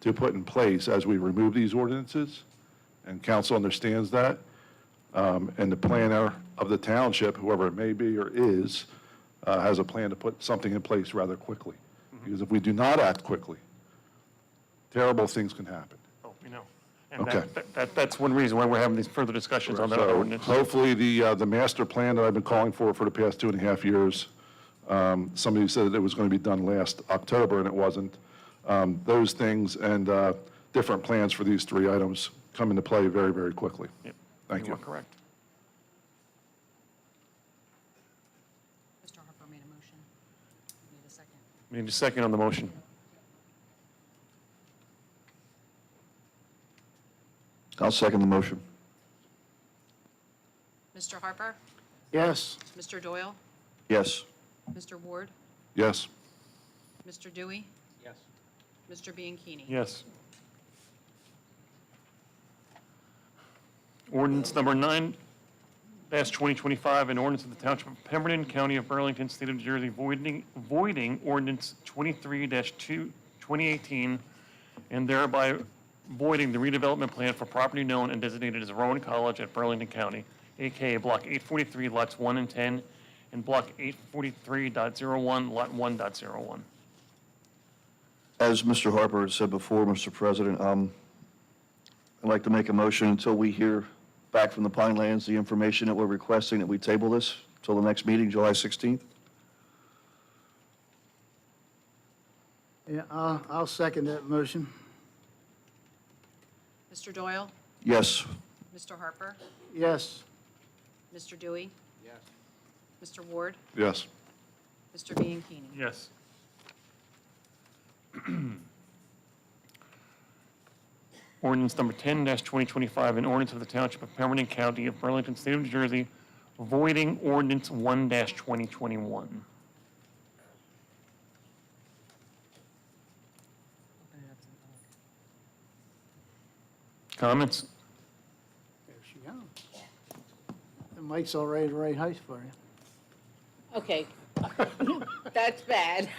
to put in place as we remove these ordinances, and council understands that, and the planner of the township, whoever it may be or is, has a plan to put something in place rather quickly. Because if we do not act quickly, terrible things can happen. Oh, we know. And Okay. that's one reason why we're having these further discussions on that So ordinance. hopefully the master plan that I've been calling for the past 2.5 years, somebody said that it was going to be done last October and it wasn't. Those things and different plans for these 3 items come into play very, very quickly. Yep, Thank you. are correct. Mr. Harper made a motion. Need a second. We need a second on the motion. I'll second the motion. Mr. Harper? Yes, Mr. Doyle? Yes. Mr. Ward? Yes. Mr. Dewey? Yes. Mr. Bianchini? Yes. Ordinance number 9-2025, an ordinance of the Township of Pemberton, County of Burlington, State of New Jersey, voiding ordinance 23-2018, and thereby voiding the redevelopment plan for property known and designated as Rowan College at Burlington County, AKA Block 843, Lots 1 and 10, and Block 843.01, Lot 1.01. As Mr. Harper had said before, Mr. President, I'd like to make a motion until we hear back from the Pinelands the information that we're requesting that we table this till the next meeting, July 16th. yeah, I'll second that motion. Mr. Doyle? Yes. Mr. Harper? Yes, Mr. Dewey? Yes. Mr. Ward? Yes. Mr. Bianchini? Yes. Ordinance number 10-2025, an ordinance of the Township of Pemberton, County of Burlington, State of New Jersey, voiding ordinance 1-2021. Comments? There she goes. The mic's all right at the right height for you. Okay, that's bad.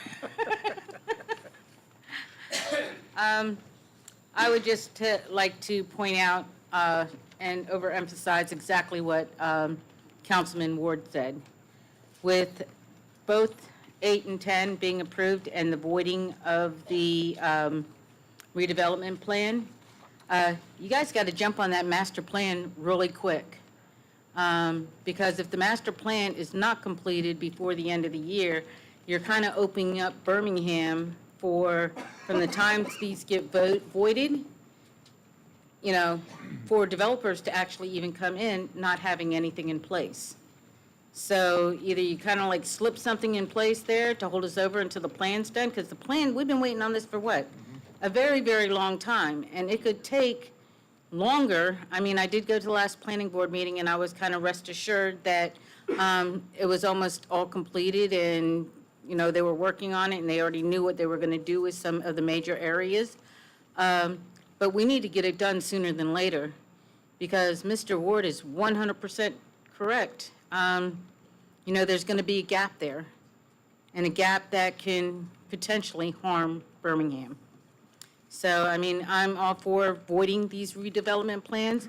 I would just like to point out and overemphasize exactly what Councilman Ward said. With both 8 and 10 being approved and the voiding of the redevelopment plan, you guys got to jump on that master plan really quick. Because if the master plan is not completed before the end of the year, you're kind of opening up Birmingham from the time these get voided, for developers to actually even come in, not having anything in place. So either you kind of like slip something in place there to hold us over until the plan's done, because the plan, we've been waiting on this for what? A very, very long time, and it could take longer. I mean, I did go to the last planning board meeting, and I was kind of rest assured that it was almost all completed, and, they were working on it, and they already knew what they were going to do with some of the major areas. But we need to get it done sooner than later, because Mr. Ward is 100% correct. There's going to be a gap there, and a gap that can potentially harm Birmingham. So, I mean, I'm all for voiding these redevelopment plans,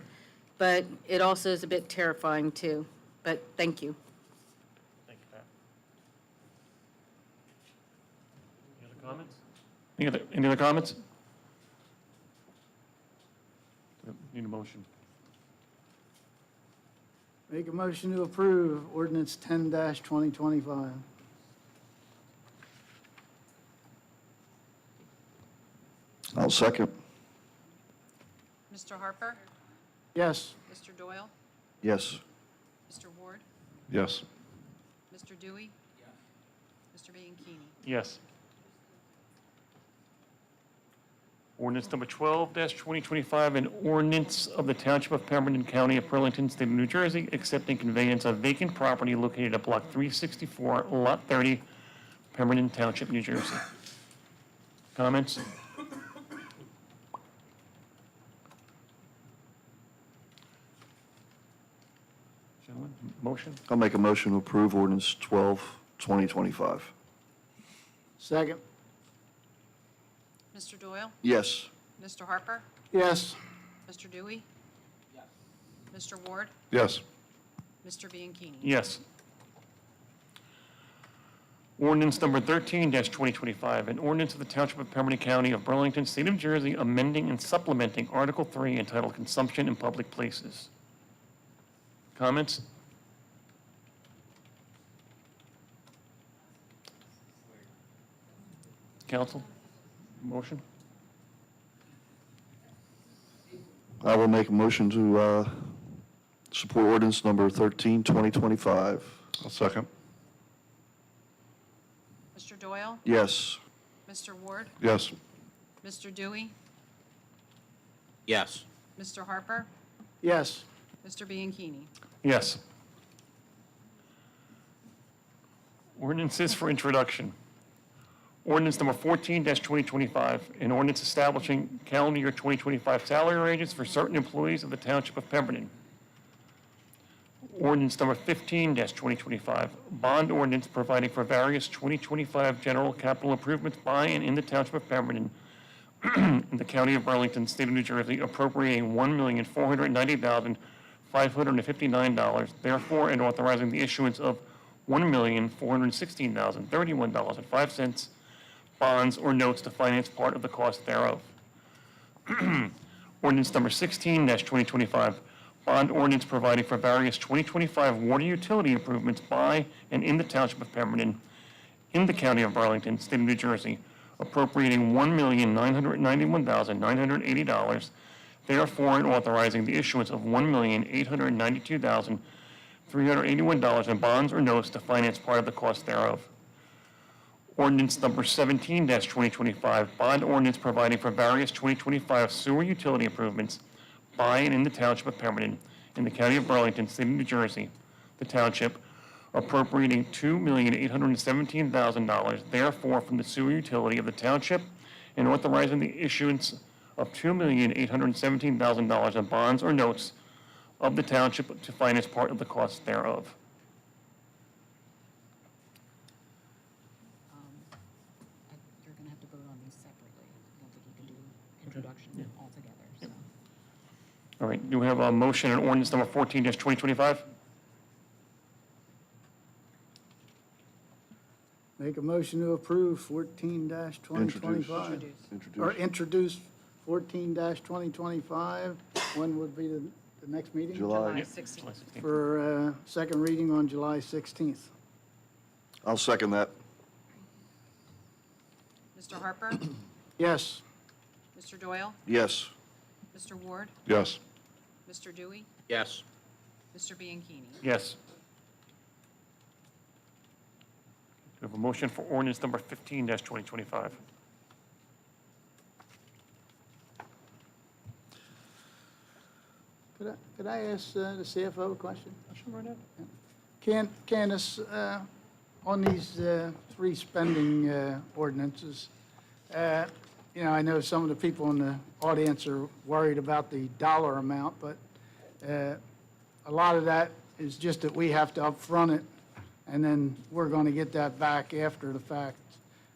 but it also is a bit terrifying too. But thank you. Thank you, Pat. Any other comments? Any other comments? Need a motion. Make a motion to approve ordinance 10-2025. I'll second. Mr. Harper? Yes. Mr. Doyle? Yes. Mr. Ward? Yes. Mr. Dewey? Mr. Bianchini? Yes. Ordinance number 12-2025, an ordinance of the Township of Pemberton, County of Burlington, State of New Jersey, accepting conveyance of vacant property located at Block 364, Lot 30, Pemberton Township, New Jersey. Comments? Gentlemen, motion? I'll make a motion to approve ordinance 12-2025. Second. Mr. Doyle? Yes. Mr. Harper? Yes. Mr. Dewey? Mr. Ward? Yes. Mr. Bianchini? Yes. Ordinance number 13-2025, an ordinance of the Township of Pemberton, County of Burlington, State of New Jersey, amending and supplementing Article 3 entitled Consumption in Public Places. Comments? Council? Motion? I will make a motion to support ordinance number 13-2025. I'll second. Mr. Doyle? Yes. Mr. Ward? Yes. Mr. Dewey? Yes. Mr. Harper? Yes. Mr. Bianchini? Yes. Ordinances for introduction. Ordinance number 14-2025, an ordinance establishing calendar year 2025 salary ranges for certain employees of the Township of Pemberton. Ordinance number 15-2025, bond ordinance providing for various 2025 general capital improvements by and in the Township of Pemberton in the County of Burlington, State of New Jersey, appropriating $1,490,559, therefore, and authorizing the issuance of $1,416,031.05 bonds or notes to finance part of the cost thereof. Ordinance number 16-2025, bond ordinance providing for various 2025 water utility improvements by and in the Township of Pemberton, in the County of Burlington, State of New Jersey, appropriating $1,991,980, therefore, and authorizing the issuance of $1,892,381 in bonds or notes to finance part of the cost thereof. Ordinance number 17-2025, bond ordinance providing for various 2025 sewer utility improvements by and in the Township of Pemberton, in the County of Burlington, State of New Jersey. the township, appropriating $2,817,000 therefore from the sewer utility of the township and authorizing the issuance of $2,817,000 of bonds or notes of the township to finance part of the costs thereof. You're going to have to vote on these separately. I don't think you can do introduction altogether, so. All right, do we have a motion on ordinance number 14-2025? Make a motion to approve 14-2025. Or introduce 14-2025. When would be the next meeting? July 16th. For second reading on July 16th. I'll second that. Mr. Harper? Yes. Mr. Doyle? Yes. Mr. Ward? Yes. Mr. Dewey? Yes. Mr. Bianchini? Yes. We have a motion for ordinance number 15-2025. Could I ask the CFO a question? Sure, right Candace, on these three spending ordinances, I know some of the people in the audience are worried about the dollar amount, but a lot of that is just that we have to upfront it, and then we're going to get that back after the fact.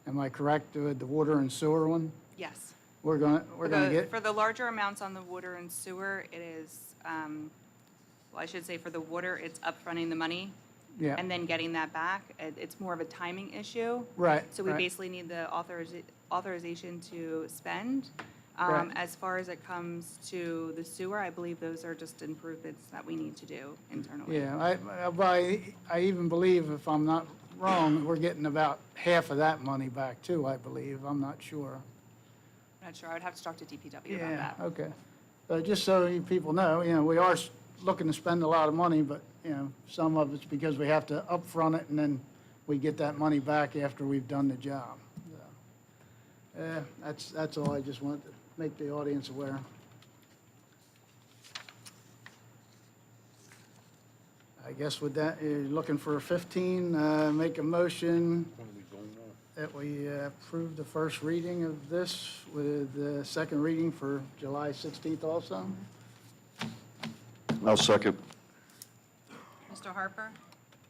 Am I correct, the water and sewer one? Yes. We're going to get, For the larger amounts on the water and sewer, it is, well, I should say for the water, it's upfronting the money yeah, and then getting that back. It's more of a timing issue. right. So we right. basically need the authorization to spend. Right. As far as it comes to the sewer, I believe those are just improvements that we need to do internally. Yeah, I even believe, if I'm not wrong, we're getting about half of that money back too, I believe. I'm not sure. I'm not sure. I would have to talk to DPW about Yeah, that. okay. But just so you people know, we are looking to spend a lot of money, but, some of it's because we have to upfront it and then we get that money back after we've done the job. So, that's all. I just wanted to make the audience aware. I guess with that, you're looking for a 15, make a motion that we approve the first reading of this with the second reading for July 16th also. I'll second. Mr. Harper?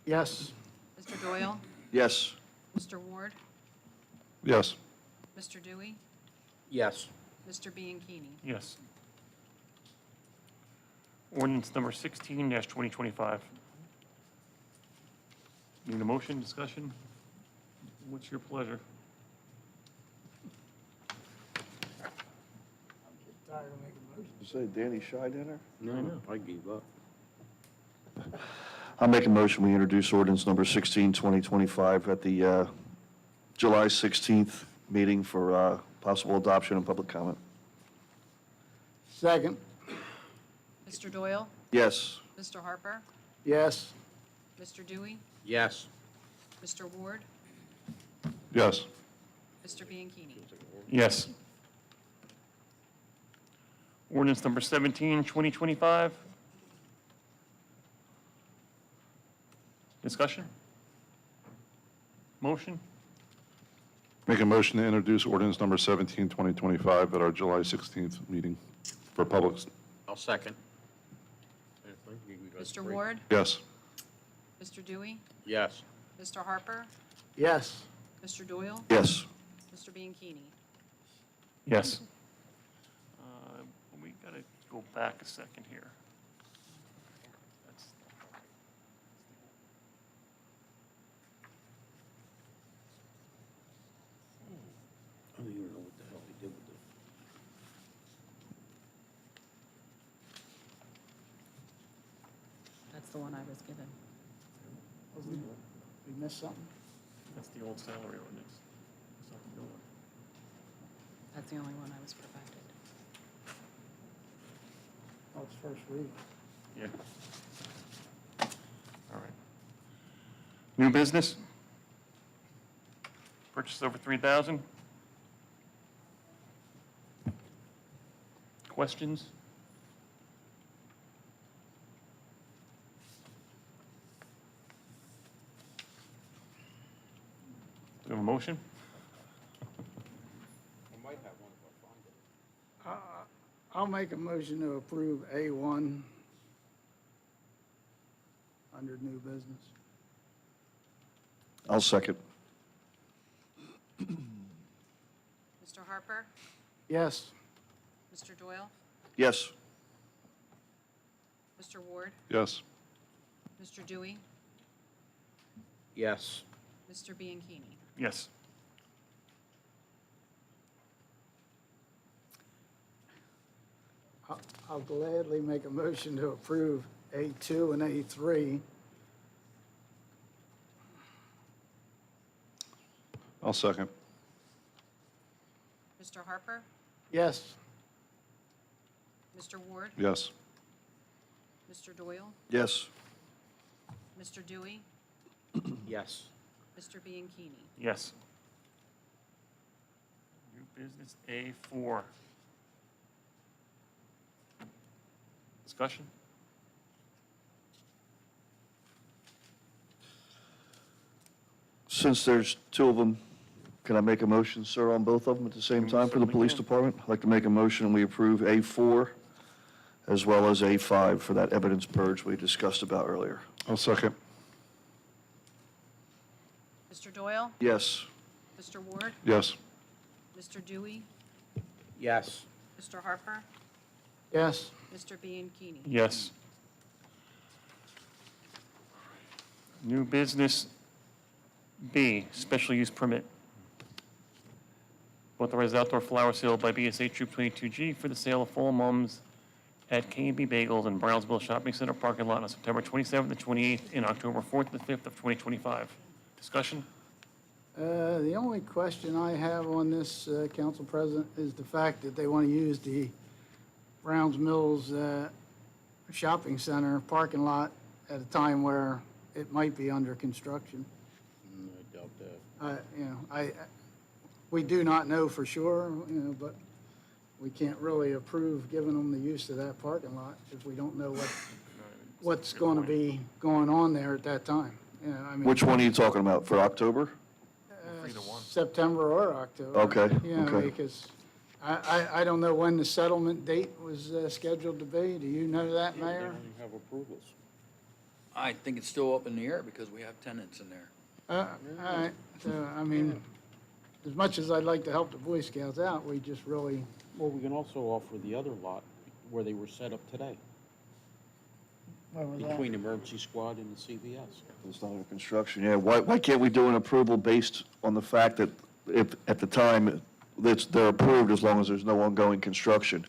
Yes. Mr. Doyle? Yes. Mr. Ward? Yes. Mr. Dewey? Yes. Mr. Bianchini? Yes. Ordinance number 16-2025. Need a motion, discussion? What's your pleasure? You say Danny Shy dinner? No, I gave up. I'll make a motion, we introduce ordinance number 16, 2025 at the July 16th meeting for possible adoption and public comment. Second. Mr. Doyle? Yes. Mr. Harper? Yes. Mr. Dewey? Yes. Mr. Ward? Yes. Mr. Bianchini? Yes. Ordinance number 17-2025. Discussion? Motion? Make a motion to introduce ordinance number 17, 2025 at our July 16th meeting for public. I'll second. Mr. Ward? Yes. Mr. Dewey? Yes. Mr. Harper? Yes. Mr. Doyle? Yes. Mr. Bianchini? Yes. We got to go back a second here. That's- I don't even know what the hell they did with it. That's the one I was given. We missed something? That's the old salary ordinance. That's not the new one. That's the only one I was provided. Oh, it's first reading. Yeah. All right. New business? Purchase over 3,000? Questions? motion? I'll make a motion to approve A1 under new business. I'll second. Mr. Harper? Yes. Mr. Doyle? Yes. Mr. Ward? Yes. Mr. Dewey? Yes. Mr. Bianchini? Yes. I'll gladly make a motion to approve A2 and A3. I'll second. Mr. Harper? Yes. Mr. Ward? Yes. Mr. Doyle? Yes. Mr. Dewey? Yes. Mr. Bianchini? Yes. New business A4. Discussion? Since there's two of them, can I make a motion, sir, on both of them at the same You time for the certainly police can. department? I'd like to make a motion, we approve A4 as well as A5 for that evidence purge we discussed about earlier. I'll second. Mr. Doyle? Yes. Mr. Ward? Yes. Mr. Dewey? Yes. Mr. Harper? Yes. Mr. Bianchini? Yes. New business B, special use permit. Authorize outdoor flower sale by BSA Troop 22G for the sale of fall mums at K&B Bagels in Brownsville Shopping Center parking lot on September 27th and 28th and October 4th and 5th of 2025. Discussion? The only question I have on this, Council President, is the fact that they want to use the Browns Mills Shopping Center parking lot at a time where it might be under construction. I doubt that. We do not know for sure, but we can't really approve giving them the use of that parking lot if we don't know what's going to be going on there at that time. Which one are you talking about, for October? Either one. September or October. Okay, Yeah, okay. because I don't know when the settlement date was scheduled to be. Do you know that, They Mayor? don't even have approvals. I think it's still up in the air because we have tenants in there. All right, so, as much as I'd like to help the Boy Scouts out, we just really, Well, we can also offer the other lot where they were set up today, Where was that? between Emergency Squad and the CVS. It's not under construction, yeah. Why can't we do an approval based on the fact that if, at the time, they're approved as long as there's no ongoing construction?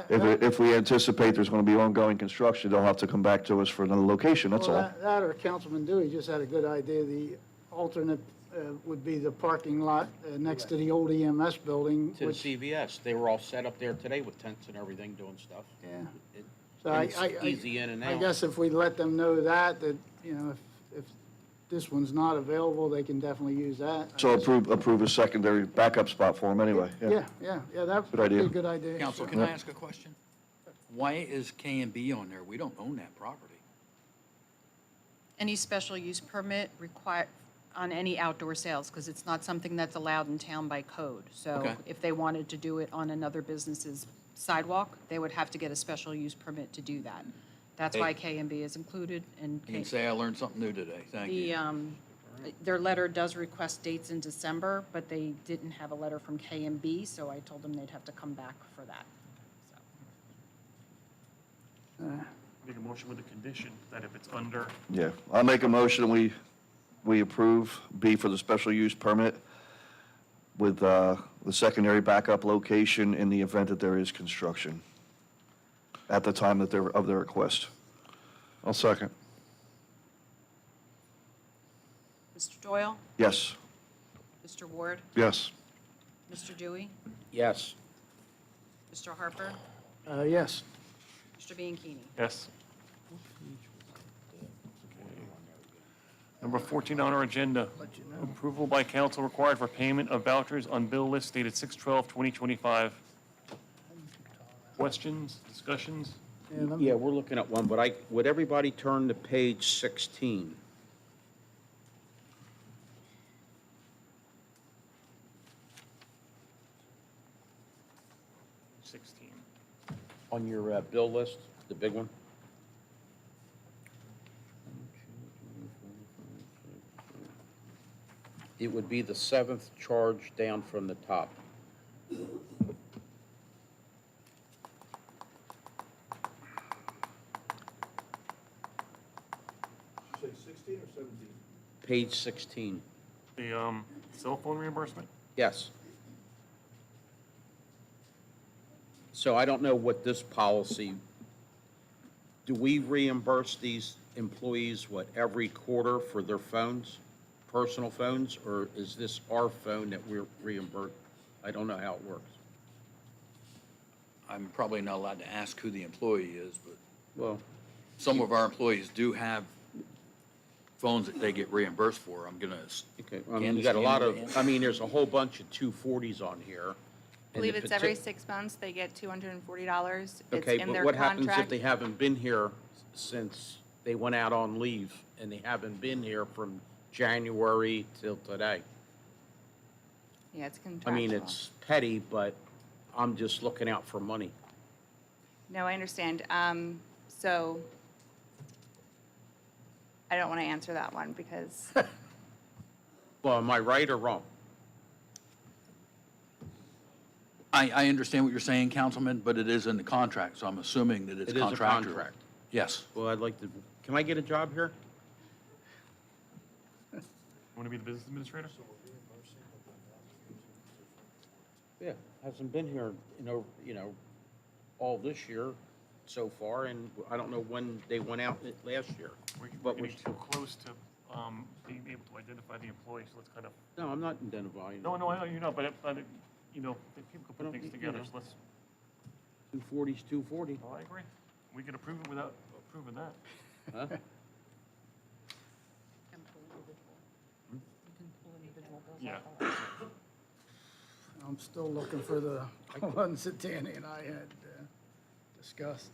If we anticipate there's going to be ongoing construction, they'll have to come back to us for another location, that's all. well, that or Councilman Dewey just had a good idea. The alternate would be the parking lot next to the old EMS building, To the which, CVS, they were all set up there today with tents and everything, doing stuff. yeah. It- So and it's easy in and I out. guess if we let them know that, if this one's not available, they can definitely use that. So approve a secondary backup spot for them anyway, Yeah, that would Good be idea. a good idea. Counsel, can I ask a question? Why is K&B on there? We don't own that property. Any special use permit required on any outdoor sales, because it's not something that's allowed in town by code. So Okay. if they wanted to do it on another business's sidewalk, they would have to get a special use permit to do that. That's why K&B is included, and You can say I learned something new today. Thank you. their letter does request dates in December, but they didn't have a letter from K&B, so I told them they'd have to come back for that. So. Make a motion with the condition that if it's under, Yeah, I'll make a motion, we approve B for the special use permit with the secondary backup location in the event that there is construction at the time that of their request. I'll second. Mr. Doyle? Yes. Mr. Ward? Yes. Mr. Dewey? Yes. Mr. Harper? Yes. Mr. Bianchini? yes. Number 14 on our agenda, approval by council required for payment of vouchers on bill list dated 6/12/2025. Questions, discussions? Yeah, we're looking at one, but would everybody turn to page 16? On your bill list, the big one? It would be the 7th charge down from the top. Say 16 or 17? Page 16. The cell phone reimbursement? Yes. So I don't know what this policy, do we reimburse these employees, what, every quarter for their phones, personal phones, or is this our phone that we're reimbursed? I don't know how it works. I'm probably not allowed to ask who the employee is, but Well, some of our employees do have phones that they get reimbursed for. I'm gonna. okay, you got a lot of, I mean, there's a whole bunch of 240s on here. I believe it's every 6 months, they get $240. It's Okay, in but their what happens if contract. they haven't been here since they went out on leave, and they haven't been here from January till today? Yeah, it's I contractual. mean, it's petty, but I'm just looking out for money. No, I understand. So I don't want to answer that one because Well, am I right or wrong? I understand what you're saying, Councilman, but it is in the contract, so I'm assuming that it's It is a contractual. contract. Yes. Well, I'd like to, can I get a job here? Want to be the business administrator? Yeah, hasn't been here, all this year so far, and I don't know when they went out last year. We're But getting too close to being able to identify the employee, so let's kind of, No, I'm not identifying. no, I know you're not, but if people can put things together, so let's, 240's 240. well, I agree. We could approve it without approving that. Huh? Yeah. I'm still looking for the ones that Danny and I had discussed.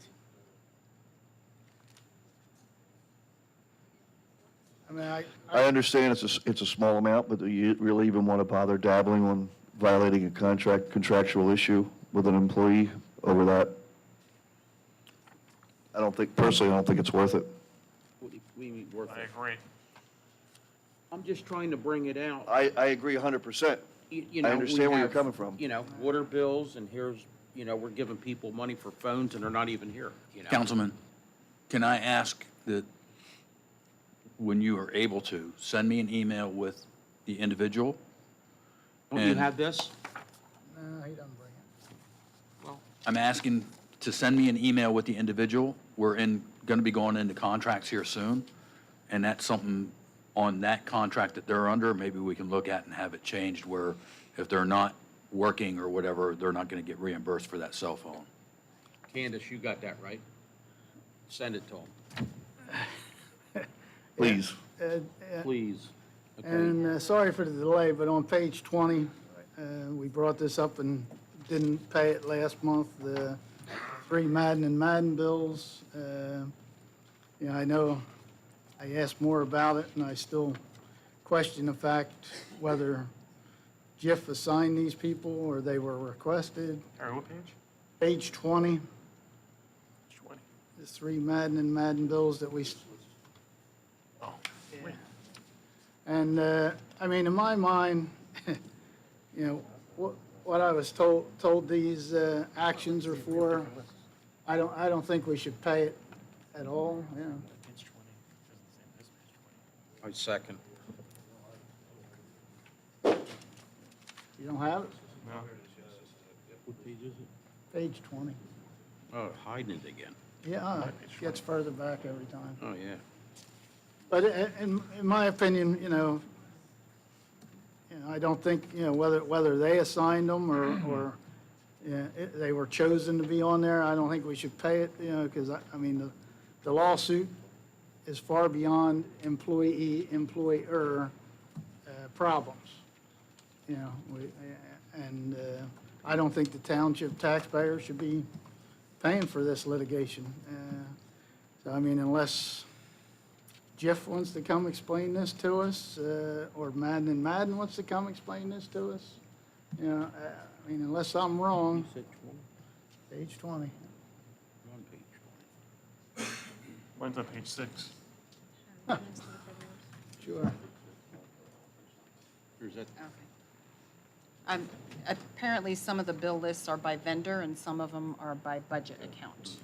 I mean, I understand it's a small amount, but do you really even want to bother dabbling on violating a contractual issue with an employee over that? Personally, I don't think it's worth it. What do you mean worth I it? agree. I'm just trying to bring it out. I agree 100%. You know, I we understand where you're have, coming from. Water bills, and here's, we're giving people money for phones, and they're not even here, Councilman, can I ask that when you are able to, send me an email with the individual? Don't you and- have this? No, he doesn't bring it. I'm asking to send me an email with the individual. We're going to be going into contracts here soon, and that's something on that contract that they're under, maybe we can look at and have it changed where if they're not working or whatever, they're not going to get reimbursed for that cell phone. Candace, you got that, right? Send it to them, Please. please. Okay. And sorry for the delay, but on page 20, we brought this up and didn't pay it last month, the 3 Madden and Madden bills. I know I asked more about it, and I still question the fact whether JIF assigned these people or they were requested. All right, what page? Page 20, 20. the 3 Madden and Madden bills that we, Oh, wait. and, I mean, in my mind, what I was told these actions are for, I don't think we should pay it at all, yeah. Page 20. Doesn't say this page 20. I second. You don't have it? No. What page is it? Page 20. Oh, hiding it again. Yeah, it gets further back every time. Oh, yeah. But in my opinion, I don't think, whether they assigned them or they were chosen to be on there, I don't think we should pay it, because, I mean, the lawsuit is far beyond employer problems. And I don't think the township taxpayer should be paying for this litigation. So, I mean, unless Jeff wants to come explain this to us, or Madden and Madden wants to come explain this to us, I mean, unless I'm wrong, page 20. Mine's on page 6. Sure. Or is that, Apparently, some of the bill lists are by vendor and some of them are by budget account.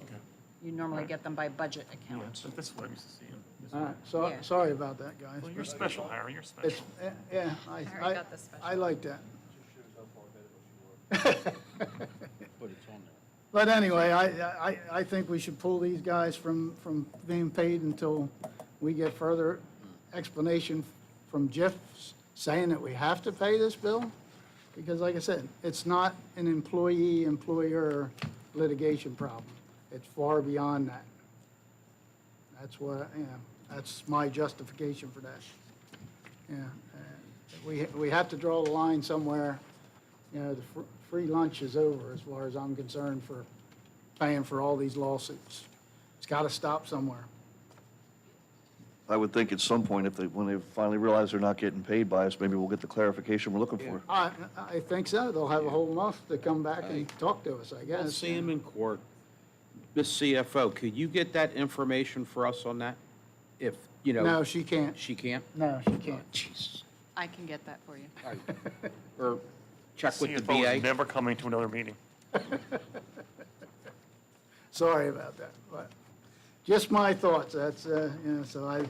You normally get them by budget Yeah, account. but this is what I'm used to seeing. This All one. right, so, Yeah. sorry about that, guys. Well, you're but special, Harry, you're It's, special. yeah, Harry got the special. I like that. but it's on there. But anyway, I think we should pull these guys from being paid until we get further explanation from Jeff saying that we have to pay this bill. Because like I said, it's not an employee-employer litigation problem. It's far beyond that. That's what, that's my justification for that. We have to draw the line somewhere. The free lunch is over as far as I'm concerned for paying for all these lawsuits. It's got to stop somewhere. I would think at some point, when they finally realize they're not getting paid by us, maybe we'll get the clarification we're looking for. I think so. They'll have a whole month to come back and talk to us, I We'll guess. see him in court. Miss CFO, could you get that information for us on that? If, No, she can't. She can't? No, she can't. Jeez. I can get that for you. Or check with the CFO is VA? never coming to another meeting. Sorry about that, but just my thoughts. That's, so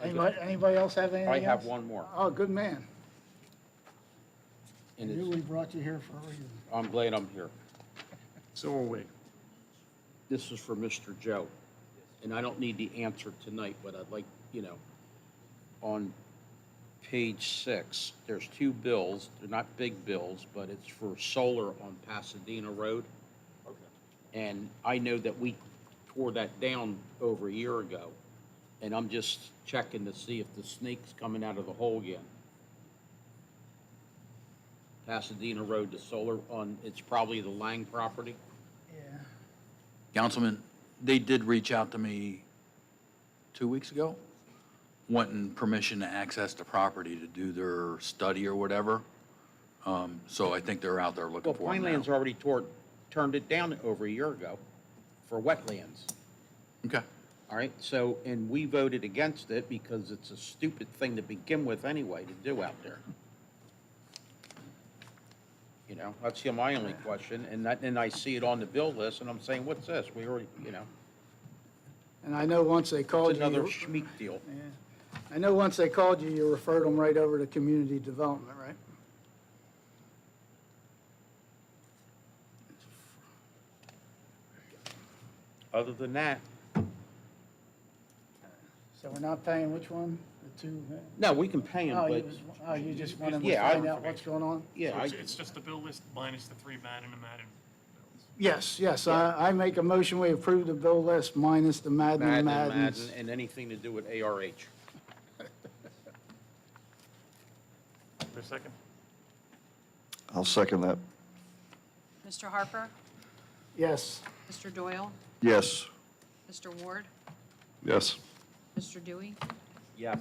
anybody else have anything I else? have one more. Oh, good man. And Knew it's, we brought you here for a reason. I'm glad I'm here. So are we. This is for Mr. Joe. And I don't need the answer tonight, but I'd like, on page 6, there's 2 bills. They're not big bills, but it's for solar on Pasadena Road. Okay. And I know that we tore that down over a year ago. And I'm just checking to see if the snake's coming out of the hole again. Pasadena Road to solar on, it's probably the Lang property. Yeah. Councilman, they did reach out to me 2 weeks ago, wanting permission to access the property to do their study or whatever. So I think they're out there looking Well, for it now. Pineland's already turned it down over a year ago for wetlands. Okay. All right, so, and we voted against it because it's a stupid thing to begin with anyway to do out there. That's my only question, and I see it on the bill list, and I'm saying, what's this? We already, And I know once they called it's you. another schmeek deal. I know once they called you, you referred them right over to community development, right? Other than that, So we're not paying which one? The two? no, we can pay them, but, You just want them to Yeah, find out what's going on? yeah, I, It's just the bill list minus the 3 Madden and Madden bills. Yes, I make a motion, we approve the bill list minus the Madden and Madden, Maddens. and anything to do with ARH. Is there a second? I'll second that. Mr. Harper? Yes. Mr. Doyle? Yes. Mr. Ward? Yes. Mr. Dewey? Yes.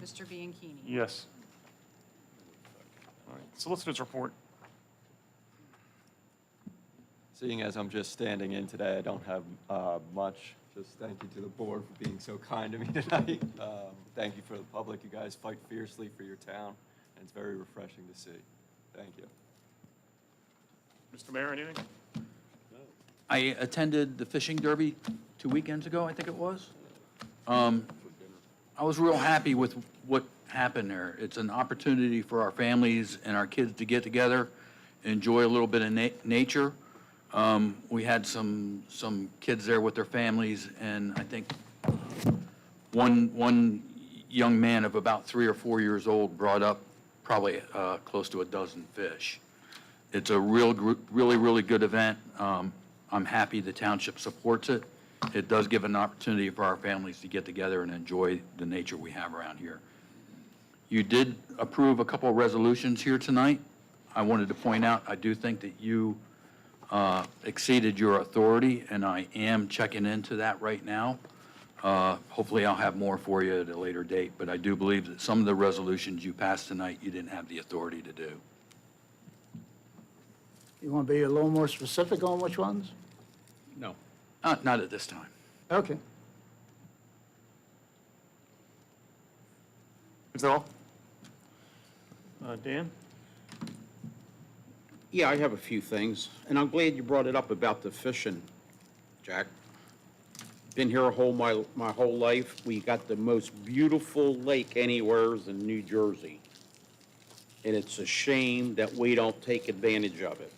Mr. Bianchini? Yes. All right, solicitors report. Seeing as I'm just standing in today, I don't have much. Just thank you to the board for being so kind to me tonight. Thank you for the public. You guys fight fiercely for your town, and it's very refreshing to see. Thank you. Mr. Mayor, anything? I attended the fishing derby 2 weekends ago, I think it was. I was real happy with what happened there. It's an opportunity for our families and our kids to get together, enjoy a little bit of nature. We had some kids there with their families, and I think one young man of about 3 or 4 years old brought up probably close to a dozen fish. It's a really good event. I'm happy the township supports it. It does give an opportunity for our families to get together and enjoy the nature we have around here. You did approve a couple of resolutions here tonight. I wanted to point out, I do think that you exceeded your authority, and I am checking into that right now. Hopefully, I'll have more for you at a later date, but I do believe that some of the resolutions you passed tonight, you didn't have the authority to do. You want to be a little more specific on which ones? No. Not at this time. Okay. Is that all? Dan? Yeah, I have a few things, and I'm glad you brought it up about the fishing, Jack. Been here my whole life. We got the most beautiful lake anywhere in New Jersey. And it's a shame that we don't take advantage of it.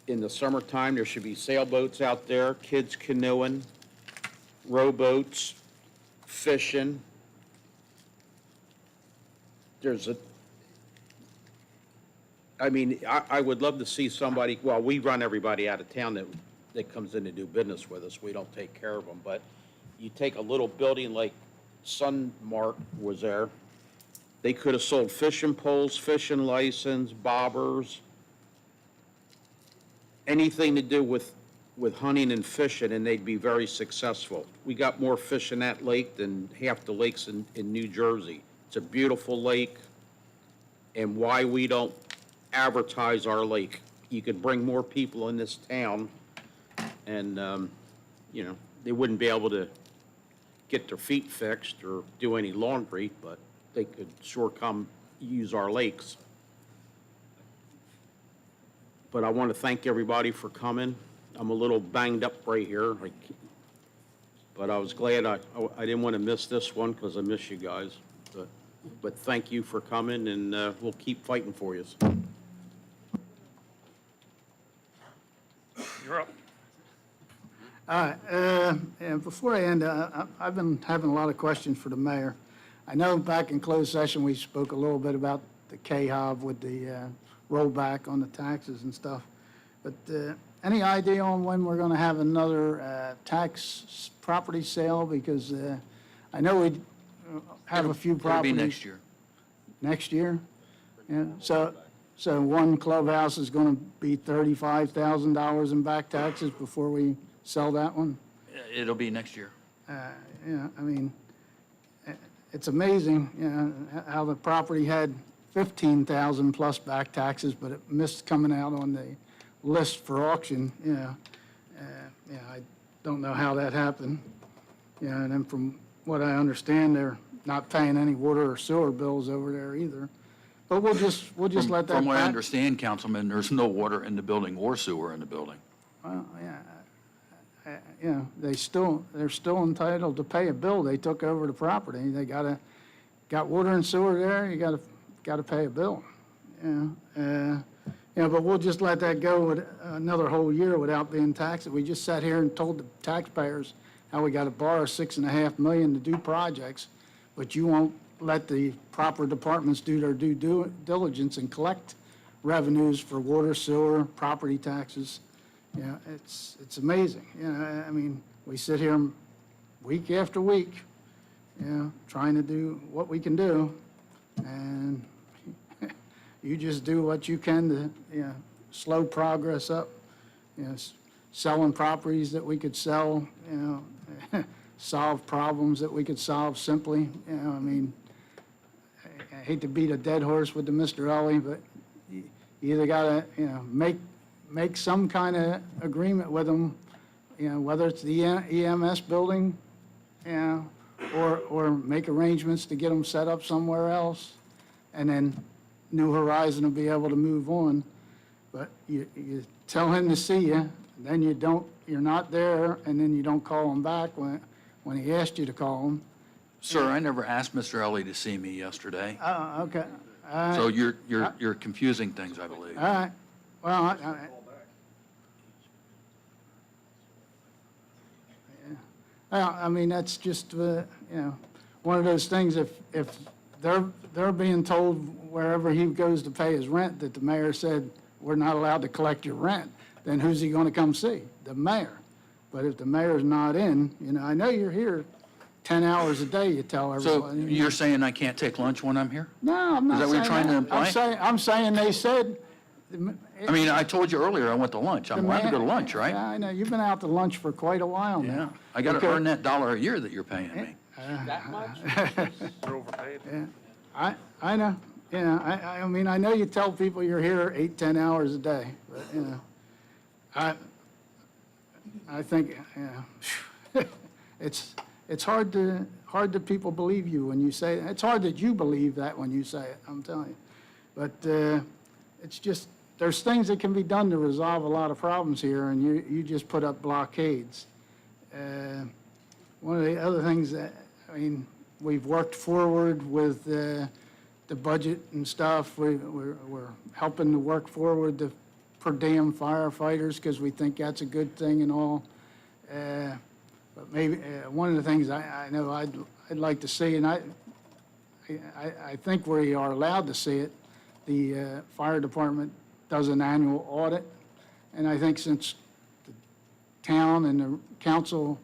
In the summertime, there should be sailboats out there, kids canoeing, rowboats, fishing. I would love to see somebody, well, we run everybody out of town that comes in to do business with us. We don't take care of them, but you take a little building like Sunmark was there, they could have sold fishing poles, fishing license, bobbers, anything to do with hunting and fishing, and they'd be very successful. We got more fish in that lake than half the lakes in New Jersey. It's a beautiful lake, and why we don't advertise our lake. You could bring more people in this town, and, they wouldn't be able to get their feet fixed or do any laundry, but they could sure come use our lakes. But I want to thank everybody for coming. I'm a little banged up right here, but I was glad I didn't want to miss this one because I miss you guys. But thank you for coming, and we'll keep fighting for you. You're up. All right, and before I end, I've been having a lot of questions for the mayor. I know back in closed session, we spoke a little bit about the KHOV with the rollback on the taxes and stuff. But any idea on when we're going to have another tax property sale? Because I know we have a few properties. It'll be next year. Next year? Yeah, so one clubhouse is going to be $35,000 in back taxes before we sell that one? It'll be next year. Yeah, I mean, it's amazing, how the property had 15,000 plus back taxes, but it missed coming out on the list for auction, I don't know how that happened. And then from what I understand, they're not paying any water or sewer bills over there either. But we'll just let that. From what I understand, Councilman, there's no water in the building or sewer in the building. Well, they're still entitled to pay a bill. They took over the property. They got water and sewer there. You gotta pay a bill. But we'll just let that go with another whole year without being taxed. We just sat here and told the taxpayers how we got to borrow $6.5 million to do projects, but you won't let the proper departments do their due diligence and collect revenues for water, sewer, property taxes. It's amazing. I mean, we sit here week after week, trying to do what we can do, and you just do what you can to, slow progress up. Selling properties that we could sell, solve problems that we could solve simply. I mean, I hate to beat a dead horse with the Mr. Ellie, but you either got to, make some kind of agreement with them, whether it's the EMS building, or make arrangements to get them set up somewhere else, and then New Horizon will be able to move on. But you tell him to see you, then you're not there, and then you don't call him back when he asked you to call him. Sir, I never asked Mr. Ellie to see me yesterday. Okay. All right. So you're confusing things, I believe. All right. Well, I mean, that's just, one of those things, if they're being told wherever he goes to pay his rent that the mayor said, we're not allowed to collect your rent, then who's he going to come see? The mayor. But if the mayor's not in, I know you're here 10 hours a day, you tell everybody. So you're saying I can't take lunch when I'm here? No, I'm not saying that. Is that what you're trying to imply? I'm saying they said. I mean, I told you earlier I went to lunch. I'm allowed to go to lunch, right? Yeah, I know. You've been out to lunch for quite a while now. Yeah. I got to earn that $1 a year that you're paying me. That much? They're overpaid. Yeah, I know. I mean, I know you tell people you're here 8, 10 hours a day, but, I think, it's hard to people believe you when you say, it's hard that you believe that when you say it, I'm telling you. But it's just, there's things that can be done to resolve a lot of problems here, and you just put up blockades. One of the other things that, I mean, we've worked forward with the budget and stuff. We're helping to work forward the per diem firefighters because we think that's a good thing and all. But maybe one of the things I know I'd like to see, and I think we are allowed to see it, the fire department does an annual audit. And I think since the town and the council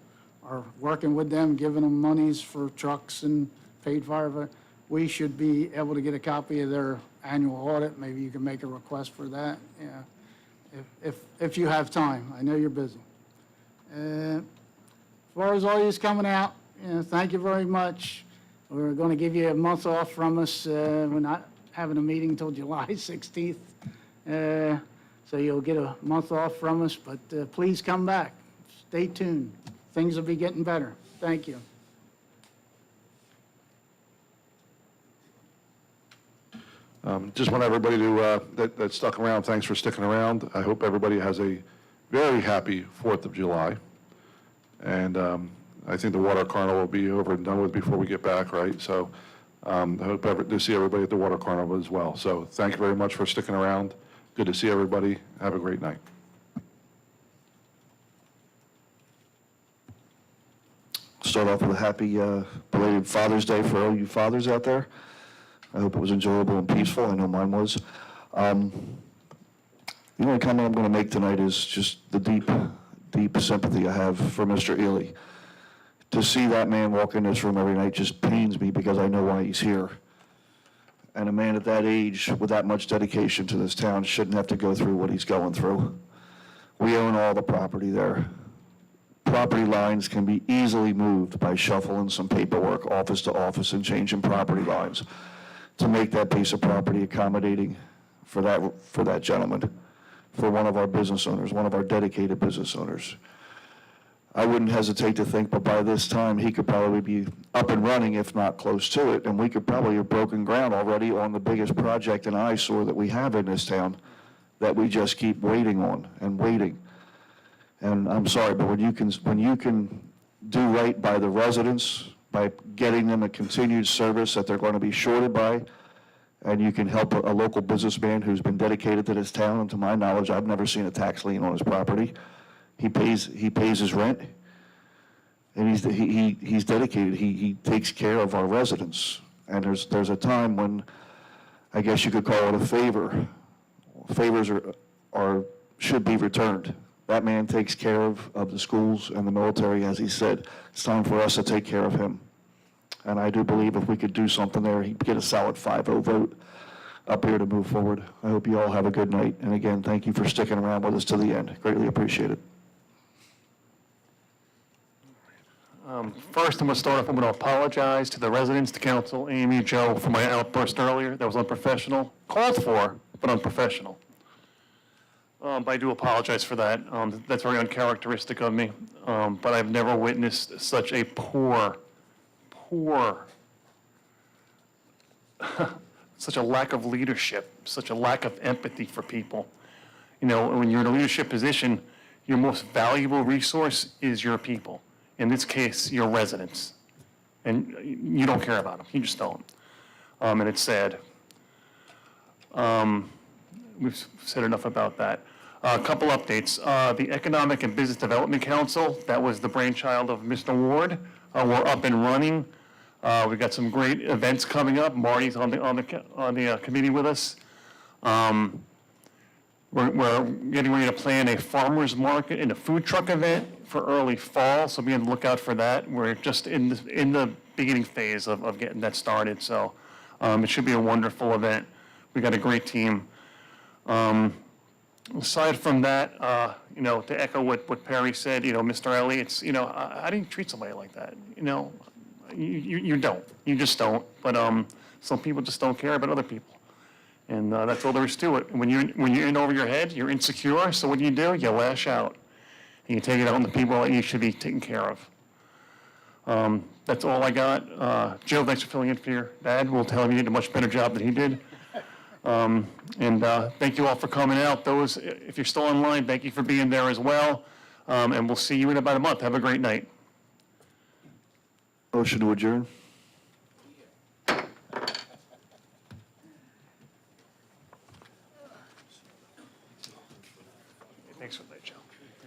are working with them, giving them monies for trucks and paid firefighter, we should be able to get a copy of their annual audit. Maybe you can make a request for that, if you have time. I know you're busy. As far as all these coming out, thank you very much. We're going to give you a month off from us. We're not having a meeting until July 16th. So you'll get a month off from us, but please come back. Stay tuned. Things will be getting better. Thank you. Just want everybody to, that stuck around, thanks for sticking around. I hope everybody has a very happy 4th of July. And I think the water carnival will be over and done with before we get back, right? So I hope to see everybody at the water carnival as well. So thank you very much for sticking around. Good to see everybody. Have a great night. Start off with a happy belated Father's Day for all you fathers out there. I hope it was enjoyable and peaceful. I know mine was. The only comment I'm going to make tonight is just the deep sympathy I have for Mr. Ely. To see that man walk in this room every night just pains me because I know why he's here. And a man at that age with that much dedication to this town shouldn't have to go through what he's going through. We own all the property there. Property lines can be easily moved by shuffling some paperwork office to office and changing property lines to make that piece of property accommodating for that gentleman, for one of our business owners, one of our dedicated business owners. I wouldn't hesitate to think, but by this time, he could probably be up and running, if not close to it, and we could probably have broken ground already on the biggest project and eyesore that we have in this town that we just keep waiting on and waiting. And I'm sorry, but when you can do right by the residents, by getting them a continued service that they're going to be shorted by, and you can help a local businessman who's been dedicated to this town, and to my knowledge, I've never seen a tax lien on his property. He pays his rent, and he's dedicated. He takes care of our residents. And there's a time when, I guess you could call it a favor. Favors should be returned. That man takes care of the schools and the military, as he said. It's time for us to take care of him. And I do believe if we could do something there, he'd get a solid 5-0 vote up here to move forward. I hope you all have a good night. And again, thank you for sticking around with us to the end. Greatly appreciate it. First, I'm going to start off, I'm going to apologize to the residents, to council, Amy, Joe, for my outburst earlier. That was unprofessional. Called for, but unprofessional. I do apologize for that. That's very uncharacteristic of me. But I've never witnessed such a poor, such a lack of leadership, such a lack of empathy for people. You know, when you're in a leadership position, your most valuable resource is your people. In this case, your residents. And you don't care about them. You just don't. And it's sad. We've said enough about that. A couple updates. The Economic and Business Development Council, that was the brainchild of Mr. Ward. We're up and running. We've got some great events coming up. Marty's on the committee with us. We're getting ready to plan a farmer's market and a food truck event for early fall, so be on the lookout for that. We're just in the beginning phase of getting that started, so it should be a wonderful event. We got a great team. Aside from that, you know, to echo what Perry said, you know, Mr. Ellie, it's, you know, how do you treat somebody like that? You know, you don't. You just don't. But some people just don't care about other people. And that's all there is to it. When you're in over your head, you're insecure, so what do? You lash out. and you take it out on the people that you should be taking care of. That's all I got. Joe, thanks for filling in for your dad. We'll tell him you did a much better job than he did. Thank you all for coming out. Those, if you're still online, thank you for being there as well. And we'll see you in about a month. Have a great night. Motion to adjourn? Thanks for that, Joe.